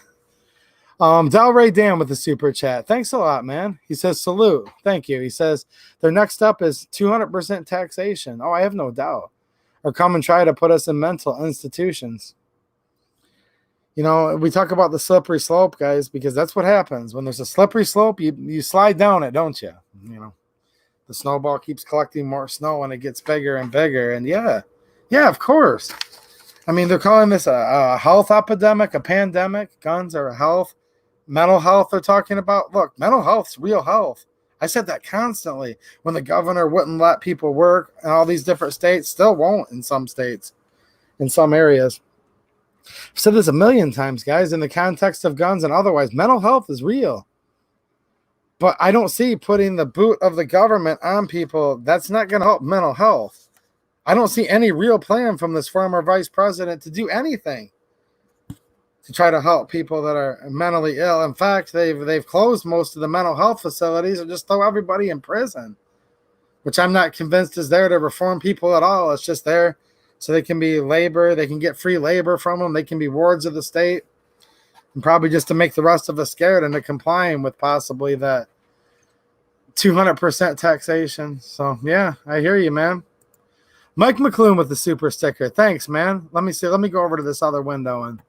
Delray Dan with the super chat. Thanks a lot, man. He says, salute. Thank you. He says, their next step is 200% taxation. Oh, I have no doubt. Or come and try to put us in mental institutions. You know, we talk about the slippery slope, guys, because that's what happens. When there's a slippery slope, you slide down it, don't you? You know, the snowball keeps collecting more snow and it gets bigger and bigger. And yeah, of course. I mean, they're calling this a health epidemic, a pandemic. Guns are a health. Mental health they're talking about. Look, mental health's real health. I said that constantly when the governor wouldn't let people work in all these different states, still won't in some states, in some areas. I've said this a million times, guys, in the context of guns and otherwise. Mental health is real. But I don't see putting the boot of the government on people. That's not going to help mental health. I don't see any real plan from this former vice president to do anything to try to help people that are mentally ill. In fact, they've closed most of the mental health facilities and just throw everybody in prison, which I'm not convinced is there to reform people at all. It's just there so they can be labor. They can get free labor from them. They can be wards of the state, and probably just to make the rest of us scared into complying with possibly that 200% taxation. So, yeah, I hear you, man. Mike McClune with the super sticker. Thanks, man. Let me see. Let me go over to this other window and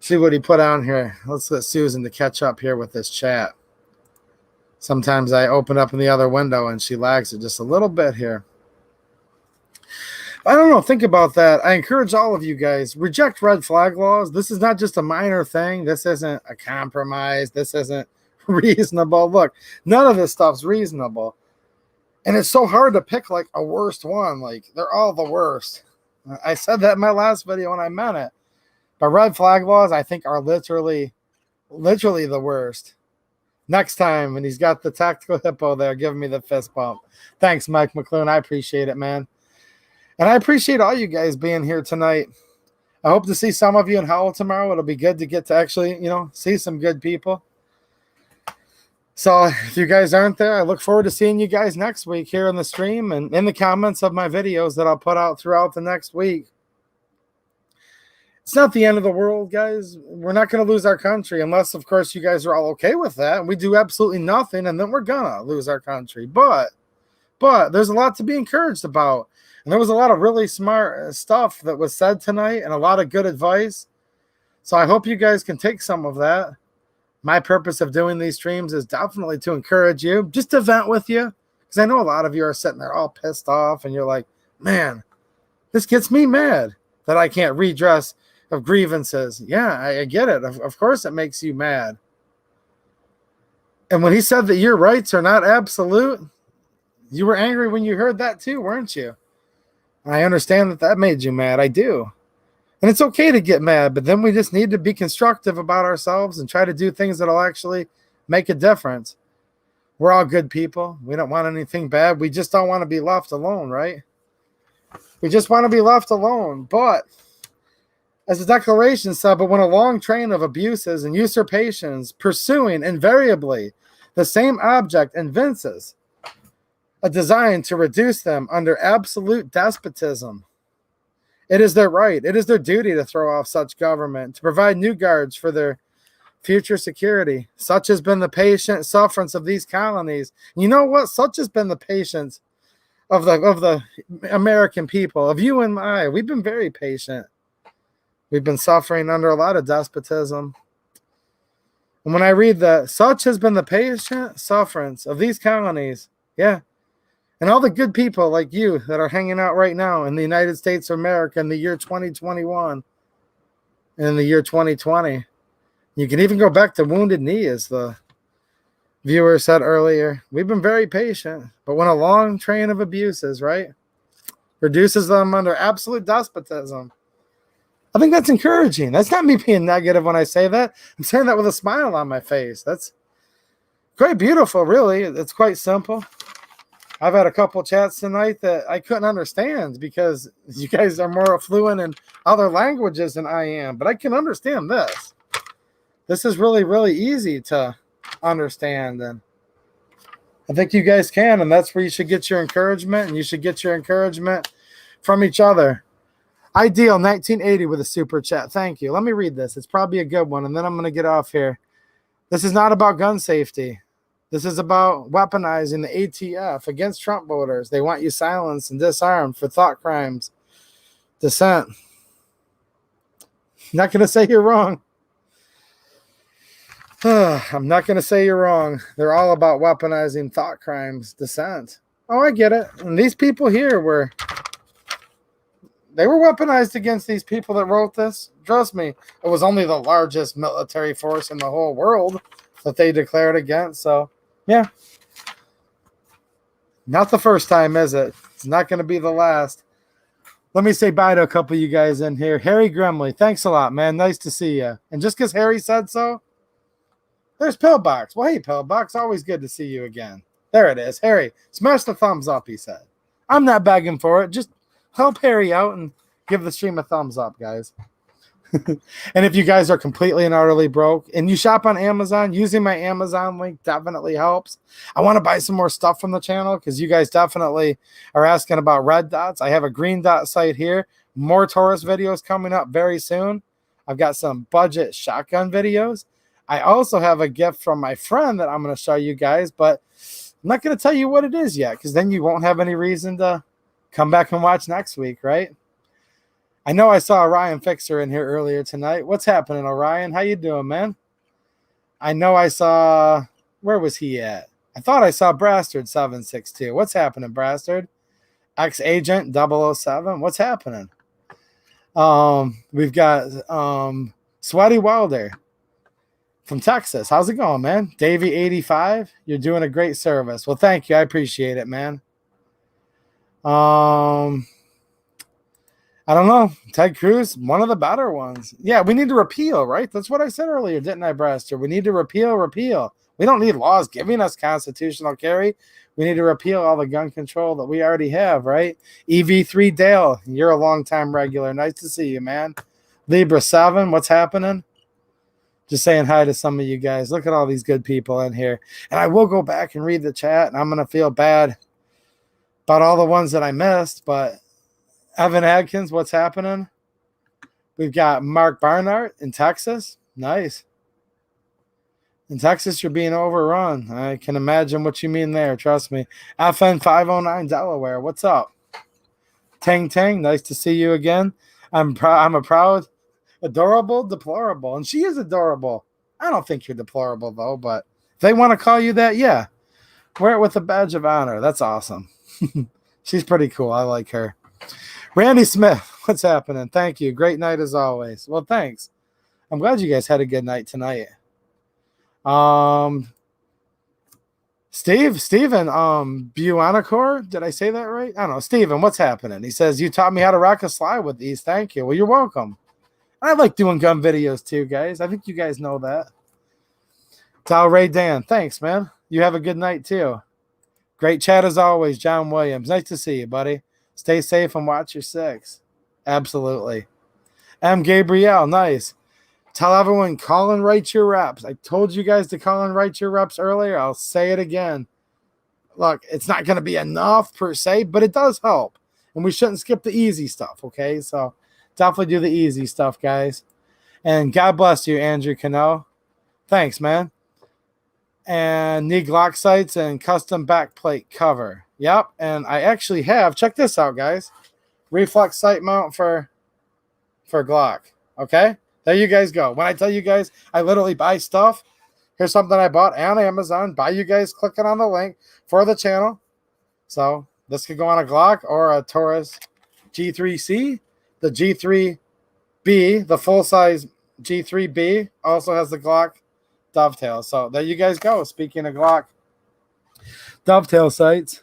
see what he put on here. Let's get Susan to catch up here with this chat. Sometimes I open up in the other window and she lags it just a little bit here. I don't know. Think about that. I encourage all of you guys, reject red flag laws. This is not just a minor thing. This isn't a compromise. This isn't reasonable. Look, none of this stuff's reasonable. And it's so hard to pick like a worst one. Like, they're all the worst. I said that in my last video and I meant it. But red flag laws, I think, are literally the worst. Next time, when he's got the tactical hippo there giving me the fist bump. Thanks, Mike McClune. I appreciate it, man. And I appreciate all you guys being here tonight. I hope to see some of you in Howell tomorrow. It'll be good to get to actually, see some good people. So if you guys aren't there, I look forward to seeing you guys next week here in the stream and in the comments of my videos that I'll put out throughout the next week. It's not the end of the world, guys. We're not going to lose our country unless, of course, you guys are all okay with that. And we do absolutely nothing, and then we're going to lose our country. But there's a lot to be encouraged about. And there was a lot of really smart stuff that was said tonight and a lot of good advice. So I hope you guys can take some of that. My purpose of doing these streams is definitely to encourage you, just to vent with you. Because I know a lot of you are sitting there all pissed off and you're like, man, this gets me mad that I can't redress of grievances. Yeah, I get it. Of course it makes you mad. And when he said that your rights are not absolute, you were angry when you heard that too, weren't you? I understand that made you mad. I do. And it's okay to get mad, but then we just need to be constructive about ourselves and try to do things that'll actually make a difference. We're all good people. We don't want anything bad. We just don't want to be left alone, right? We just want to be left alone. But as the Declaration said, but when a long train of abuses and usurpations pursuing invariably the same object evinces a design to reduce them under absolute despotism, it is their right, it is their duty to throw off such government, to provide new guards for their future security. Such has been the patient sufferance of these colonies. You know what? Such has been the patience of the American people, of you and I. We've been very patient. We've been suffering under a lot of despotism. And when I read that, such has been the patient sufferance of these colonies, yeah, and all the good people like you that are hanging out right now in the United States of America in the year 2021 and in the year 2020. You can even go back to Wounded Knee, as the viewer said earlier. We've been very patient, but when a long train of abuses, right, reduces them under absolute despotism, I think that's encouraging. That's not me being negative when I say that. I'm saying that with a smile on my face. That's quite beautiful, really. It's quite simple. I've had a couple chats tonight that I couldn't understand because you guys are more fluent in other languages than I am. But I can understand this. This is really, really easy to understand. And I think you guys can. And that's where you should get your encouragement. And you should get your encouragement from each other. Ideal 1980 with a super chat. Thank you. Let me read this. It's probably a good one. And then I'm going to get off here. This is not about gun safety. This is about weaponizing the ATF against Trump voters. They want you silenced and disarmed for thought crimes, dissent. Not going to say you're wrong. I'm not going to say you're wrong. They're all about weaponizing thought crimes, dissent. Oh, I get it. And these people here were weaponized against these people that wrote this. Trust me, it was only the largest military force in the whole world that they declared against. So, yeah. Not the first time, is it? It's not going to be the last. Let me say bye to a couple of you guys in here. Harry Grimley, thanks a lot, man. Nice to see you. And just because Harry said so, there's Pillbox. Well, hey, Pillbox, always good to see you again. There it is. Harry, smash the thumbs up, he said. I'm not begging for it. Just help Harry out and give the stream a thumbs up, guys. And if you guys are completely and utterly broke and you shop on Amazon, using my Amazon link definitely helps. I want to buy some more stuff from the channel because you guys definitely are asking about red dots. I have a green dot site here. More Taurus videos coming up very soon. I've got some budget shotgun videos. I also have a gift from my friend that I'm going to show you guys, but I'm not going to tell you what it is yet because then you won't have any reason to come back and watch next week, right? I know I saw Orion Fixer in here earlier tonight. What's happening, Orion? How you doing, man? I know I saw... Where was he at? I thought I saw Brastard762. What's happening, Brastard? Ex-Agent 007. What's happening? We've got Sweaty Wilder from Texas. How's it going, man? Davey85, you're doing a great service. Well, thank you. I appreciate it, man. I don't know. Ted Cruz, one of the better ones. Yeah, we need to repeal, right? That's what I said earlier, didn't I, Brester? We need to repeal. We don't need laws giving us constitutional carry. We need to repeal all the gun control that we already have, right? EV3 Dale, you're a long-time regular. Nice to see you, man. Libra 7, what's happening? Just saying hi to some of you guys. Look at all these good people in here. And I will go back and read the chat, and I'm going to feel bad about all the ones that I missed, but Evan Adkins, what's happening? We've got Mark Barnard in Texas. Nice. In Texas, you're being overrun. I can imagine what you mean there. Trust me. FN 509 Delaware. What's up? Tang Tang, nice to see you again. I'm a proud, adorable, deplorable. And she is adorable. I don't think you're deplorable, though, but if they want to call you that, yeah. Wear it with a badge of honor. That's awesome. She's pretty cool. I like her. Randy Smith, what's happening? Thank you. Great night as always. Well, thanks. I'm glad you guys had a good night tonight. Steven, Buonacor, did I say that right? I don't know. Steven, what's happening? He says, you taught me how to rock a slide with these. Thank you. Well, you're welcome. I like doing gun videos too, guys. I think you guys know that. Tal Ray Dan, thanks, man. You have a good night too. Great chat as always, John Williams. Nice to see you, buddy. Stay safe and watch your six. Absolutely. M. Gabrielle, nice. Tell everyone, call and write your reps. I told you guys to call and write your reps earlier. I'll say it again. Look, it's not going to be enough per se, but it does help. And we shouldn't skip the easy stuff, okay? So definitely do the easy stuff, guys. And God bless you, Andrew Cano. Thanks, man. And need Glock sights and custom backplate cover. Yep, and I actually have, check this out, guys. Reflex sight mount for Glock, okay? There you guys go. When I tell you guys, I literally buy stuff. Here's something I bought on Amazon. By you guys clicking on the link for the channel. So this could go on a Glock or a Taurus G3C. The G3B, the full-size G3B, also has the Glock dovetail. So there you guys go. Speaking of Glock dovetail sights.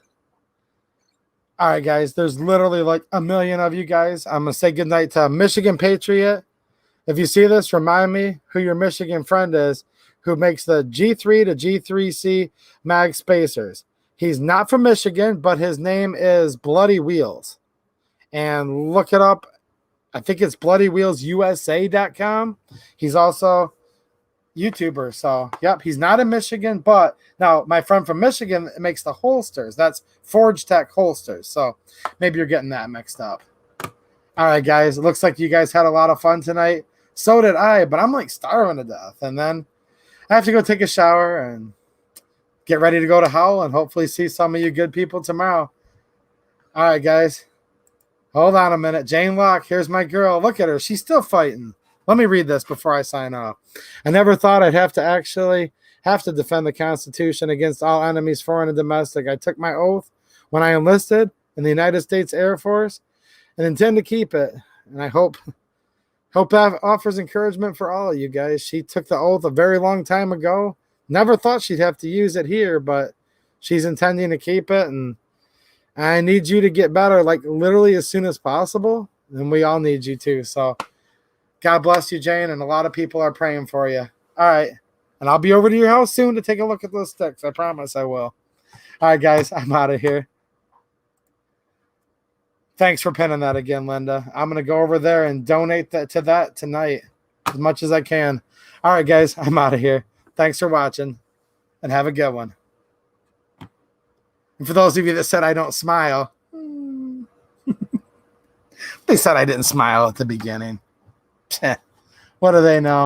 All right, guys. There's literally like a million of you guys. I'm going to say goodnight to Michigan Patriot. If you see this, remind me who your Michigan friend is who makes the G3 to G3C mag spacers. He's not from Michigan, but his name is Bloody Wheels. And look it up. I think it's bloodywheelsusa.com. He's also YouTuber. So, yep, he's not in Michigan, but now my friend from Michigan makes the holsters. That's Forge Tech holsters. So maybe you're getting that mixed up. All right, guys. It looks like you guys had a lot of fun tonight. So did I, but I'm like starving to death. And then I have to go take a shower and get ready to go to Howl and hopefully see some of you good people tomorrow. All right, guys. Hold on a minute. Jane Locke, here's my girl. Look at her. She's still fighting. Let me read this before I sign off. I never thought I'd have to defend the Constitution against all enemies, foreign and domestic. I took my oath when I enlisted in the United States Air Force and intend to keep it. And I hope that offers encouragement for all of you guys. She took the oath a very long time ago. Never thought she'd have to use it here, but she's intending to keep it. And I need you to get better, like literally as soon as possible. And we all need you too. So God bless you, Jane. And a lot of people are praying for you. All right. And I'll be over to your house soon to take a look at those sticks. I promise I will. All right, guys. I'm out of here. Thanks for pinning that again, Linda. I'm going to go over there and donate to that tonight as much as I can. All right, guys, I'm out of here. Thanks for watching, and have a good one. And for those of you that said I don't smile, they said I didn't smile at the beginning. What do they know?